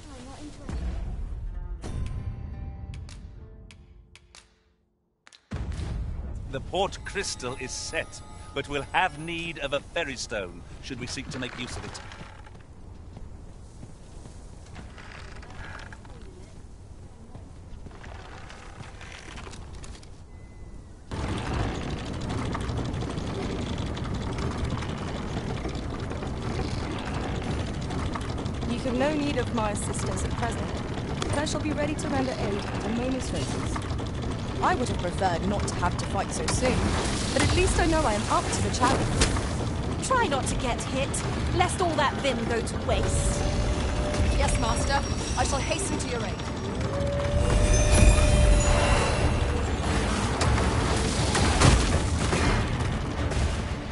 Speaker 14: I'm not interested.
Speaker 9: The port crystal is set, but we'll have need of a ferry stone should we seek to make use of it.
Speaker 1: You have no need of my assistance at present, but I shall be ready to render aid at a moment's notice. I would have preferred not to have to fight so soon, but at least I know I am up to the challenge.
Speaker 7: Try not to get hit, lest all that vim go to waste.
Speaker 17: Yes, Master. I shall hasten to your aid.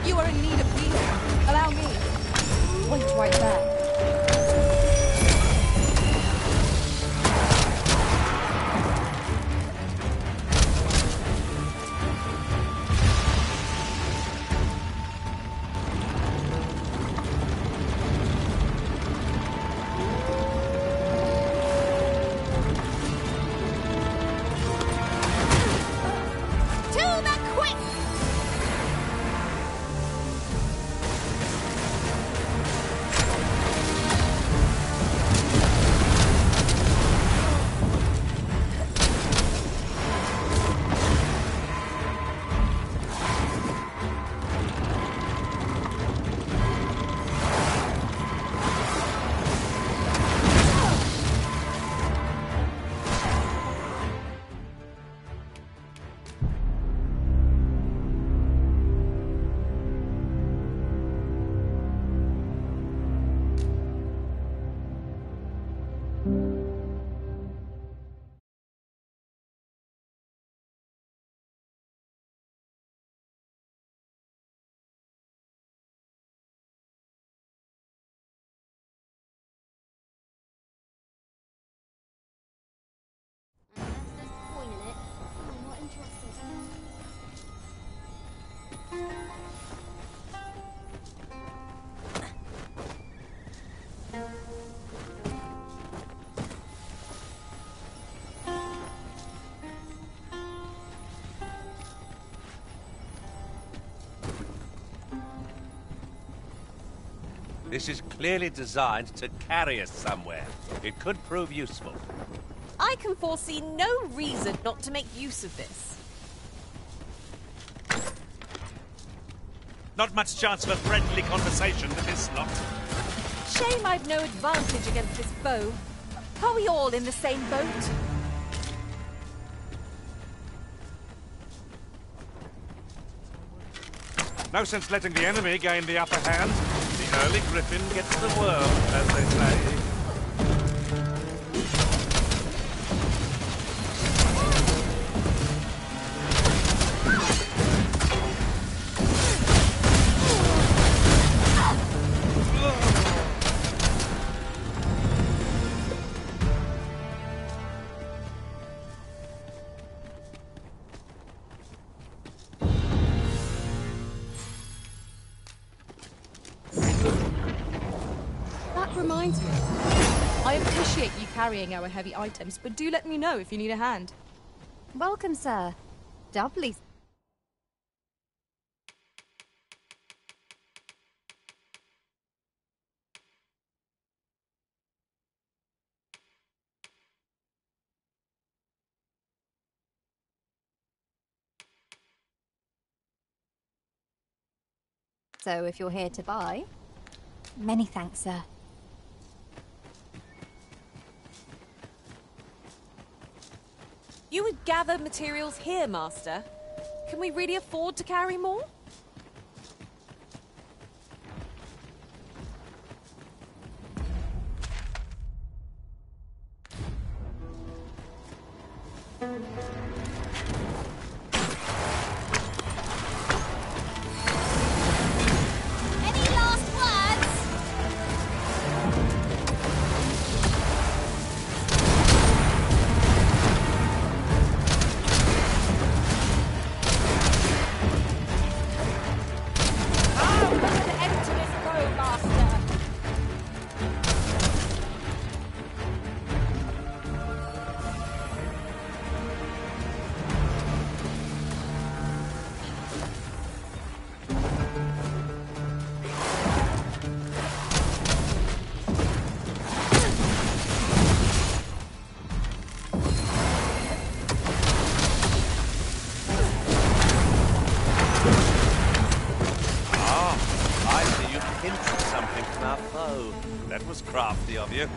Speaker 1: You are in need of healing. Allow me. Wait right there.
Speaker 9: This is clearly designed to carry us somewhere. It could prove useful.
Speaker 7: I can foresee no reason not to make use of this.
Speaker 9: Not much chance of a friendly conversation with this lot.
Speaker 7: Shame I've no advantage against this foe. Are we all in the same boat?
Speaker 9: No sense letting the enemy gain the upper hand. The early griffin gets the worm, as they say.
Speaker 1: Reminds me. I appreciate you carrying our heavy items, but do let me know if you need a hand.
Speaker 3: Welcome, sir. Doubly. So, if you're here to buy... Many thanks, sir.
Speaker 7: You would gather materials here, Master. Can we really afford to carry more?
Speaker 14: Any last words?
Speaker 9: That was crafty of you.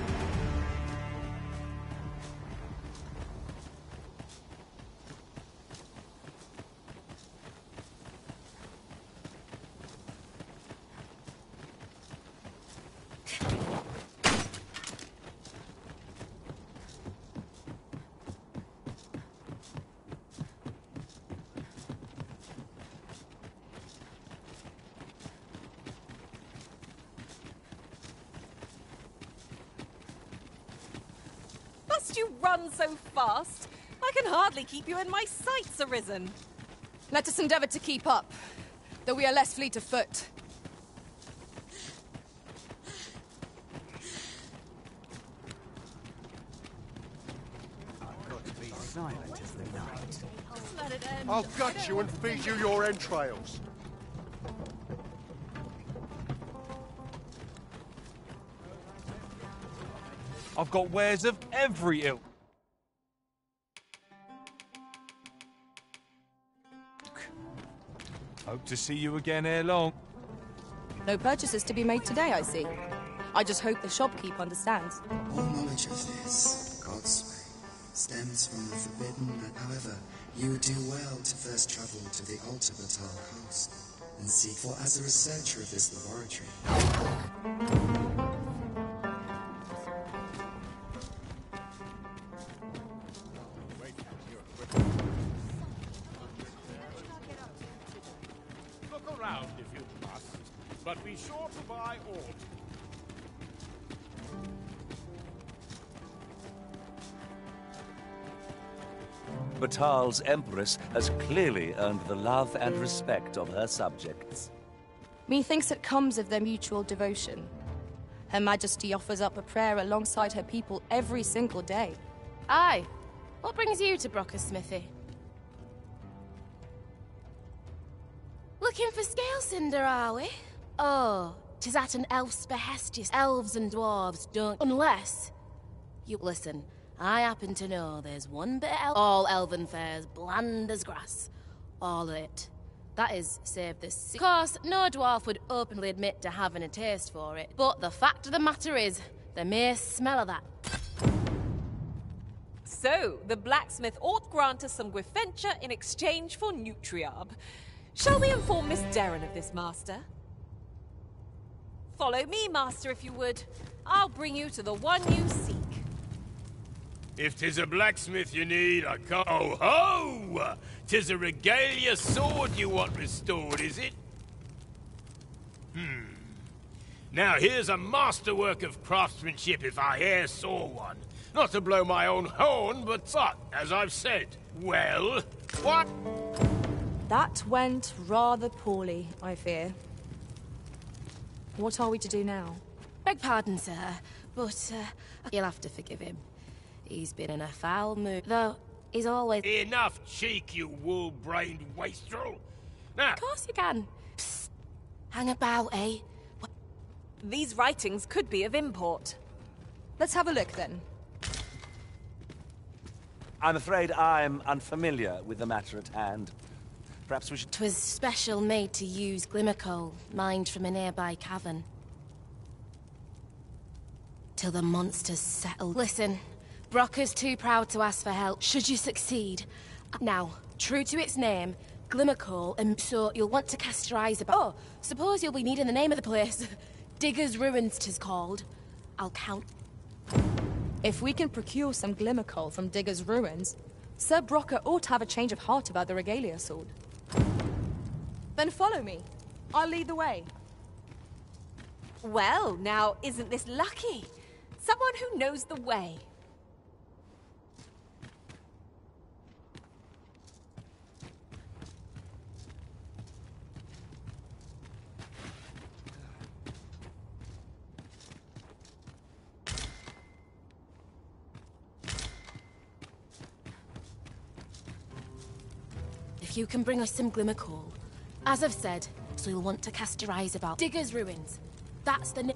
Speaker 7: Must you run so fast? I can hardly keep you in my sights, Arisen.
Speaker 1: Let us endeavor to keep up, though we are less fleet of foot.
Speaker 12: I've got to be silent as the night.
Speaker 7: Just let it end.
Speaker 4: I'll gut you and feed you your entrails.
Speaker 6: I've got wares of every ilk. Hope to see you again ere long.
Speaker 1: No purchases to be made today, I see. I just hope the shopkeep understands.
Speaker 18: All knowledge of this, God's way, stems from the forbidden, but however, you would do well to first travel to the Alta Batal coast and seek for as a researcher of this laboratory.
Speaker 8: Look around if you must, but be sure to buy all.
Speaker 9: Batal's Empress has clearly earned the love and respect of her subjects.
Speaker 1: Methinks it comes of their mutual devotion. Her Majesty offers up a prayer alongside her people every single day.
Speaker 19: Aye. What brings you to Brocker's smithy? Looking for scale cinder, are we? Oh, 'Tis at an elf's behest. Elves and dwarves don't... Unless... You listen, I happen to know there's one bit of all elven fare's bland as grass. All of it. That is, save this... Of course, no dwarf would openly admit to having a taste for it. But the fact of the matter is, the mere smell of that...
Speaker 7: So, the blacksmith ought grant us some Gwifenture in exchange for Nutriarb. Shall we inform Miss Derrin of this, Master? Follow me, Master, if you would. I'll bring you to the one you seek.
Speaker 8: If 'tis a blacksmith you need, I can't... Oh ho! 'Tis a regalia sword you want restored, is it? Now here's a masterwork of craftsmanship if I e'er saw one. Not to blow my own horn, but as I've said. Well, what?
Speaker 1: That went rather poorly, I fear. What are we to do now?
Speaker 19: Beg pardon, sir, but you'll have to forgive him. He's been in a foul mood, though he's always...
Speaker 8: Enough cheek, you wool-brained wastrel! Now...
Speaker 19: Of course you can. Psst. Hang about, eh?
Speaker 7: These writings could be of import.
Speaker 1: Let's have a look, then.
Speaker 9: I'm afraid I'm unfamiliar with the matter at hand. Perhaps we should...
Speaker 19: 'Twas special made to use glimmer coal, mined from a nearby cavern. Till the monsters settled. Listen, Brocker's too proud to ask for help, should you succeed. Now, true to its name, glimmer coal, and so you'll want to cast your eyes about... Oh, suppose you'll be needing the name of the place. Digger's Ruins 'tis called. I'll count...
Speaker 1: If we can procure some glimmer coal from Digger's Ruins, Sir Brocker ought to have a change of heart about the regalia sword. Then follow me. I'll lead the way.
Speaker 7: Well, now, isn't this lucky? Someone who knows the way.
Speaker 19: If you can bring us some glimmer coal. As I've said, so you'll want to cast your eyes about Digger's Ruins. That's the...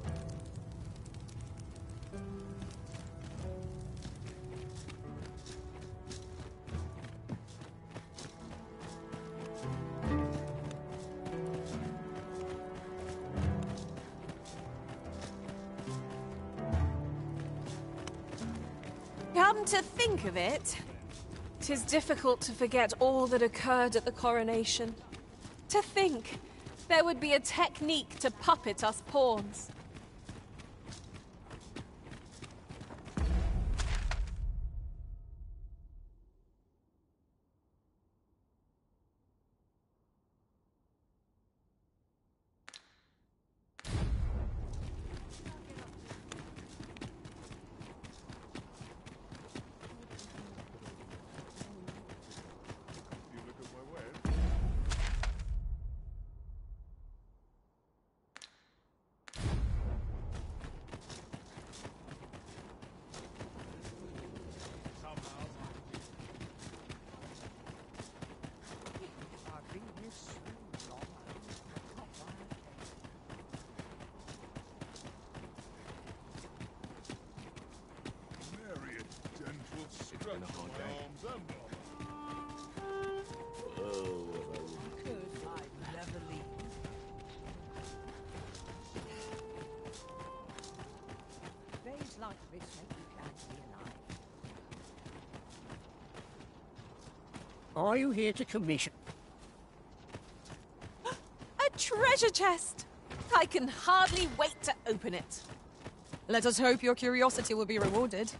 Speaker 7: Come to think of it, 'tis difficult to forget all that occurred at the coronation. To think there would be a technique to puppet us pawns.
Speaker 2: Like this make you glad to be alive. Are you here to commission?
Speaker 7: A treasure chest! I can hardly wait to open it.
Speaker 1: Let us hope your curiosity will be rewarded.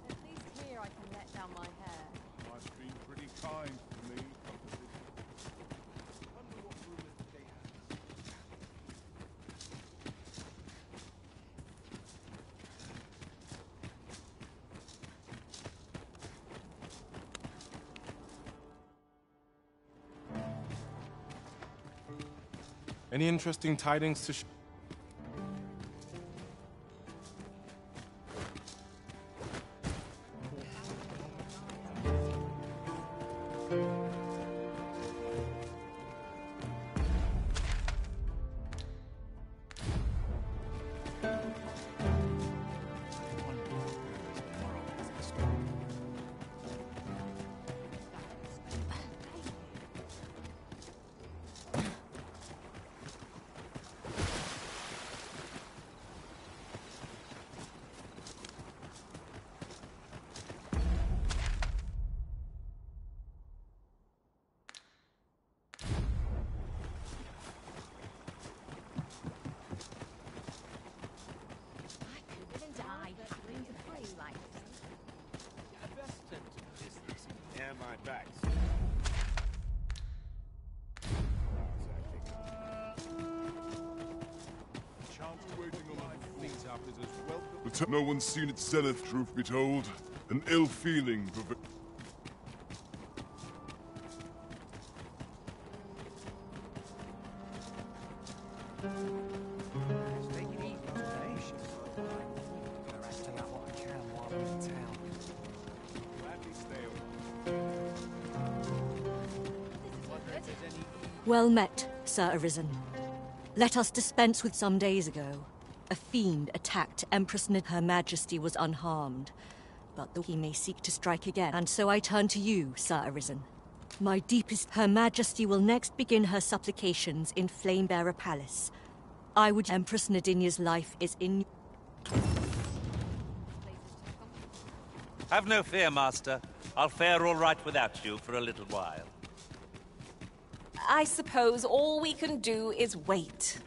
Speaker 7: At least here I can let down my hair.
Speaker 4: Life's been pretty kind to me.
Speaker 10: Any interesting tidings to
Speaker 4: No one's seen its zenith, truth be told. An ill feeling
Speaker 5: Well met, Sir Arisen. Let us dispense with some days ago. A fiend attacked Empress Her Majesty was unharmed, but he may seek to strike again. And so I turn to you, Sir Arisen. My deepest Her Majesty will next begin her supplications in Flamebearer Palace. I would Empress Nadinia's life is in...
Speaker 11: Have no fear, Master. I'll fare all right without you for a little while.
Speaker 7: I suppose all we can do is wait.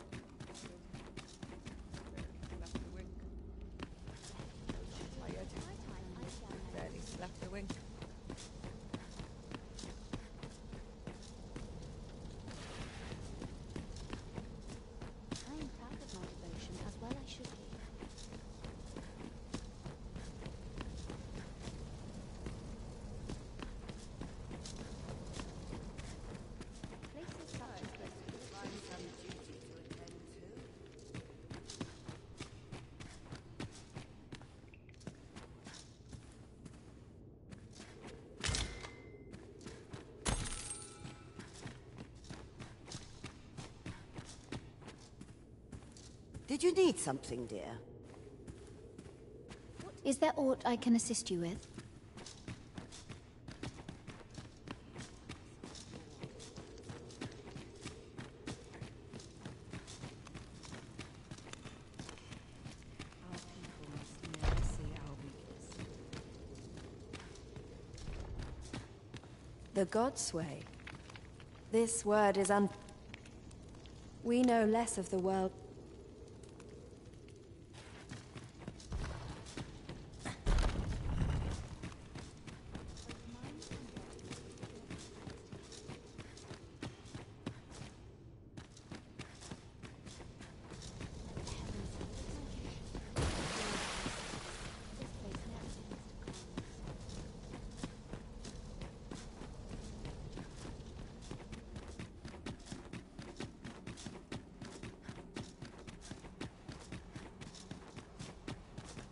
Speaker 2: Did you need something, dear?
Speaker 20: Is there aught I can assist you with?
Speaker 1: The gods sway. This word is We know less of the world.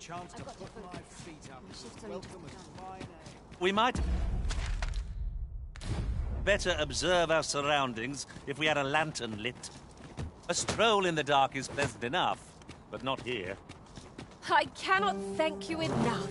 Speaker 2: Chance to put my feet up. Welcome as fine ale.
Speaker 11: We might better observe our surroundings if we had a lantern lit. A stroll in the dark is pleasant enough, but not here.
Speaker 7: I cannot thank you enough.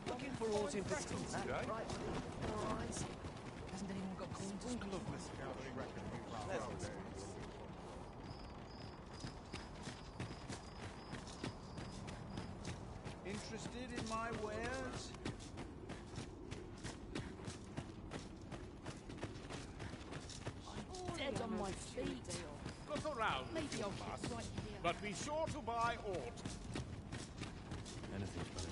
Speaker 2: Looking for aught in particular? Hasn't anyone got coins? Interested in my wares?
Speaker 19: I'm dead on my feet.
Speaker 8: Look around,
Speaker 19: Maybe I'll
Speaker 8: Thomas,
Speaker 19: get right here.
Speaker 8: but be sure to buy aught.
Speaker 22: Anything but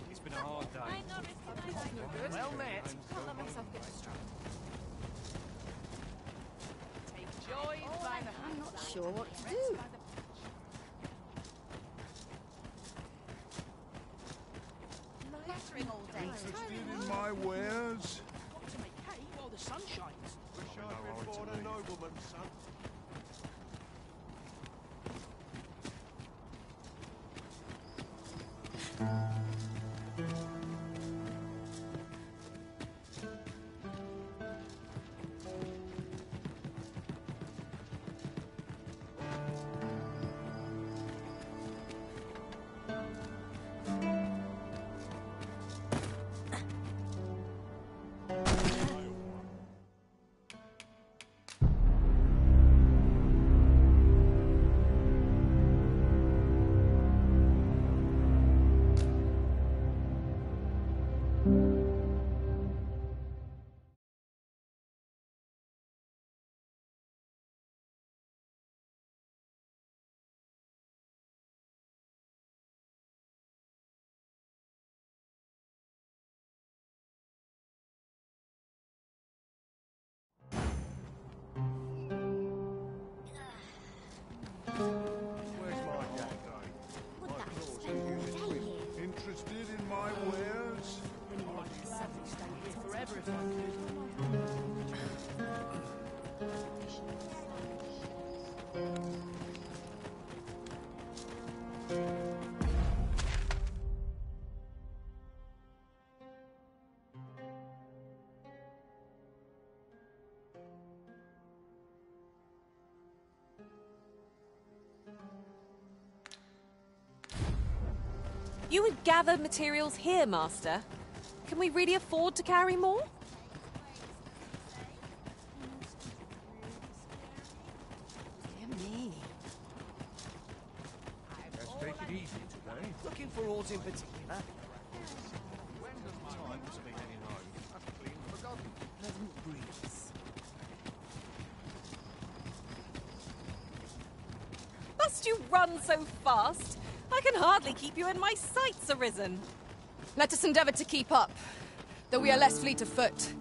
Speaker 2: It's been a hard day.
Speaker 7: Well met. Can't let myself get distracted. Take joy in finding the
Speaker 20: I'm not sure what to do.
Speaker 17: Clattering all day.
Speaker 4: Interested in my wares?
Speaker 17: Got to make hay while the sun shines.
Speaker 4: Wish I'd been born a nobleman's son. Where's my dad going? My claws are using whip. Interested in my wares?
Speaker 17: I'd gladly stay here forever if I
Speaker 7: You would gather materials here, Master. Can we really afford to carry more?
Speaker 17: Dear me.
Speaker 2: Let's take it easy today. Looking for aught in particular?
Speaker 4: When does time to be heading home? I've clean forgotten.
Speaker 17: Pleasant breeze.
Speaker 7: Must you run so fast? I can hardly keep you in my sights, Arisen.
Speaker 1: Let us endeavor to keep up, though we are less fleet of foot.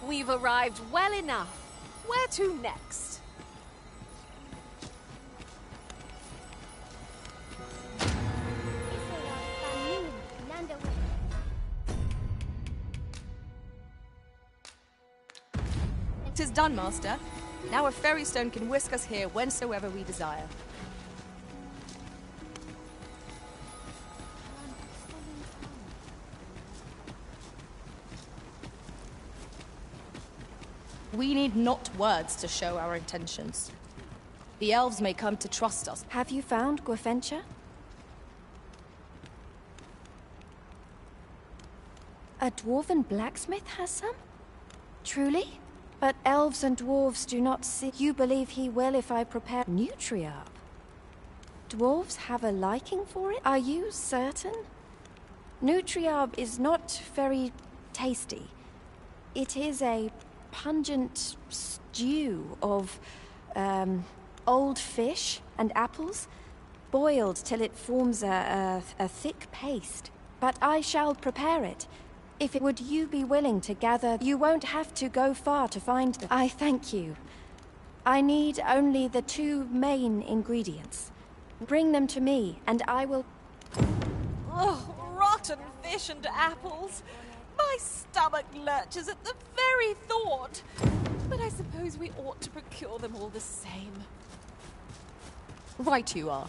Speaker 7: We've arrived well enough. Where to next?
Speaker 1: Tis done, Master. Now a ferry stone can whisk us here whensoever we desire. We need not words to show our intentions. The elves may come to trust us.
Speaker 3: Have you found Gwefencha? A dwarven blacksmith has some? Truly? But elves and dwarves do not see. You believe he will if I prepare Nutriarb? Dwarves have a liking for it? Are you certain? Nutriarb is not very tasty. It is a pungent stew of, old fish and apples, boiled till it forms a thick paste. But I shall prepare it. If it would you be willing to gather, you won't have to go far to find them. I thank you. I need only the 2 main ingredients. Bring them to me, and I will...
Speaker 7: Oh, rotten fish and apples. My stomach lurches at the very thought. But I suppose we ought to procure them all the same.
Speaker 1: Right you are.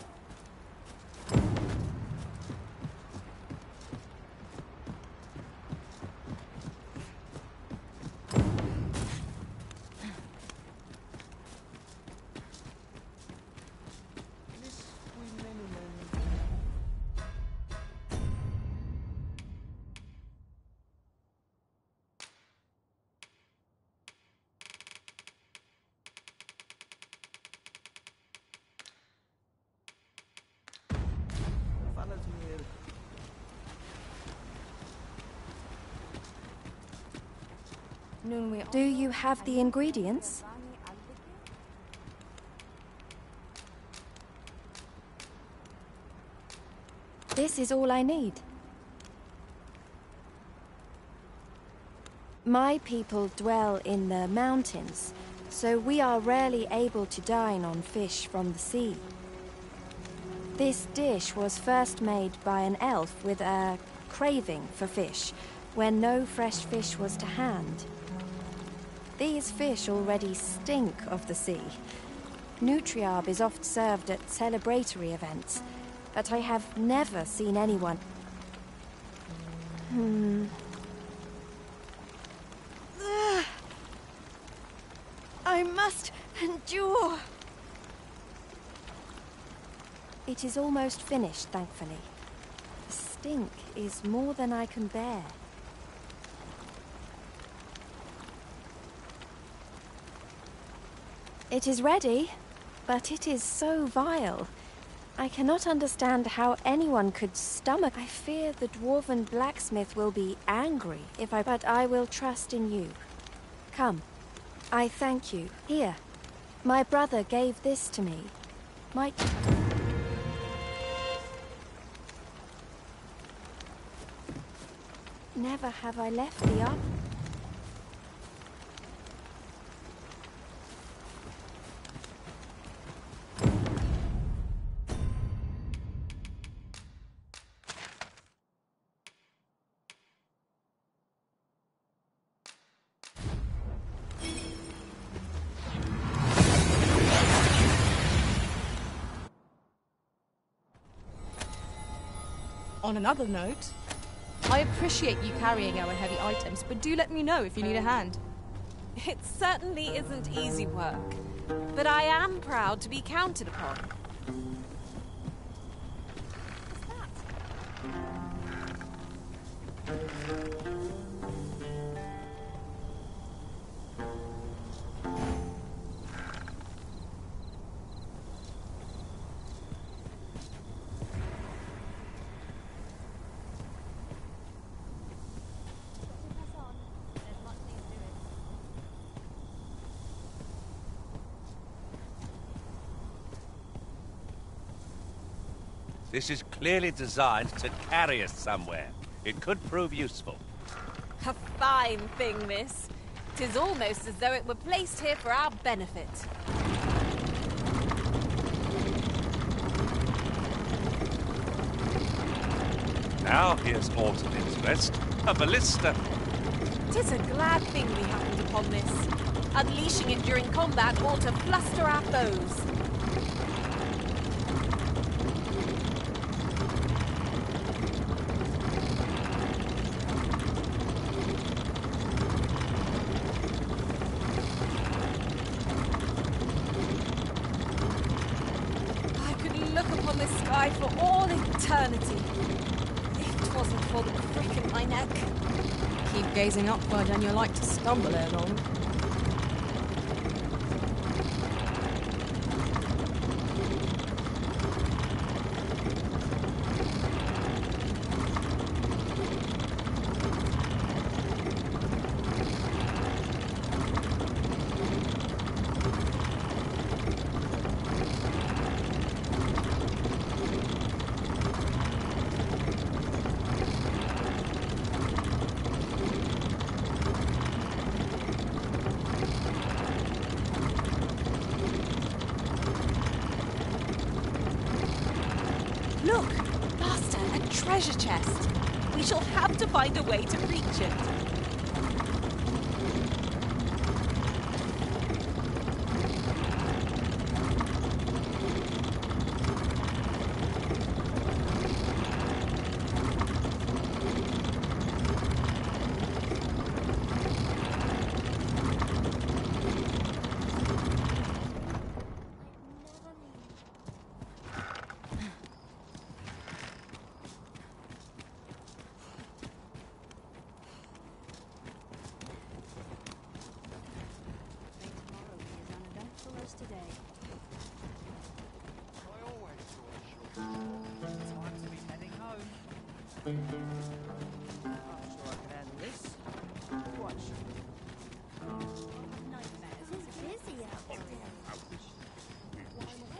Speaker 3: Do you have the ingredients? This is all I need. My people dwell in the mountains, so we are rarely able to dine on fish from the sea. This dish was first made by an elf with a craving for fish, when no fresh fish was to hand. These fish already stink of the sea. Nutriarb is oft served at celebratory events, but I have never seen anyone... I must endure. It is almost finished, thankfully. The stink is more than I can bear. It is ready, but it is so vile. I cannot understand how anyone could stomach. I fear the dwarven blacksmith will be angry if I... But I will trust in you. Come. I thank you. Here. My brother gave this to me. Never have I left the up.
Speaker 1: On another note, I appreciate you carrying our heavy items, but do let me know if you need a hand.
Speaker 7: It certainly isn't easy work, but I am proud to be counted upon.
Speaker 11: This is clearly designed to carry us somewhere. It could prove useful.
Speaker 7: A fine thing, this. 'Tis almost as though it were placed here for our benefit.
Speaker 11: Now here's aught of interest. A ballista.
Speaker 7: 'Tis a glad thing we happened upon this. Unleashing it during combat ought to fluster our foes. look upon this sky for all eternity. If 'twasn't for the crick in my neck.
Speaker 1: Keep gazing upward and you're like to stumble ere long.
Speaker 7: Look! Master, a treasure chest! We shall have to find a way to reach it.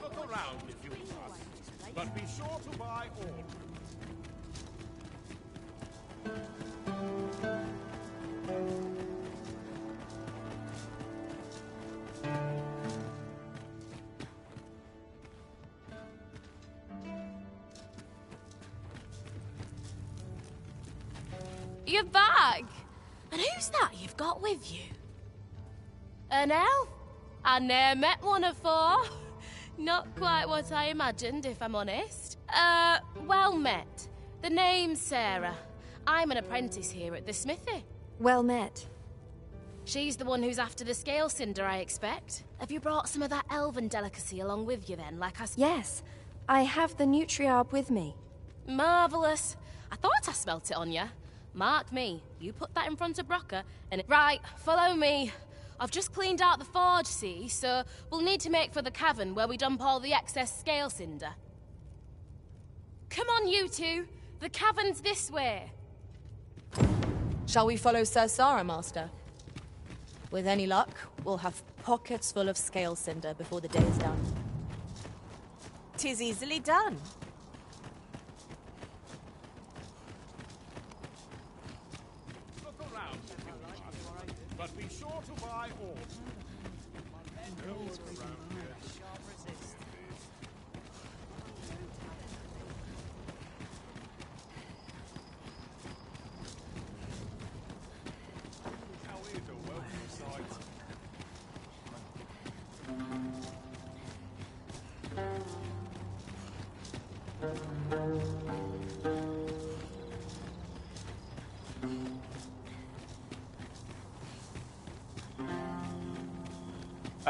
Speaker 8: Look around if you must, but be sure to buy all.
Speaker 19: Your bag? And who's that you've got with you? An elf? I ne'er met one afore. Not quite what I imagined, if I'm honest. Well met. The name's Sarah. I'm an apprentice here at the smithy.
Speaker 3: Well met.
Speaker 19: She's the one who's after the scale cinder, I expect. Have you brought some of that elven delicacy along with you then, like I...
Speaker 3: Yes, I have the Nutriarb with me.
Speaker 19: Marvellous. I thought I smelt it on you. Mark me, you put that in front of Brocker, and... Right, follow me. I've just cleaned out the forge, see, so we'll need to make for the cavern where we dump all the excess scale cinder. Come on, you two. The cavern's this way.
Speaker 1: Shall we follow Sir Sarah, Master? With any luck, we'll have pockets full of scale cinder before the day is done.
Speaker 7: 'Tis easily done.
Speaker 8: Look around if you must, but be sure to buy all.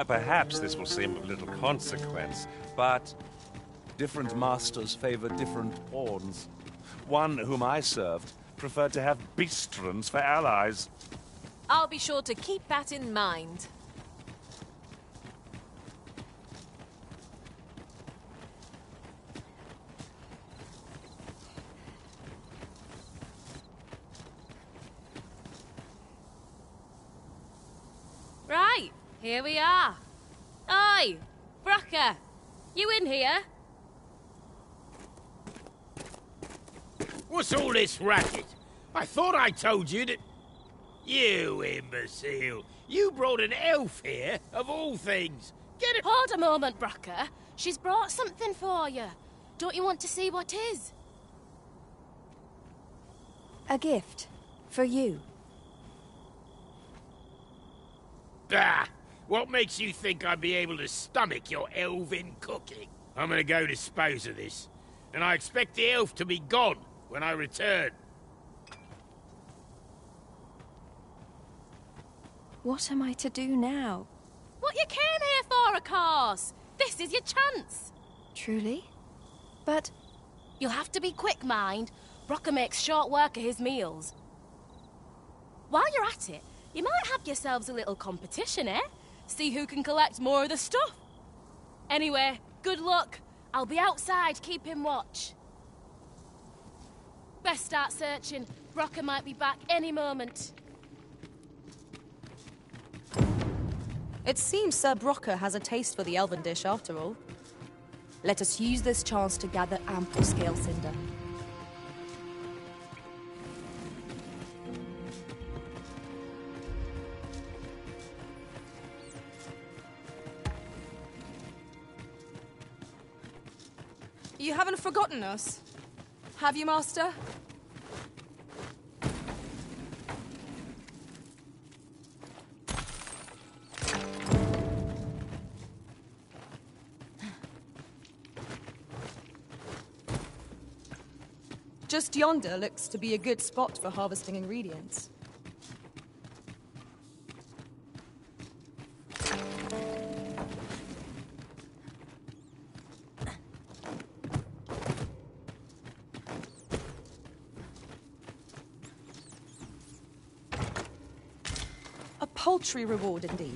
Speaker 9: Perhaps this will seem of little consequence, but different masters favor different pawns. One whom I served preferred to have beastrons for allies.
Speaker 7: I'll be sure to keep that in mind.
Speaker 19: Right, here we are. Oi, Brocker, you in here?
Speaker 8: What's all this racket? I thought I told you that... You imbecile! You brought an elf here, of all things! Get it...
Speaker 19: Hold a moment, Brocker. She's brought something for you. Don't you want to see what is?
Speaker 3: A gift. For you.
Speaker 8: Bah! What makes you think I'd be able to stomach your elven cooking? I'm gonna go dispose of this, and I expect the elf to be gone when I return.
Speaker 3: What am I to do now?
Speaker 19: What you came here for, of course. This is your chance.
Speaker 3: Truly? But...
Speaker 19: You'll have to be quick, mind. Brocker makes short work of his meals. While you're at it, you might have yourselves a little competition, eh? See who can collect more of the stuff. Anyway, good luck. I'll be outside keeping watch. Best start searching. Brocker might be back any moment.
Speaker 1: It seems Sir Brocker has a taste for the elven dish after all. Let us use this chance to gather ample scale cinder.
Speaker 17: You haven't forgotten us, have you, Master?
Speaker 1: Just yonder looks to be a good spot for harvesting ingredients. A paltry reward indeed.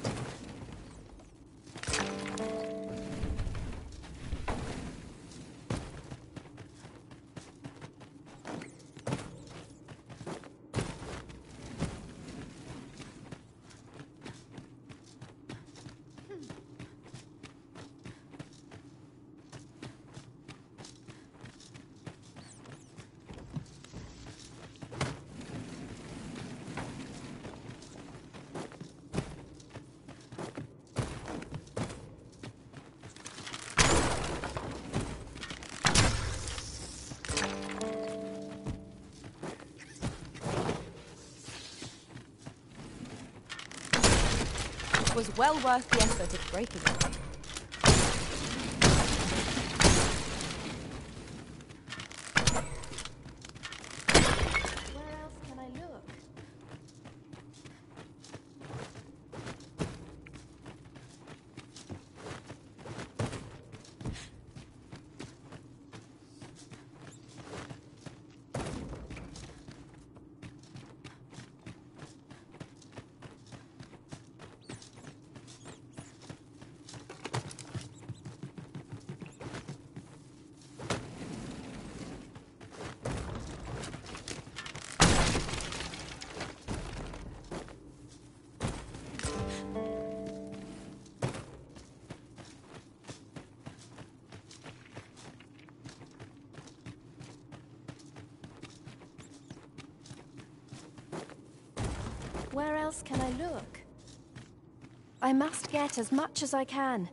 Speaker 1: Was well worth the effort of breaking it.
Speaker 3: Where else can I look? Where else can I look? I must get as much as I can.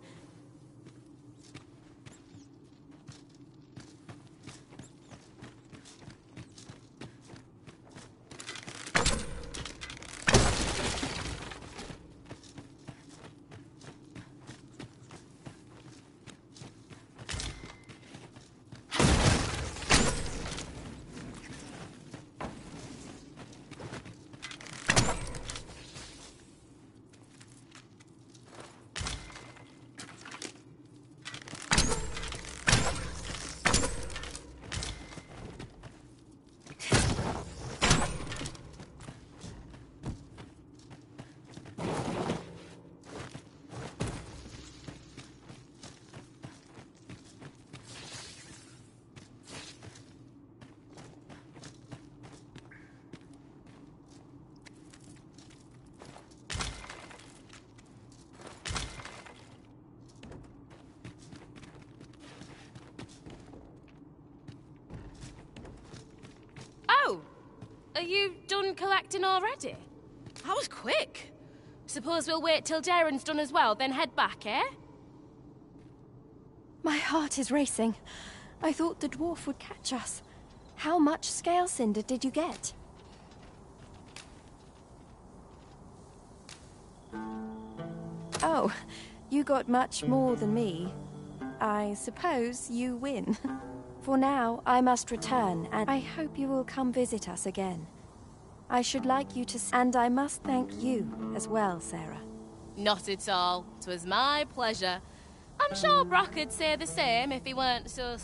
Speaker 19: Are you done collecting already? I was quick. Suppose we'll wait till Darren's done as well, then head back, eh?
Speaker 3: My heart is racing. I thought the dwarf would catch us. How much scale cinder did you get? Oh, you got much more than me. I suppose you win. For now, I must return, and I hope you will come visit us again. I should like you to... And I must thank you as well, Sarah.
Speaker 19: Not at all. 'Twas my pleasure. I'm sure Brock would say the same if he weren't so...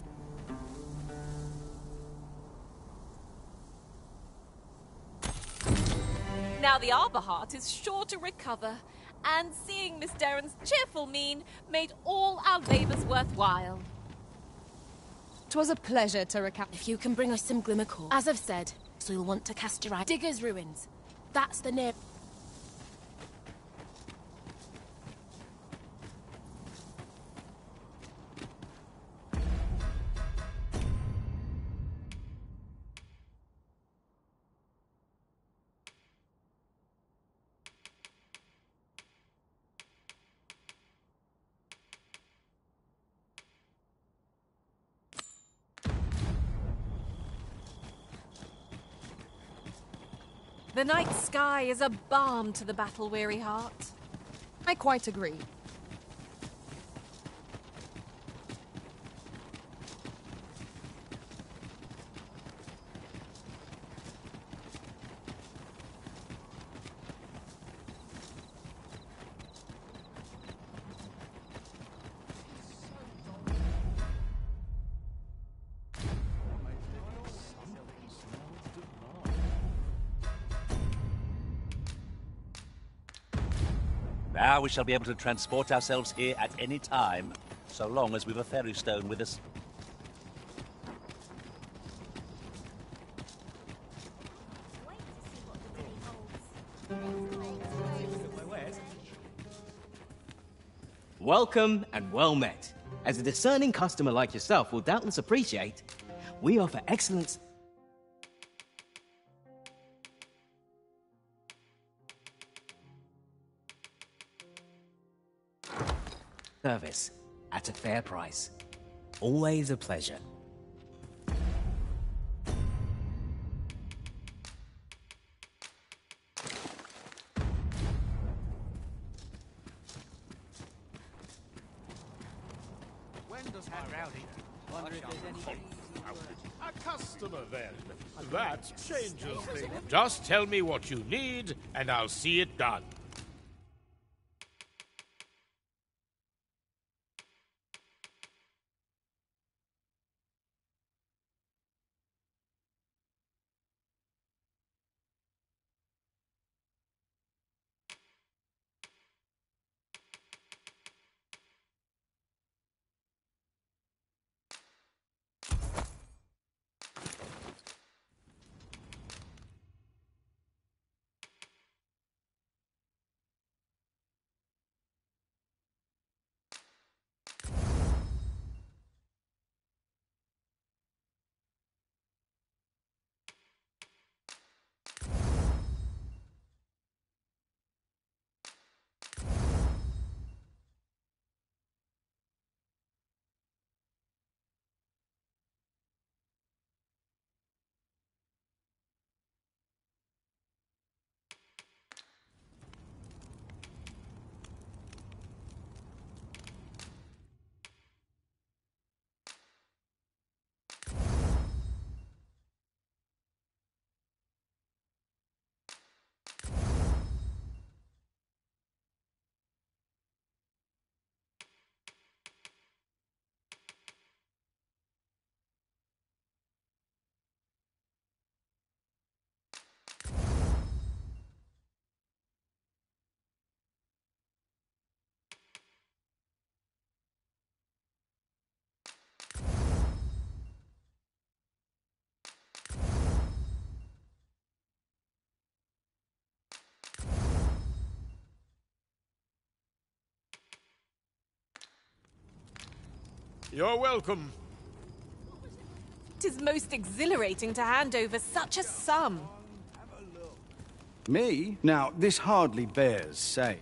Speaker 7: Now the Arbor Heart is sure to recover, and seeing Miss Darren's cheerful mien made all our labors worthwhile.
Speaker 1: 'Twas a pleasure to recount.
Speaker 19: If you can bring us some glimmer core, as I've said, so you'll want to cast your eye. Digger's Ruins. That's the name.
Speaker 7: The night sky is a balm to the battle-weary heart.
Speaker 1: I quite agree.
Speaker 11: Now we shall be able to transport ourselves here at any time, so long as we've a ferry stone with us.
Speaker 13: Welcome and well met. As a discerning customer like yourself will doubtless appreciate, we offer excellence. Service at a fair price. Always a pleasure.
Speaker 2: When does my rowdy? Wonder if there's any...
Speaker 8: A customer then. That changes things. Just tell me what you need, and I'll see it done. You're welcome.
Speaker 7: It is most exhilarating to hand over such a sum.
Speaker 21: Me? Now, this hardly bears say.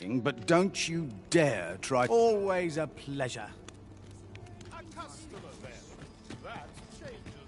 Speaker 21: But don't you dare try. Always a pleasure.
Speaker 8: A customer then. That changes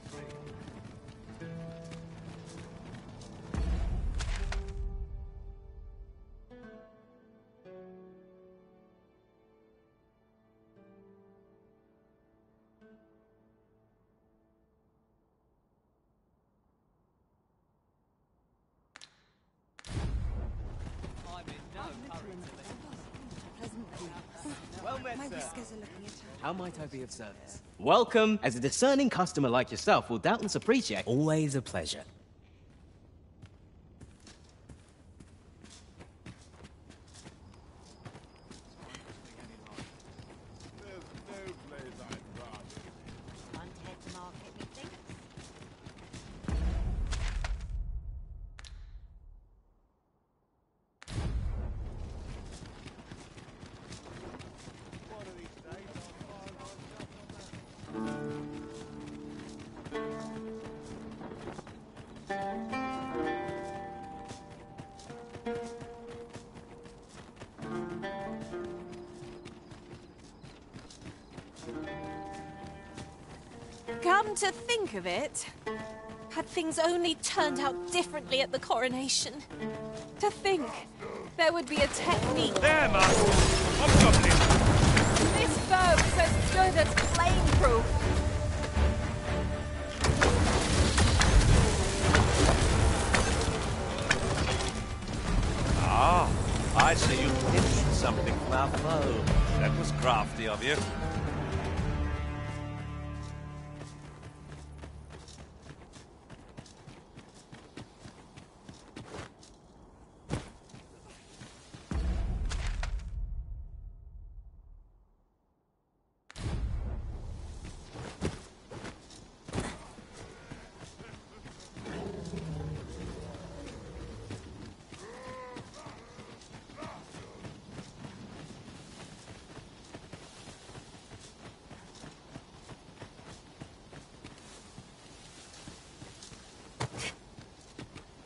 Speaker 20: My whiskers are looking at
Speaker 13: How might I be of service? Welcome. As a discerning customer like yourself will doubtless appreciate. Always a pleasure.
Speaker 7: Come to think of it, had things only turned out differently at the coronation, to think there would be a technique.
Speaker 8: There, Master! I've got it!
Speaker 7: This bow is as good as flame-proof.
Speaker 11: Ah, I see you pitched something from our foe. That was crafty of you.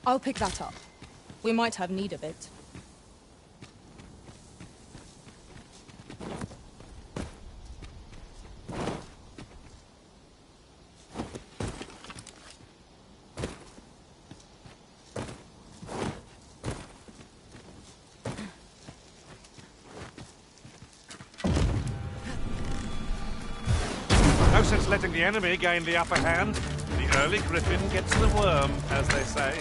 Speaker 1: I'll pick that up. We might have need of it.
Speaker 8: No sense letting the enemy gain the upper hand. The early griffin gets the worm, as they say.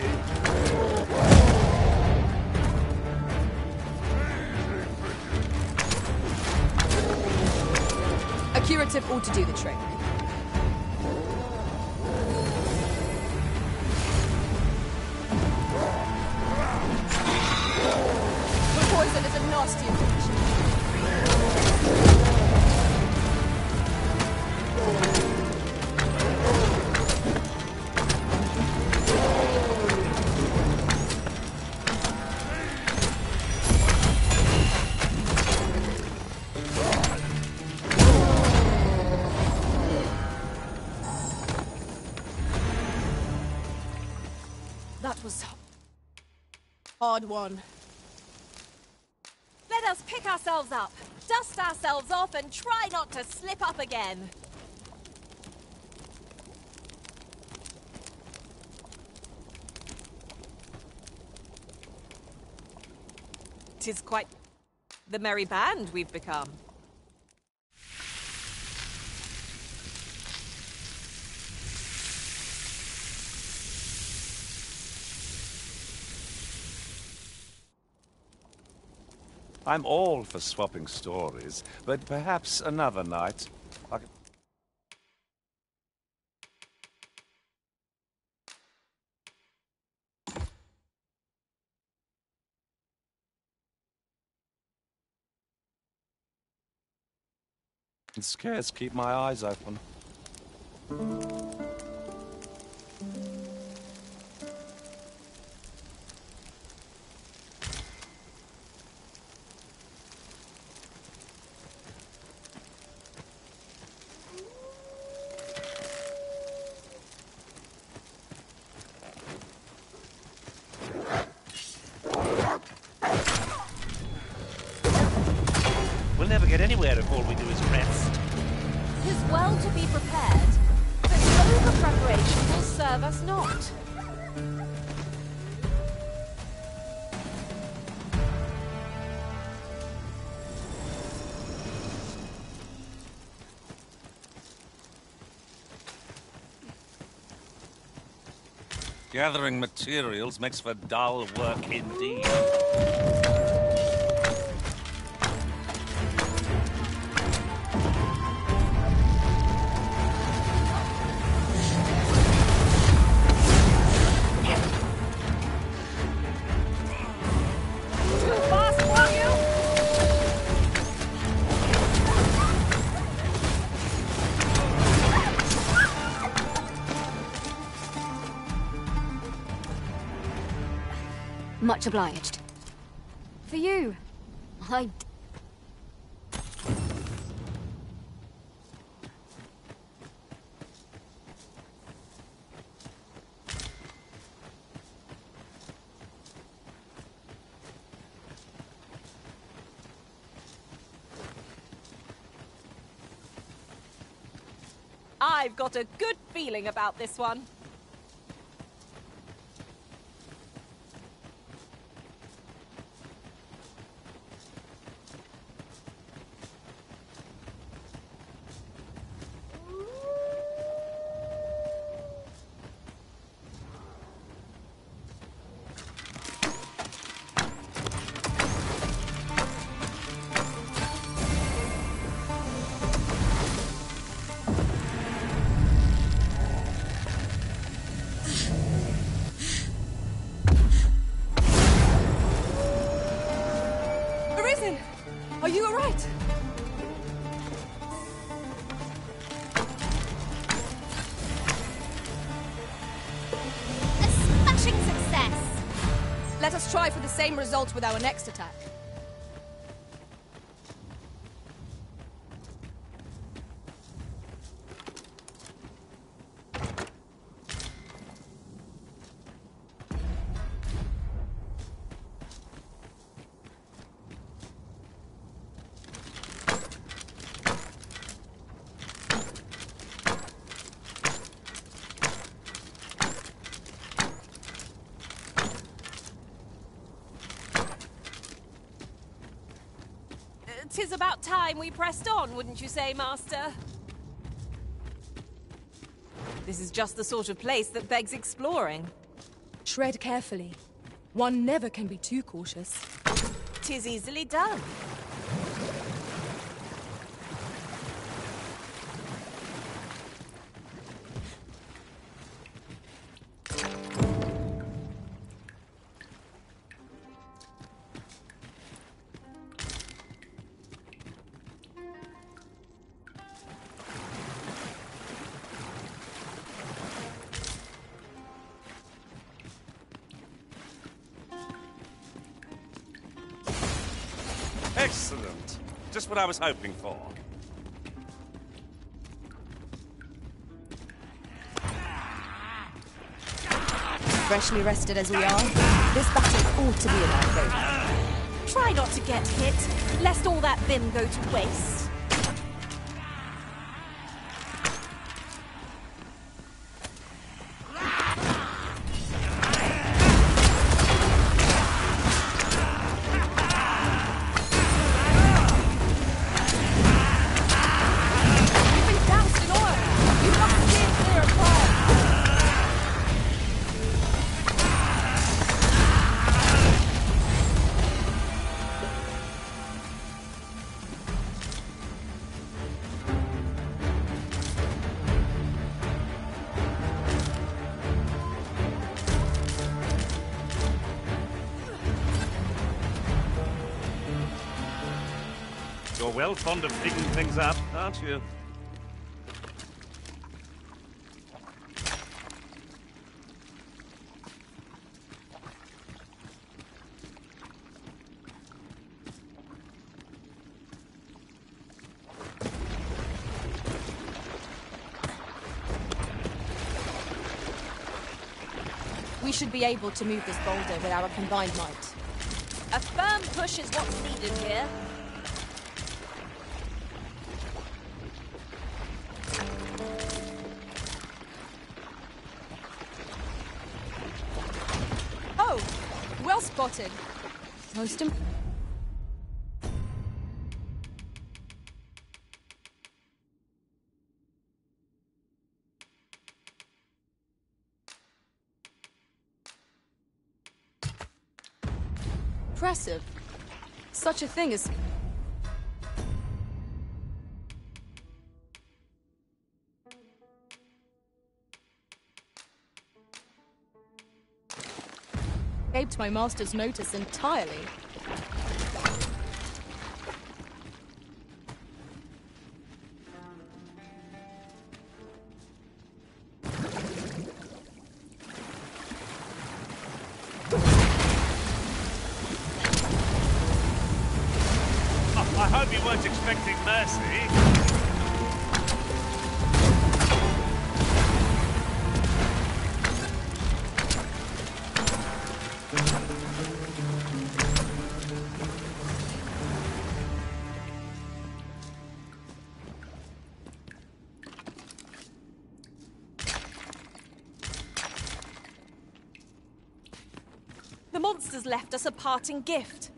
Speaker 1: A curative ought to do the trick. The poison is a nasty infection. That was hard one.
Speaker 7: Let us pick ourselves up, dust ourselves off, and try not to slip up again. Tis quite the merry band we've become.
Speaker 11: I'm all for swapping stories, but perhaps another night. Can scarce keep my eyes open. We'll never get anywhere if all we do is rest.
Speaker 7: 'Tis well to be prepared, but over-preparation will serve us not.
Speaker 11: Gathering materials makes for dull work indeed.
Speaker 14: Much obliged. For you.
Speaker 7: I've got a good feeling about this one.
Speaker 1: Are you alright?
Speaker 14: A smashing success!
Speaker 17: Let us try for the same result with our next attack.
Speaker 7: Tis about time we pressed on, wouldn't you say, Master? This is just the sort of place that begs exploring.
Speaker 1: Tread carefully. One never can be too cautious.
Speaker 7: 'Tis easily done.
Speaker 11: Excellent. Just what I was hoping for.
Speaker 1: Freshly rested as we are, this battle ought to be a light.
Speaker 7: Try not to get hit, lest all that vim go to waste.
Speaker 11: You're well fond of picking things up, aren't you?
Speaker 1: We should be able to move this boulder with our combined might.
Speaker 7: A firm push is what's needed here.
Speaker 17: Oh, well spotted.
Speaker 1: Most impressive. Such a thing as... escaped my master's notice entirely.
Speaker 11: I hope you weren't expecting mercy.
Speaker 7: The monsters left us a parting gift.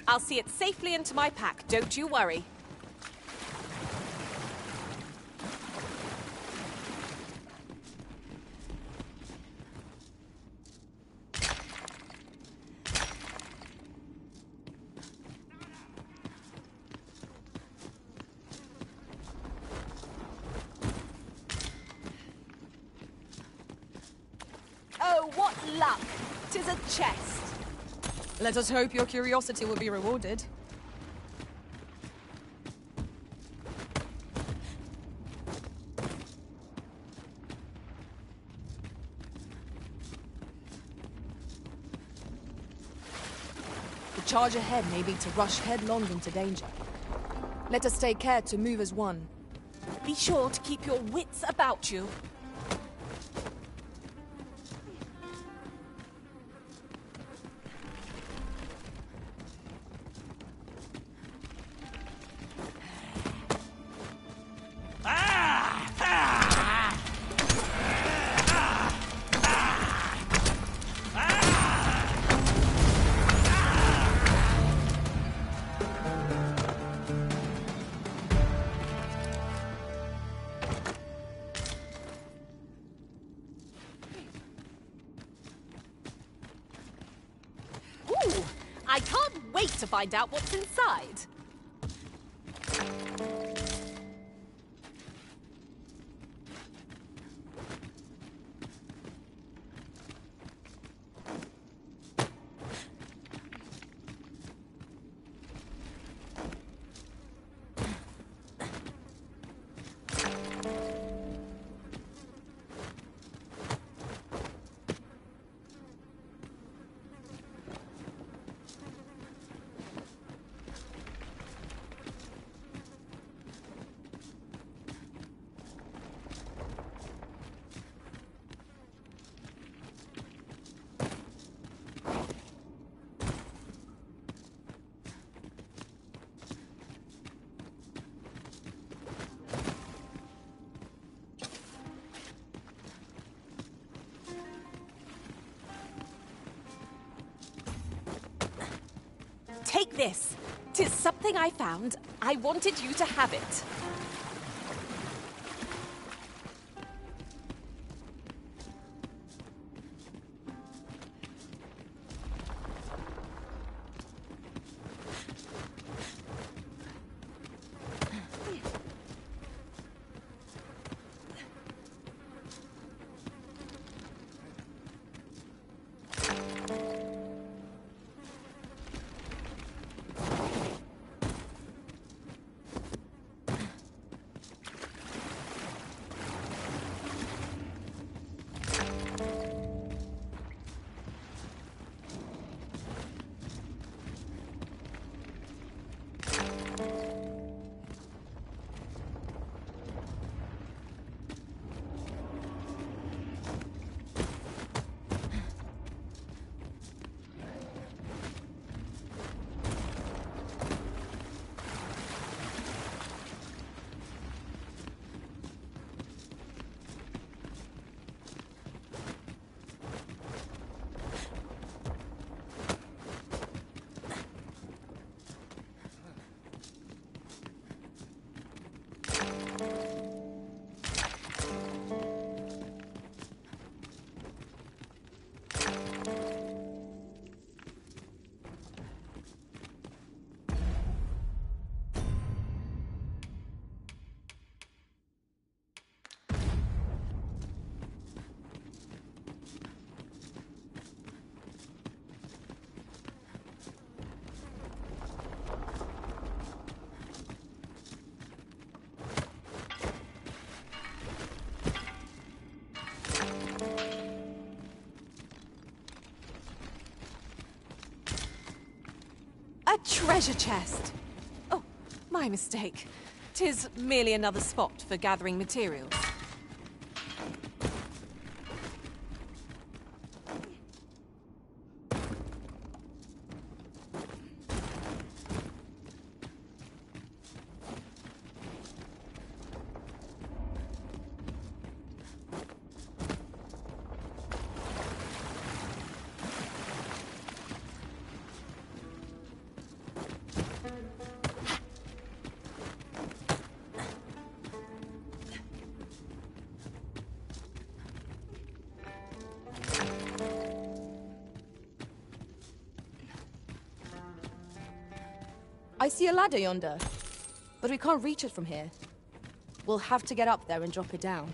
Speaker 7: I'll see it safely into my pack, don't you worry. Oh, what luck! 'Tis a chest.
Speaker 1: Let us hope your curiosity will be rewarded. The charge ahead may be to rush headlong into danger. Let us take care to move as one.
Speaker 7: Be sure to keep your wits about you. I can't wait to find out what's inside. Take this. 'Tis something I found. I wanted you to have it. A treasure chest. Oh, My mistake. 'Tis merely another spot for gathering materials.
Speaker 1: I see a ladder yonder, but we can't reach it from here. We'll have to get up there and drop it down.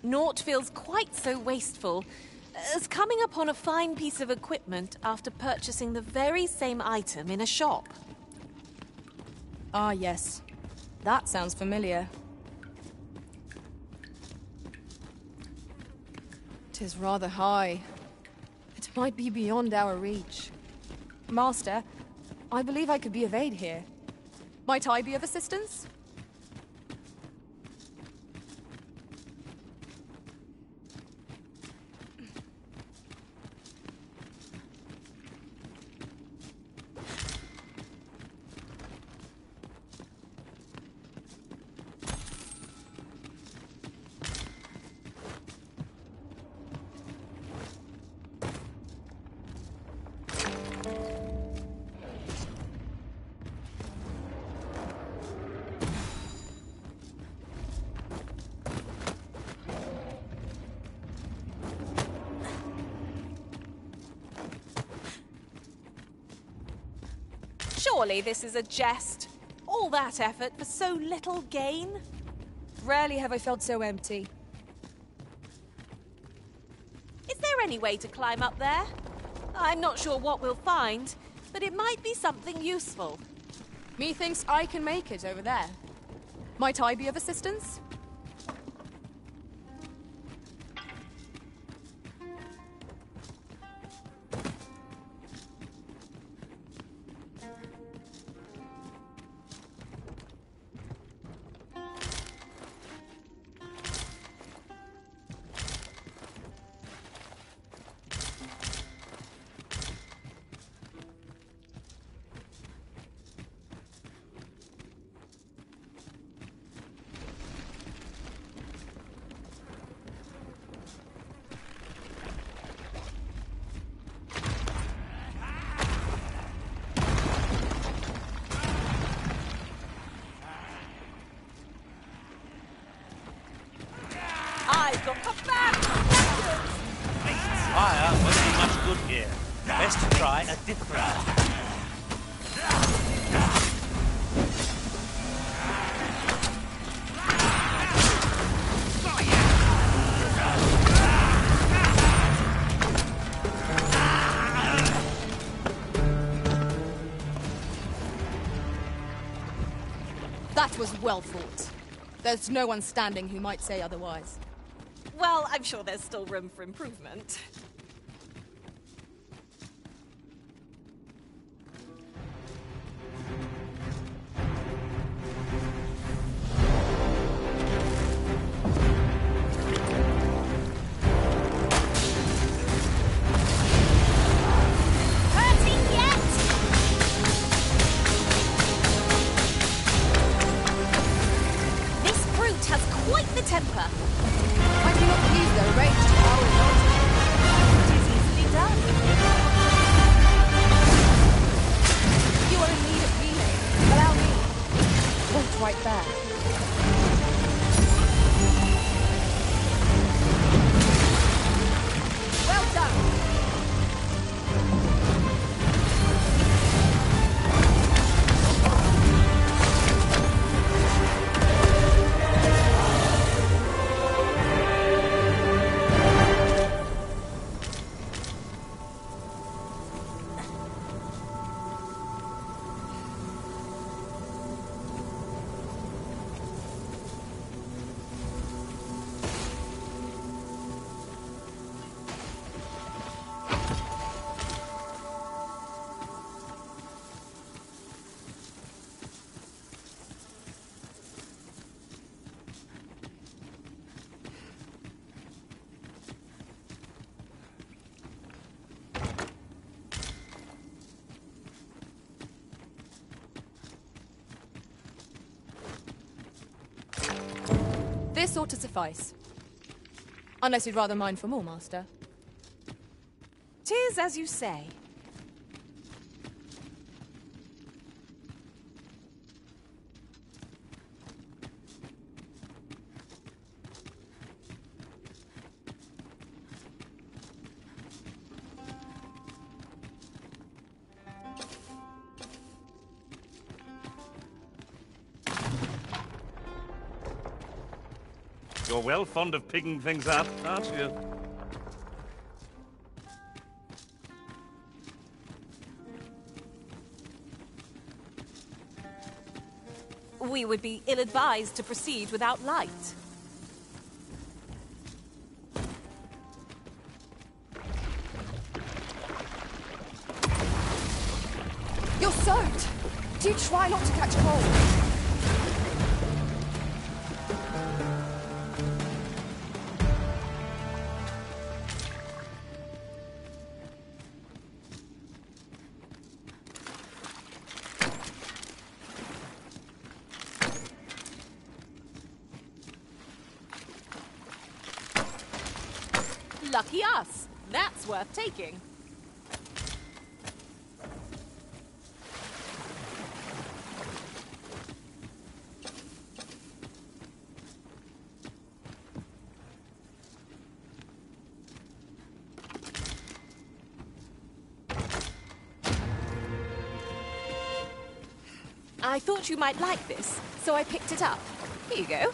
Speaker 7: Naught feels quite so wasteful as coming upon a fine piece of equipment after purchasing the very same item in a shop.
Speaker 1: Ah, yes. That sounds familiar. 'Tis rather high. It might be beyond our reach. Master, I believe I could be of aid here. Might I be of assistance?
Speaker 7: Surely this is a jest. All that effort for so little gain?
Speaker 1: Rarely have I felt so empty.
Speaker 7: Is there any way to climb up there? I'm not sure what we'll find, but it might be something useful.
Speaker 1: Methinks I can make it over there. Might I be of assistance?
Speaker 7: I've got the bad
Speaker 11: Fire won't be much good here. Best to try a different.
Speaker 1: That was well fought. There's no one standing who might say otherwise.
Speaker 7: Well, I'm sure there's still room for improvement. Quite the temper.
Speaker 1: I do not believe their rage to our advantage. This ought to suffice. Unless you'd rather mine for more, Master.
Speaker 7: 'Tis as you say.
Speaker 11: You're well fond of picking things up, aren't you?
Speaker 7: We would be ill-advised to proceed without light.
Speaker 1: You're soaked! Do try not to catch cold.
Speaker 7: Lucky us. That's worth taking. I thought you might like this, so I picked it up. Here you go.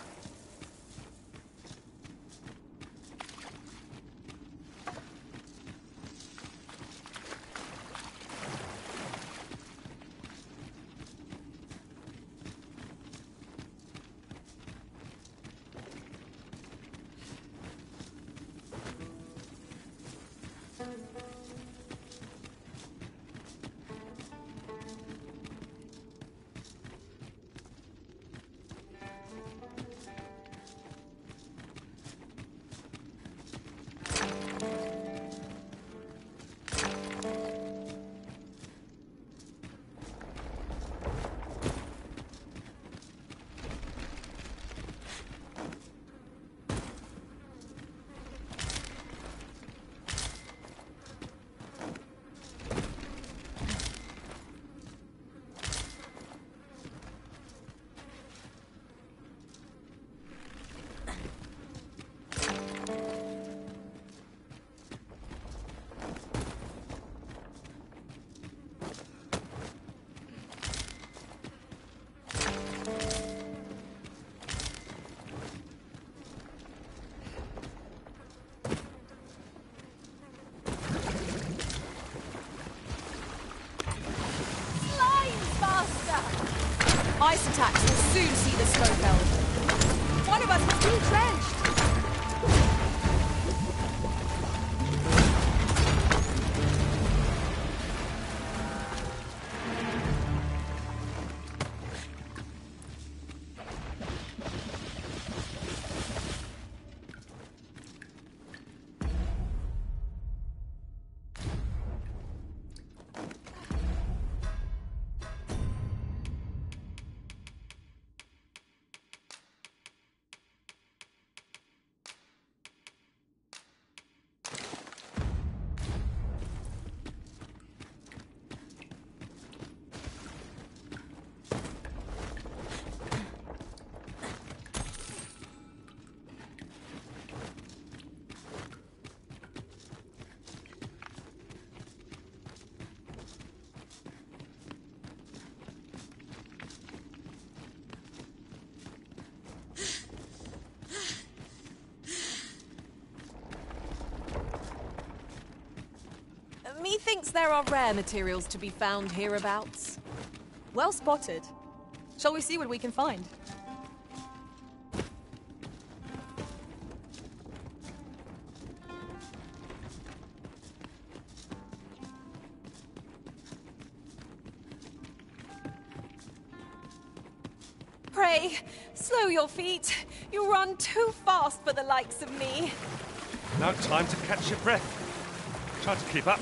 Speaker 1: Ice attacks will soon see the smoke elf. One of us must be drenched.
Speaker 7: Methinks there are rare materials to be found hereabouts.
Speaker 1: Well spotted. Shall we see what we can find?
Speaker 7: Pray, slow your feet. You run too fast for the likes of me.
Speaker 11: Now time to catch your breath. Try to keep up.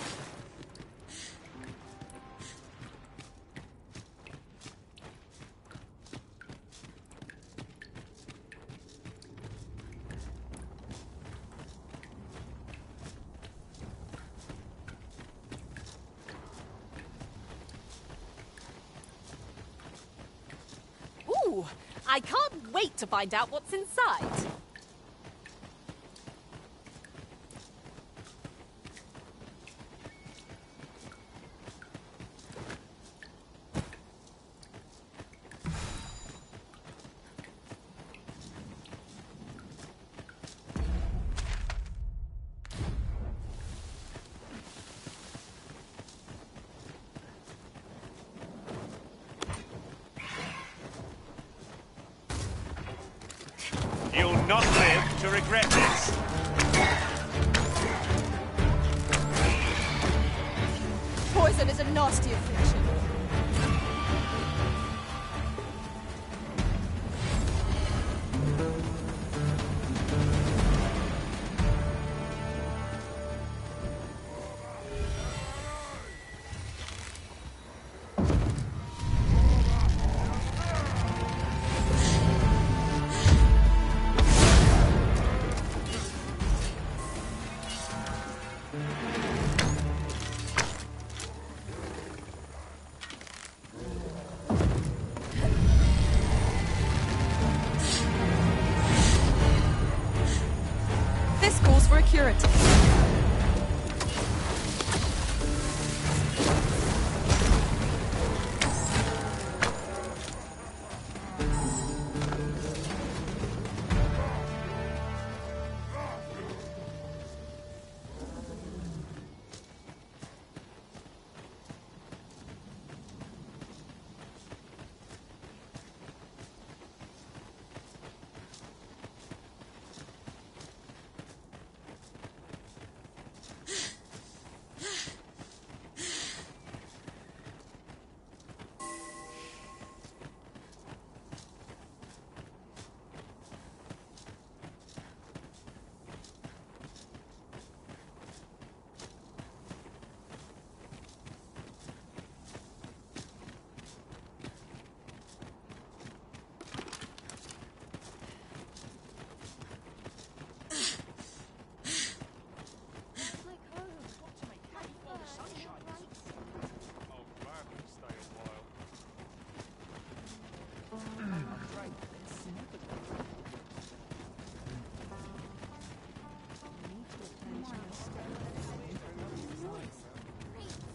Speaker 7: I can't wait to find out what's inside.
Speaker 11: You'll not live to regret this.
Speaker 17: Poison is a nasty affliction.
Speaker 1: This calls for a curative.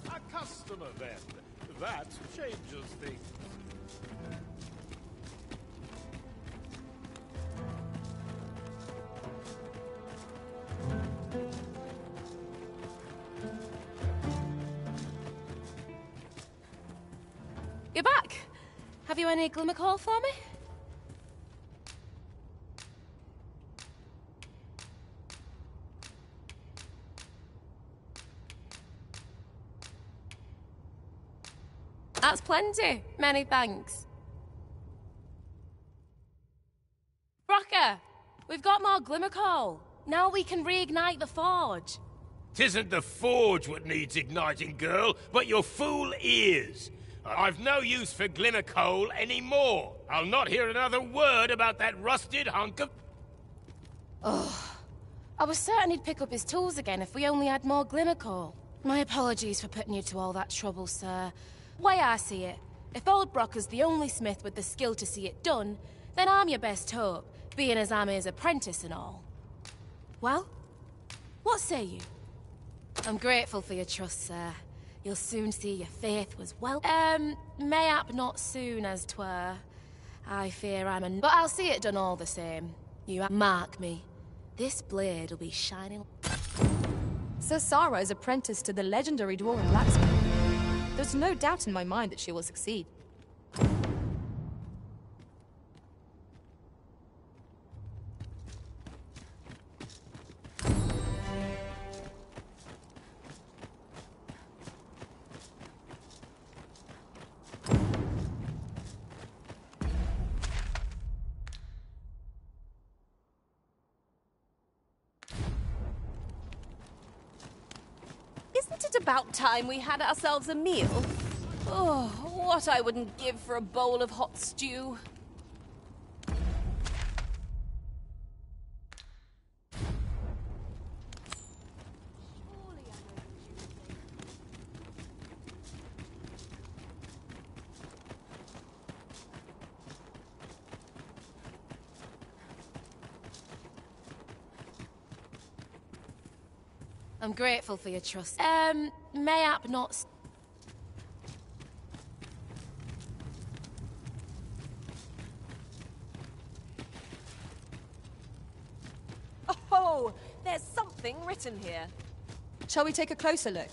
Speaker 8: A customer, then. That changes things.
Speaker 19: You're back. Have you any glimmer coal for me? That's plenty. Many thanks. Brocker, we've got more glimmer coal. Now we can reignite the forge.
Speaker 8: 'Tisn't the forge what needs igniting, girl, but your fool ears. I've no use for glimmer coal anymore. I'll not hear another word about that rusted hunk of...
Speaker 19: Oh, I was certain he'd pick up his tools again if we only had more glimmer coal. My apologies for putting you to all that trouble, sir. Way I see it, if old Brocker's the only smith with the skill to see it done, then I'm your best hope, being as I'm his apprentice and all. Well, what say you? I'm grateful for your trust, sir. You'll soon see your faith was well... mayhap not soon as 'twere. I fear I'm an... But I'll see it done all the same. You mark me. This blade will be shining...
Speaker 1: Sir Sarah is apprenticed to the legendary dwarven blacksmith. There's no doubt in my mind that she will succeed.
Speaker 7: Isn't it about time we had ourselves a meal? Oh, what I wouldn't give for a bowl of hot stew.
Speaker 19: I'm grateful for your trust. Mayhap not...
Speaker 7: Oh, there's something written here.
Speaker 1: Shall we take a closer look?